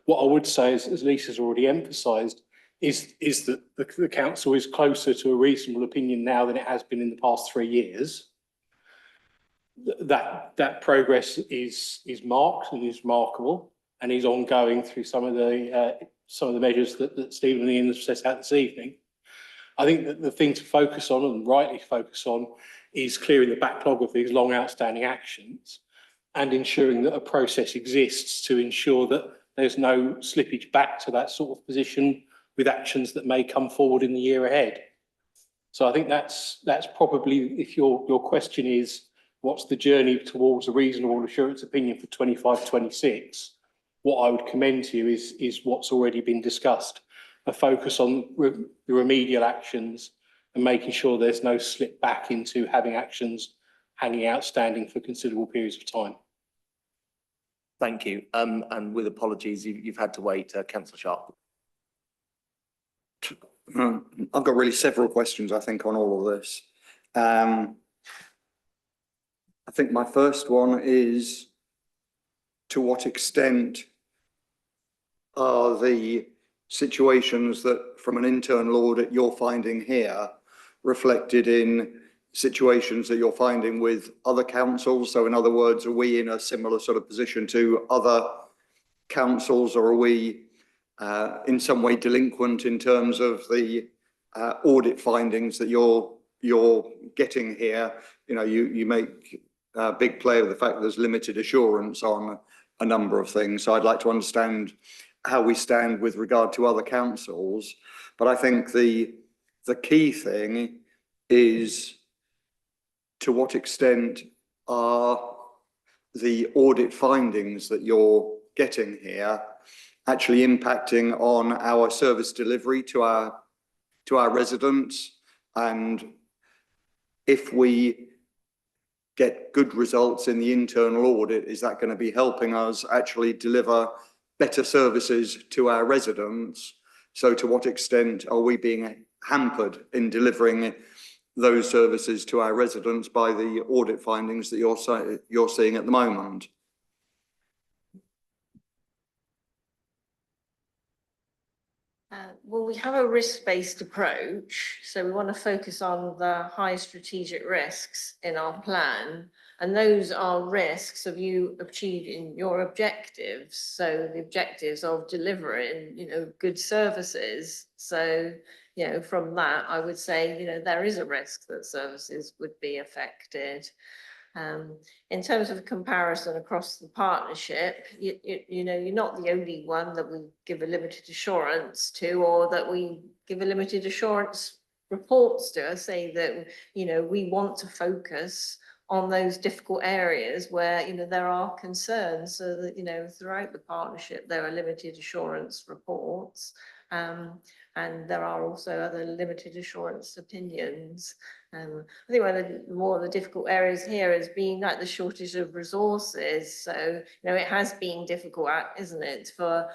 What I would say is, as Lisa's already emphasised, is that the council is closer to a reasonable opinion now than it has been in the past 3 years. That progress is marked and is remarkable and is ongoing through some of the measures that Stephen and Ian have set out this evening. I think that the thing to focus on, and rightly focus on, is clearing the backlog of these long outstanding actions and ensuring that a process exists to ensure that there's no slippage back to that sort of position with actions that may come forward in the year ahead. So I think that's probably, if your question is, what's the journey towards a reasonable assurance opinion for 25-26? What I would commend to you is what's already been discussed, a focus on the remedial actions and making sure there's no slip back into having actions hanging outstanding for considerable periods of time. Thank you. And with apologies, you've had to wait, Councillor Sharp. I've got really several questions, I think, on all of this. I think my first one is, to what extent are the situations that from an internal audit you're finding here reflected in situations that you're finding with other councils? So in other words, are we in a similar sort of position to other councils, or are we in some way delinquent in terms of the audit findings that you're getting here? You know, you make a big play of the fact that there's limited assurance on a number of things. So I'd like to understand how we stand with regard to other councils. But I think the key thing is, to what extent are the audit findings that you're getting here actually impacting on our service delivery to our residents? And if we get good results in the internal audit, is that going to be helping us actually deliver better services to our residents? So to what extent are we being hampered in delivering those services to our residents by the audit findings that you're seeing at the moment? Well, we have a risk-based approach, so we want to focus on the high strategic risks in our plan, and those are risks of you achieving your objectives. So the objectives of delivering, good services. So, from that, I would say, there is a risk that services would be affected. In terms of comparison across the partnership, you're not the only one that we give a limited assurance to, or that we give a limited assurance reports to. I say that, we want to focus on those difficult areas where, there are concerns, so that, throughout the partnership, there are limited assurance reports. And there are also other limited assurance opinions. I think one of the more of the difficult areas here has been like the shortage of resources. So, it has been difficult, isn't it, for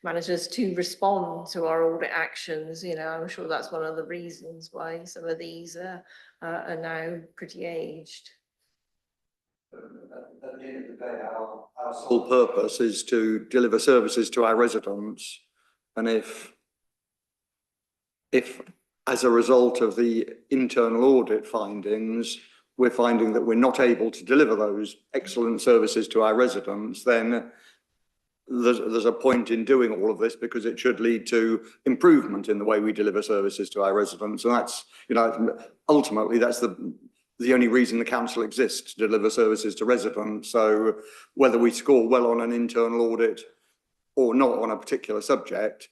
managers to respond to our audit actions. I'm sure that's one of the reasons why some of these are now pretty aged. At the end of the day, our sole purpose is to deliver services to our residents. And if as a result of the internal audit findings, we're finding that we're not able to deliver those excellent services to our residents, then there's a point in doing all of this, because it should lead to improvement in the way we deliver services to our residents. And that's, ultimately, that's the only reason the council exists, to deliver services to residents. So whether we score well on an internal audit or not on a particular subject,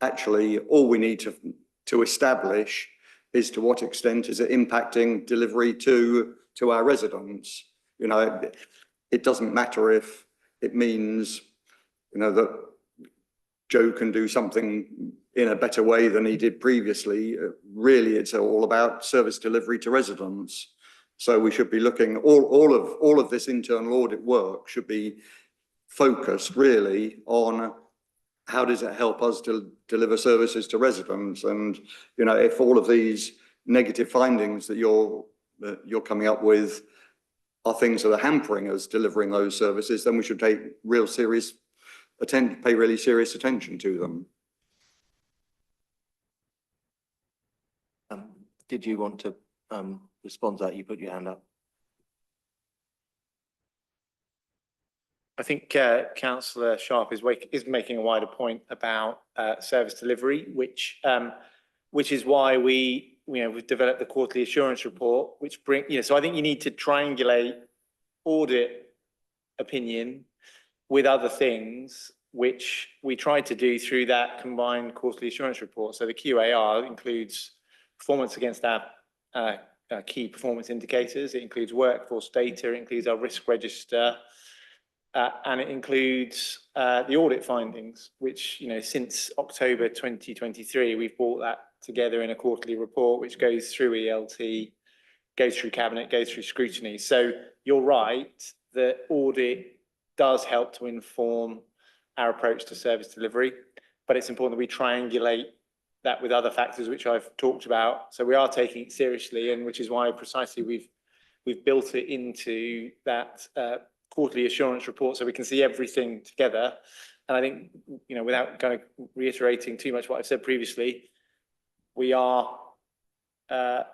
actually all we need to establish is to what extent is it impacting delivery to our residents. It doesn't matter if it means, that Joe can do something in a better way than he did previously. Really, it's all about service delivery to residents. So we should be looking, all of this internal audit work should be focused really on how does it help us to deliver services to residents. And, if all of these negative findings that you're coming up with are things that are hampering us delivering those services, then we should take pay really serious attention to them. Did you want to respond to that? You put your hand up. I think Councillor Sharp is making a wider point about service delivery, which is why we've developed the quarterly assurance report, which so I think you need to triangulate audit opinion with other things, which we tried to do through that combined quarterly assurance report. So the QAR includes performance against our key performance indicators. It includes workforce data. It includes our risk register. And it includes the audit findings, which, since October 2023, we've brought that together in a quarterly report, which goes through ELT, goes through cabinet, goes through scrutiny. So you're right, that audit does help to inform our approach to service delivery, but it's important that we triangulate that with other factors, which I've talked about. So we are taking it seriously, and which is why precisely we've built it into that quarterly assurance report, so we can see everything together. And I think, without kind of reiterating too much what I've said previously, we are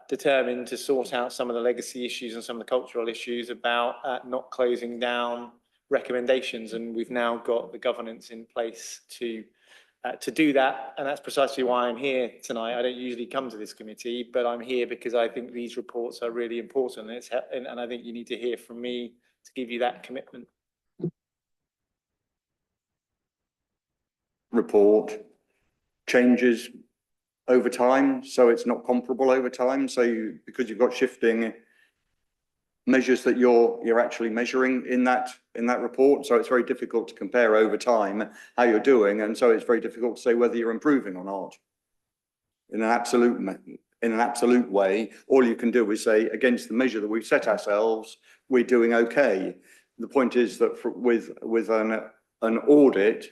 determined to sort out some of the legacy issues and some of the cultural issues about not closing down recommendations. And we've now got the governance in place to do that. And that's precisely why I'm here tonight. I don't usually come to this committee, but I'm here because I think these reports are really important. And I think you need to hear from me to give you that commitment. Report changes over time, so it's not comparable over time. So because you've got shifting measures that you're actually measuring in that report, so it's very difficult to compare over time how you're doing, and so it's very difficult to say whether you're improving or not. In an absolute way, all you can do is say against the measure that we've set ourselves, we're doing okay. The point is that with an audit,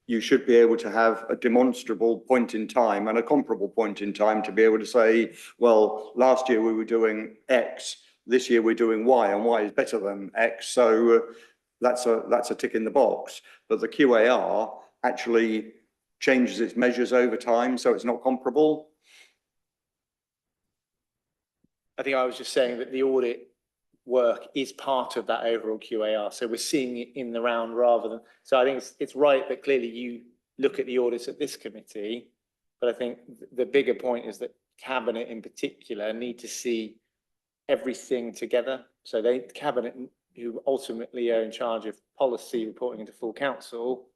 you should be able to have a demonstrable point in time and a comparable point in time to be able to say, well, last year we were doing X, this year we're doing Y, and Y is better than X. So that's a tick in the box. But the QAR actually changes its measures over time, so it's not comparable. I think I was just saying that the audit work is part of that overall QAR. So we're seeing it in the round rather than, so I think it's right that clearly you look at the audits at this committee, but I think the bigger point is that cabinet in particular need to see everything together. So cabinet, who ultimately are in charge of policy reporting into full council,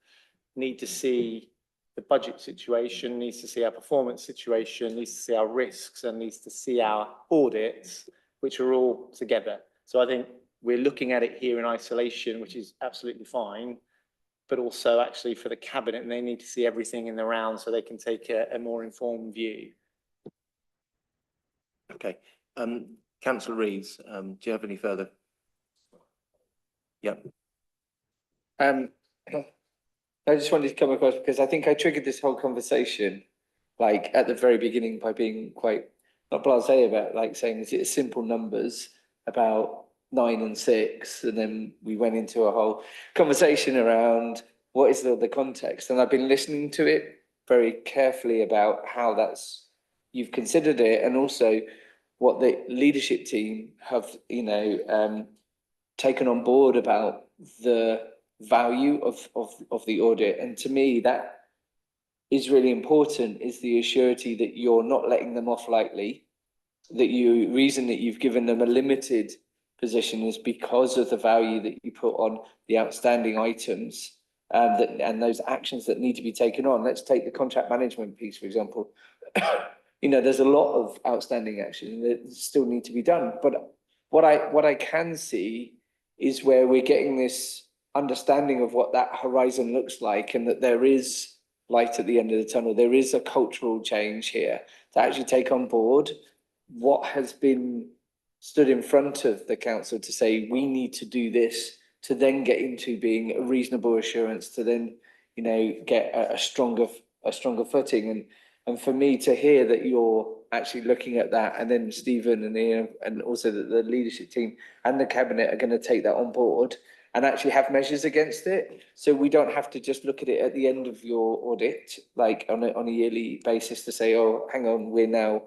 need to see the budget situation, needs to see our performance situation, needs to see our risks, and needs to see our audits, which are all together. So I think we're looking at it here in isolation, which is absolutely fine. but also actually for the cabinet, and they need to see everything in the round so they can take a more informed view. Okay, councillor Reeves, do you have any further? Yep. I just wanted to come across because I think I triggered this whole conversation like at the very beginning by being quite not blasé about like saying is it simple numbers about 9 and 6, and then we went into a whole conversation around what is the context, and I've been listening to it very carefully about how that's you've considered it, and also what the leadership team have taken on board about the value of the audit. And to me, that is really important, is the assurity that you're not letting them off lightly, that reason that you've given them a limited position is because of the value that you put on the outstanding items and those actions that need to be taken on. Let's take the contract management piece, for example. There's a lot of outstanding action that still need to be done. But what I can see is where we're getting this understanding of what that horizon looks like, and that there is light at the end of the tunnel. There is a cultural change here to actually take on board what has been stood in front of the council to say we need to do this, to then get into being a reasonable assurance, to then get a stronger footing. And for me to hear that you're actually looking at that, and then Stephen and Ian, and also that the leadership team and the cabinet are going to take that on board and actually have measures against it, so we don't have to just look at it at the end of your audit, like on a yearly basis, to say, oh, hang on, we're now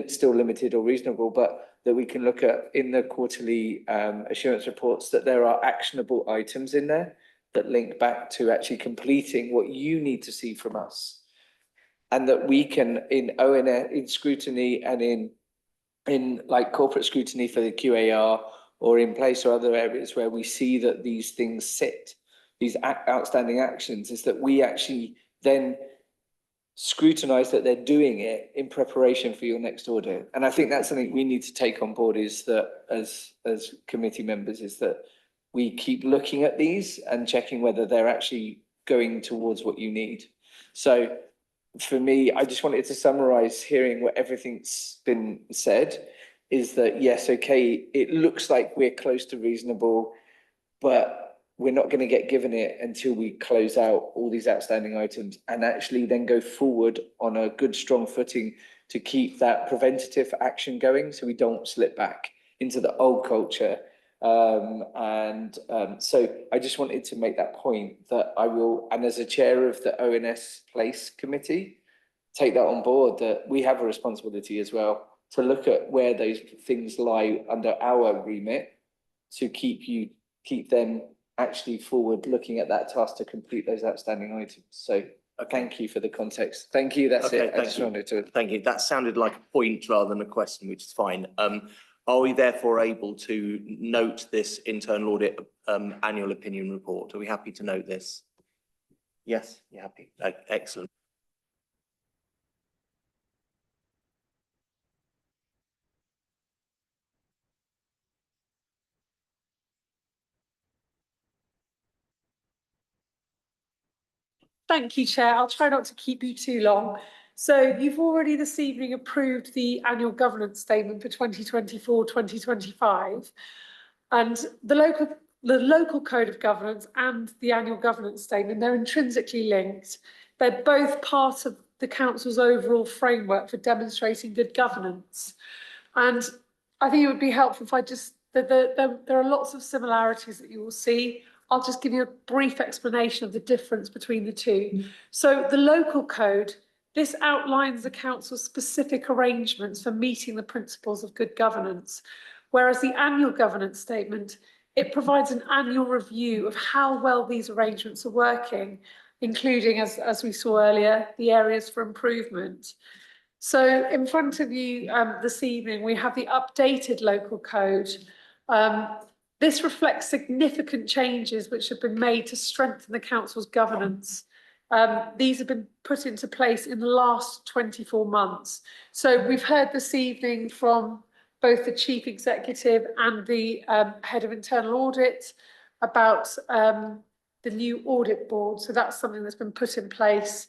still limited or reasonable, but that we can look at in the quarterly assurance reports that there are actionable items in there that link back to actually completing what you need to see from us. And that we can, in ONS, in scrutiny, and in like corporate scrutiny for the QAR, or in place or other areas where we see that these things sit, these outstanding actions, is that we actually then scrutinise that they're doing it in preparation for your next audit. And I think that's something we need to take on board, is that as committee members, is that we keep looking at these and checking whether they're actually going towards what you need. So for me, I just wanted to summarise, hearing what everything's been said, is that yes, okay, it looks like we're close to reasonable, but we're not going to get given it until we close out all these outstanding items and actually then go forward on a good, strong footing to keep that preventative action going, so we don't slip back into the old culture. So I just wanted to make that point, that I will, and as a chair of the ONS Place Committee, take that on board, that we have a responsibility as well to look at where those things lie under our remit, to keep them actually forward looking at that task to complete those outstanding items. So thank you for the context. Thank you, that's it. I just wanted to. Thank you. That sounded like a point rather than a question, which is fine. Are we therefore able to note this internal audit annual opinion report? Are we happy to note this? Yes, you're happy. Excellent. Thank you, Chair. I'll try not to keep you too long. So you've already this evening approved the annual governance statement for 2024-2025, and the local code of governance and the annual governance statement, they're intrinsically linked. They're both part of the council's overall framework for demonstrating good governance. And I think it would be helpful if I just, there are lots of similarities that you will see. I'll just give you a brief explanation of the difference between the two. So the local code, this outlines the council's specific arrangements for meeting the principles of good governance, whereas the annual governance statement, it provides an annual review of how well these arrangements are working, including, as we saw earlier, the areas for improvement. So in front of you this evening, we have the updated local code. This reflects significant changes which have been made to strengthen the council's governance. These have been put into place in the last 24 months. So we've heard this evening from both the Chief Executive and the Head of Internal Audit about the new audit board. So that's something that's been put in place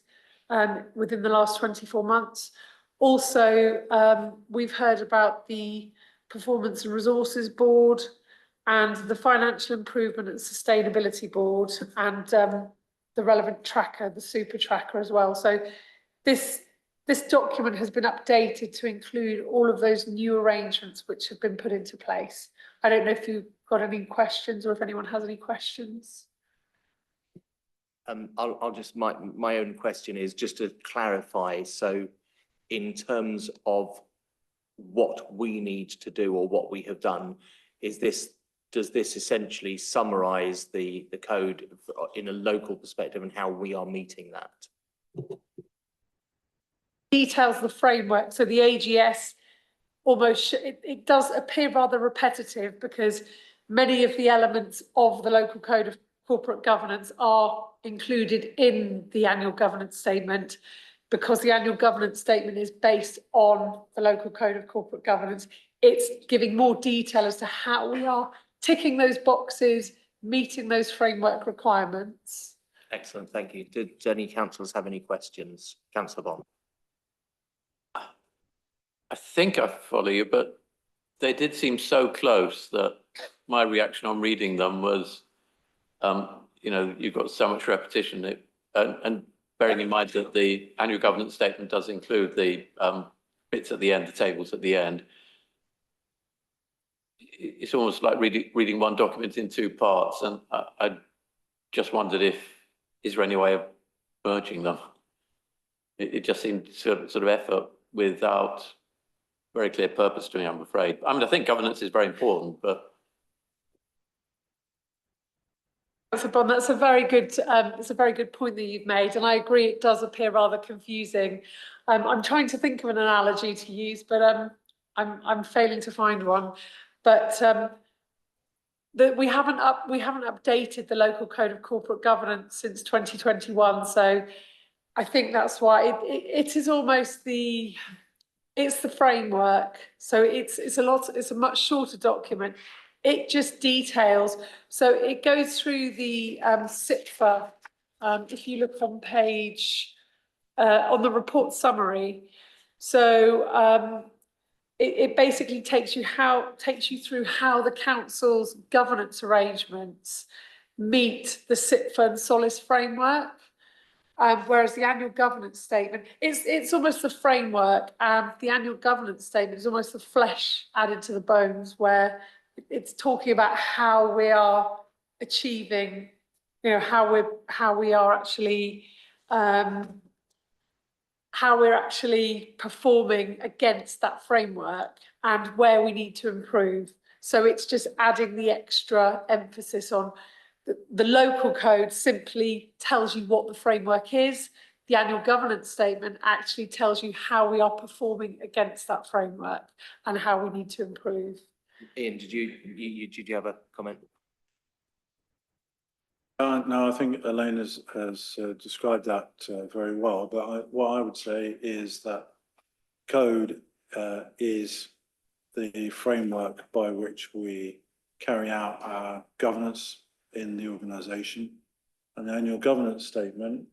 within the last 24 months. Also, we've heard about the Performance and Resources Board and the Financial Improvement and Sustainability Board and the relevant tracker, the super tracker as well. So this document has been updated to include all of those new arrangements which have been put into place. I don't know if you've got any questions or if anyone has any questions. I'll just, my own question is just to clarify. So in terms of what we need to do or what we have done, does this essentially summarize the code in a local perspective and how we are meeting that? Details the framework. So the AGS almost, it does appear rather repetitive because many of the elements of the local code of corporate governance are included in the annual governance statement, because the annual governance statement is based on the local code of corporate governance. It's giving more detail as to how we are ticking those boxes, meeting those framework requirements. Excellent, thank you. Did any councillors have any questions? Councillor Bond. I think I follow you, but they did seem so close that my reaction on reading them was, you know, you've got so much repetition, and bearing in mind that the annual governance statement does include the bits at the end, the tables at the end. It's almost like reading one document in two parts, and I just wondered is there any way of merging them? It just seemed sort of effort without very clear purpose to me, I'm afraid. I mean, I think governance is very important, but That's a very good, it's a very good point that you've made, and I agree it does appear rather confusing. I'm trying to think of an analogy to use, but I'm failing to find one. But we haven't updated the local code of corporate governance since 2021, so I think that's why it is almost it's the framework. So it's a much shorter document. It just details, so it goes through the SIPFA. If you look on page on the report summary, so it basically takes you through how the council's governance arrangements meet the SIPFA and SOLIS framework. Whereas the annual governance statement, it's almost the framework, and the annual governance statement is almost the flesh added to the bones, where it's talking about how we are achieving, you know, how we're actually performing against that framework and where we need to improve. So it's just adding the extra emphasis on the local code simply tells you what the framework is. The annual governance statement actually tells you how we are performing against that framework and how we need to improve. Ian, did you have a comment? No, I think Elaine has described that very well, but what I would say is that code is the framework by which we carry out our governance in the organisation, and the annual governance statement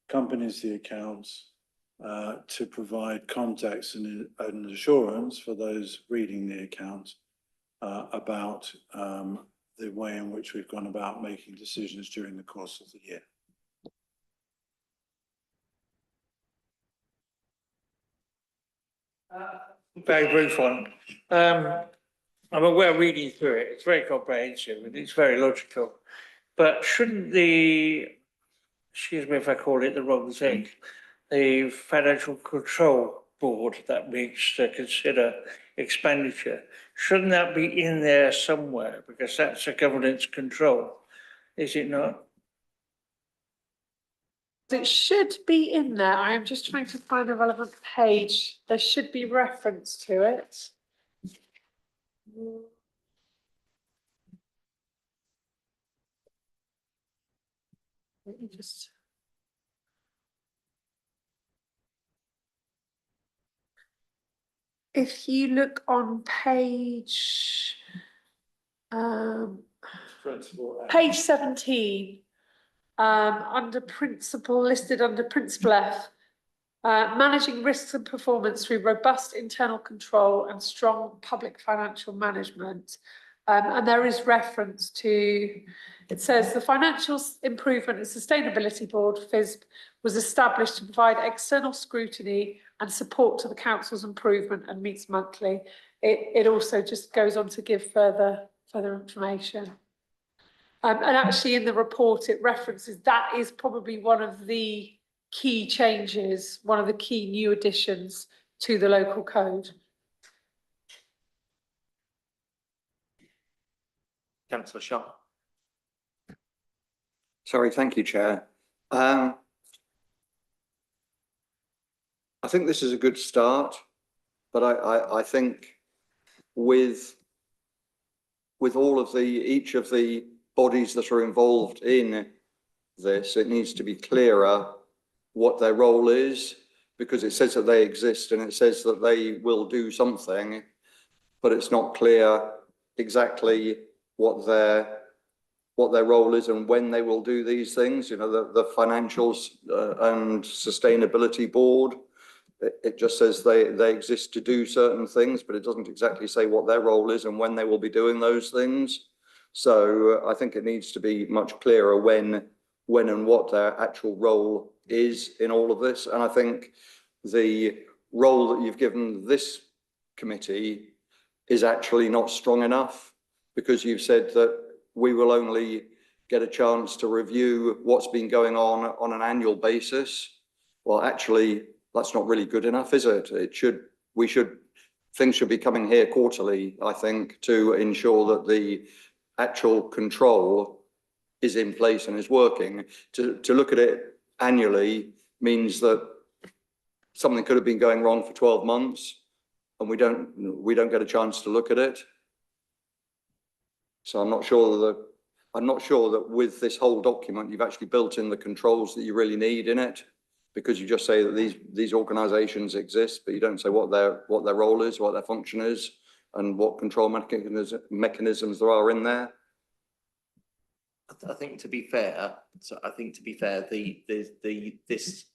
accompanies the accounts to provide context and assurance for those reading the accounts about the way in which we've gone about making decisions during the course of the year. Very brief one. I'm aware reading through it, it's very comprehensive and it's very logical. But shouldn't excuse me if I call it the wrong thing, the Financial Control Board that meets to consider expenditure, shouldn't that be in there somewhere? Because that's a governance control, is it not? It should be in there. I am just trying to find a relevant page. There should be reference to it. Let me just. If you look on page 17, under principle, listed under principle F, managing risks and performance through robust internal control and strong public financial management. And there is reference to, it says the Financial Improvement and Sustainability Board, FISB, was established to provide external scrutiny and support to the council's improvement and meets monthly. It also just goes on to give further information. And actually in the report, it references that is probably one of the key changes, one of the key new additions to the local code. Councillor Sharp. Sorry, thank you, Chair. I think this is a good start, but I think with all of each of the bodies that are involved in this, it needs to be clearer what their role is, because it says that they exist and it says that they will do something, but it's not clear exactly what their role is and when they will do these things. You know, the Financials and Sustainability Board, it just says they exist to do certain things, but it doesn't exactly say what their role is and when they will be doing those things. So I think it needs to be much clearer when and what their actual role is in all of this. And I think the role that you've given this committee is actually not strong enough, because you've said that we will only get a chance to review what's been going on an annual basis. Well, actually, that's not really good enough, is it? Things should be coming here quarterly, I think, to ensure that the actual control is in place and is working. To look at it annually means that something could have been going wrong for 12 months and we don't get a chance to look at it. So I'm not sure that with this whole document you've actually built in the controls that you really need in it, because you just say that these organisations exist, but you don't say what their role is, what their function is, and what control mechanisms there are in there. I think to be fair, this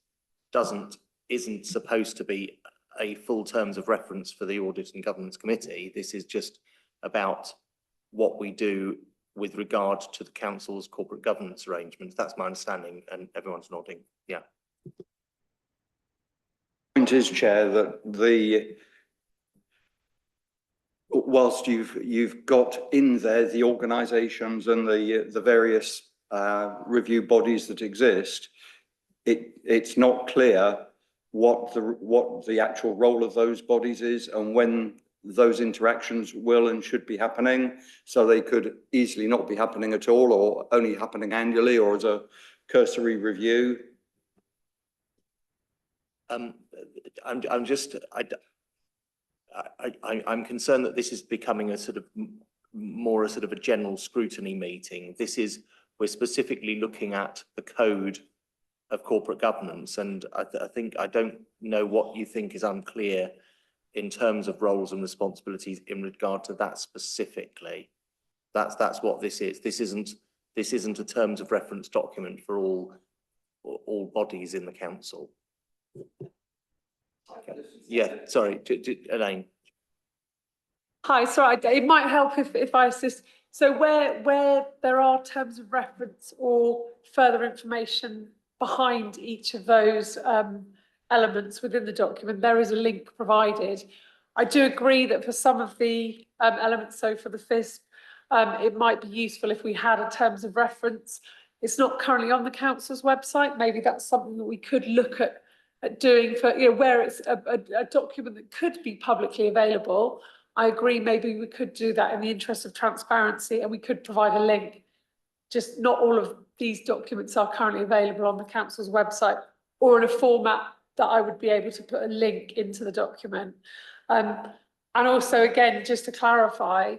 isn't supposed to be a full terms of reference for the Audit and Governance Committee. This is just about what we do with regard to the council's corporate governance arrangements. That's my understanding, and everyone's nodding. Yeah. Point is, Chair, that whilst you've got in there the organisations and the various review bodies that exist, it's not clear what the actual role of those bodies is and when those interactions will and should be happening. So they could easily not be happening at all, or only happening annually, or as a cursory review. I'm concerned that this is becoming a sort of more a sort of a general scrutiny meeting. We're specifically looking at the code of corporate governance, and I don't know what you think is unclear in terms of roles and responsibilities in regard to that specifically. That's what this is. This isn't a terms of reference document for all bodies in the council. Okay. Yeah, sorry, Elaine. Hi, sorry, it might help if I assist. So where there are terms of reference or further information behind each of those elements within the document, there is a link provided. I do agree that for some of the elements, so for the FISB, it might be useful if we had a terms of reference. It's not currently on the council's website. Maybe that's something that we could look at doing for, where it's a document that could be publicly available. I agree, maybe we could do that in the interest of transparency, and we could provide a link. Just not all of these documents are currently available on the council's website or in a format that I would be able to put a link into the document. And also, again, just to clarify,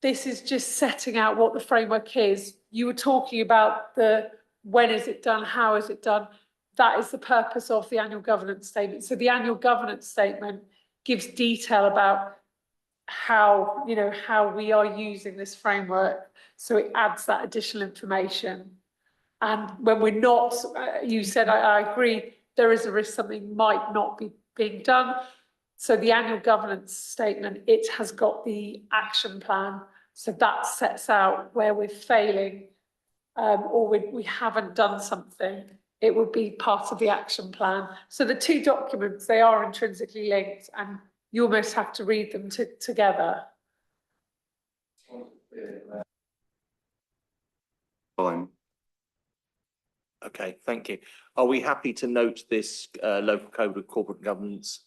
this is just setting out what the framework is. You were talking about the when is it done, how is it done. That is the purpose of the annual governance statement. So the annual governance statement gives detail about how we are using this framework. So it adds that additional information. And when we're not, you said, I agree, there is a risk something might not be being done. So the annual governance statement, it has got the action plan. So that sets out where we're failing or we haven't done something. It would be part of the action plan. So the two documents, they are intrinsically linked and you almost have to read them together. Fine. Okay, thank you. Are we happy to note this local code of corporate governance?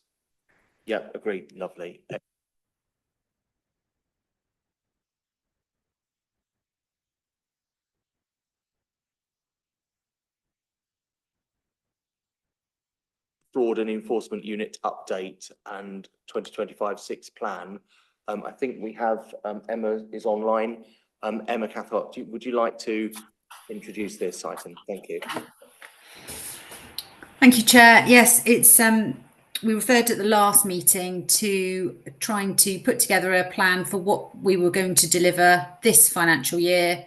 Yeah, agreed, lovely. Fraud and Enforcement Unit update and 2025-6 plan. I think we have Emma is online. Emma Cathcart, would you like to introduce this item? Thank you. Thank you, Chair. Yes, it's we referred at the last meeting to trying to put together a plan for what we were going to deliver this financial year,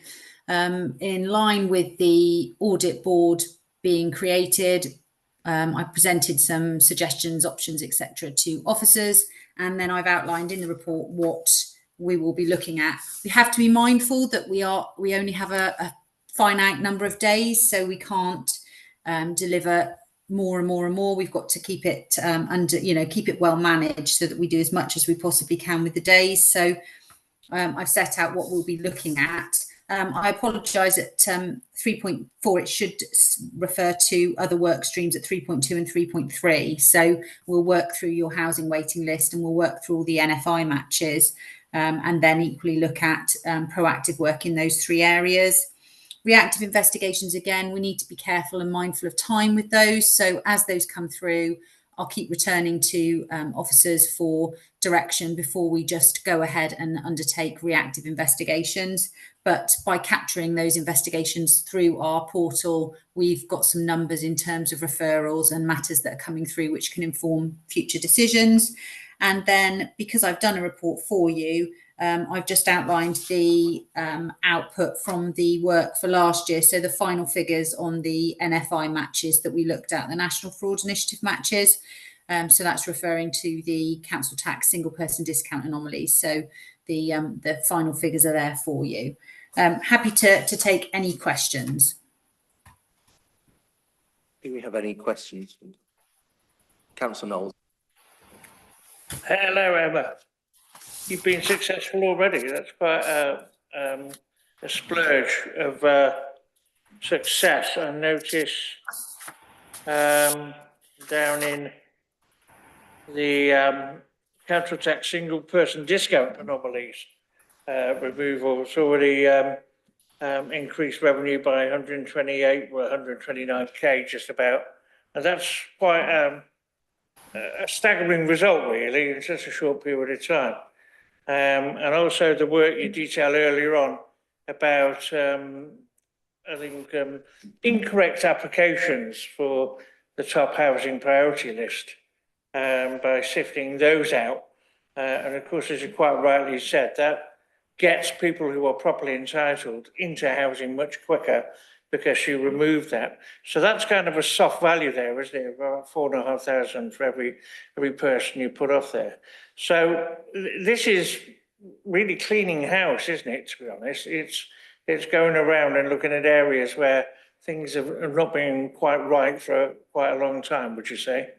in line with the audit board being created. I presented some suggestions, options, etc. to officers, and then I've outlined in the report what we will be looking at. We have to be mindful that we only have a finite number of days, so we can't deliver more and more and more. We've got to keep it under, keep it well managed so that we do as much as we possibly can with the days. So I've set out what we'll be looking at. I apologise at 3.4, it should refer to other work streams at 3.2 and 3.3. So we'll work through your housing waiting list and we'll work through all the NFI matches and then equally look at proactive work in those three areas. Reactive investigations, again, we need to be careful and mindful of time with those. So as those come through, I'll keep returning to officers for direction before we just go ahead and undertake reactive investigations. But by capturing those investigations through our portal, we've got some numbers in terms of referrals and matters that are coming through, which can inform future decisions. And then because I've done a report for you, I've just outlined the output from the work for last year. So the final figures on the NFI matches that we looked at, the National Fraud Initiative matches. So that's referring to the council tax single person discount anomalies. So the final figures are there for you. Happy to take any questions. Do we have any questions? Councillor Knowles. Hello, Emma. You've been successful already. That's quite a splurge of success. I notice down in the council tax single person discount anomalies removal, it's already increased revenue by 128 or 129k just about. And that's quite a staggering result, really, in such a short period of time. And also the work you detailed earlier on about, I think, incorrect applications for the top housing priority list by sifting those out. And of course, as you quite rightly said, that gets people who are properly entitled into housing much quicker because you remove that. So that's kind of a soft value there, isn't it? About 4,500 for every person you put off there. So this is really cleaning house, isn't it, to be honest? It's going around and looking at areas where things have not been quite right for quite a long time, would you say?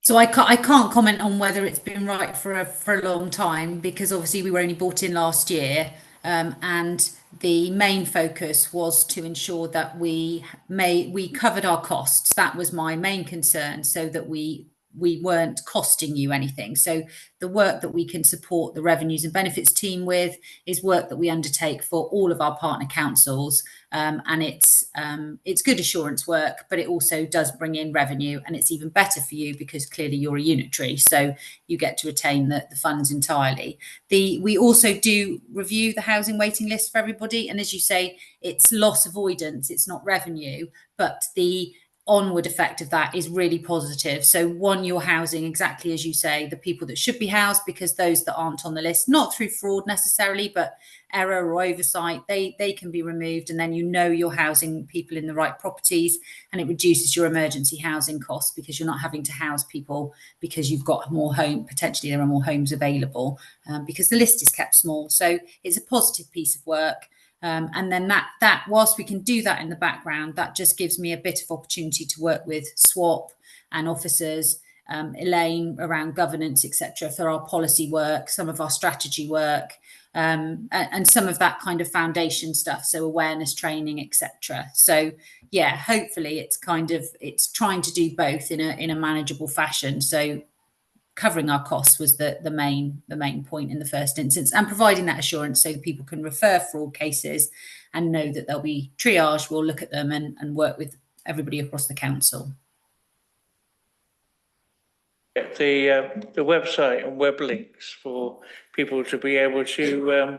So I can't comment on whether it's been right for a long time, because obviously we were only brought in last year, and the main focus was to ensure that we covered our costs. That was my main concern, so that we weren't costing you anything. So the work that we can support the revenues and benefits team with is work that we undertake for all of our partner councils, and it's good assurance work, but it also does bring in revenue, and it's even better for you because clearly you're a unitary, so you get to retain the funds entirely. We also do review the housing waiting list for everybody, and as you say, it's loss avoidance, it's not revenue, but the onward effect of that is really positive. So one, you're housing exactly as you say, the people that should be housed, because those that aren't on the list, not through fraud necessarily, but error or oversight, they can be removed, and then you're housing people in the right properties, and it reduces your emergency housing costs because you're not having to house people because you've got more potentially there are more homes available, because the list is kept small. So it's a positive piece of work. And then that whilst we can do that in the background, that just gives me a bit of opportunity to work with SWAP and officers, Elaine around governance, etc., for our policy work, some of our strategy work, and some of that kind of foundation stuff, so awareness training, etc. So yeah, hopefully it's trying to do both in a manageable fashion. So covering our costs was the main point in the first instance, and providing that assurance so that people can refer fraud cases and know that they'll be triaged. We'll look at them and work with everybody across the council. The website and web links for people to be able to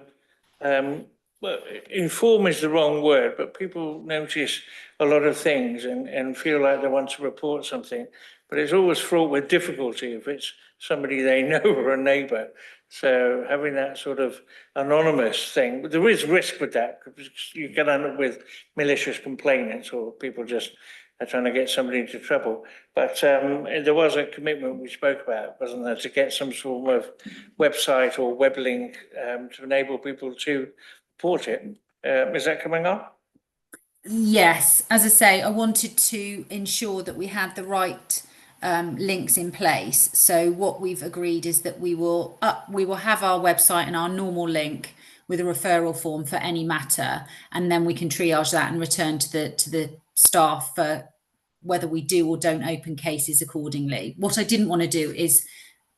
well, inform is the wrong word, but people notice a lot of things and feel like they want to report something, but it's always fraught with difficulty if it's somebody they know or a neighbour. So having that sort of anonymous thing, but there is risk with that, because you can end up with malicious complainants or people just are trying to get somebody into trouble. But there was a commitment we spoke about, wasn't there, to get some sort of website or web link to enable people to report it. Is that coming on? Yes, as I say, I wanted to ensure that we had the right links in place. So what we've agreed is that we will have our website and our normal link with a referral form for any matter, and then we can triage that and return to the staff for whether we do or don't open cases accordingly. What I didn't want to do is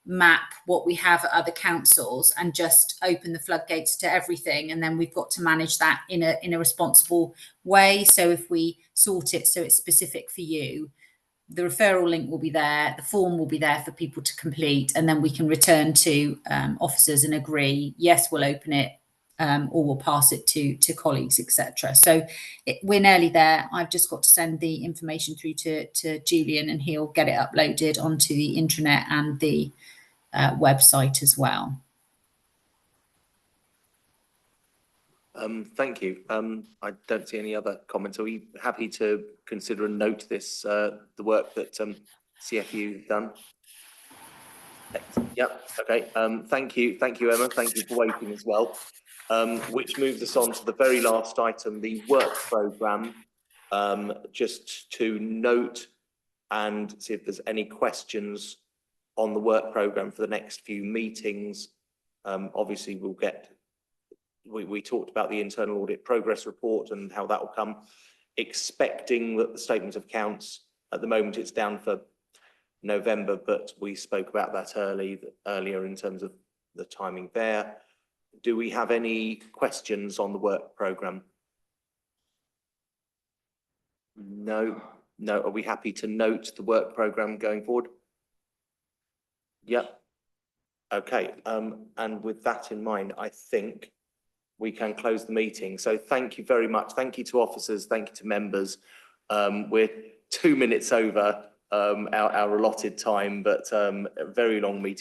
map what we have at other councils and just open the floodgates to everything, and then we've got to manage that in a responsible way. So if we sort it so it's specific for you, the referral link will be there, the form will be there for people to complete, and then we can return to officers and agree, yes, we'll open it, or we'll pass it to colleagues, etc. So we're nearly there. I've just got to send the information through to Julian, and he'll get it uploaded onto the intranet and the website as well. Thank you. I don't see any other comments. Are we happy to consider and note this, the work that CFU done? Yep. Okay. Thank you, Emma. Thank you for waiting as well. Which moves us on to the very last item, the work programme. Just to note and see if there's any questions on the work programme for the next few meetings. Obviously, we'll get. We talked about the internal audit progress report and how that will come, expecting that the statement of accounts, at the moment it's down for November, but we spoke about that earlier in terms of the timing there. Do we have any questions on the work programme? No. Are we happy to note the work programme going forward? Yep. Okay. And with that in mind, I think we can close the meeting. So thank you very much. Thank you to officers. Thank you to members. We're 2 minutes over our allotted time, but a very long meeting.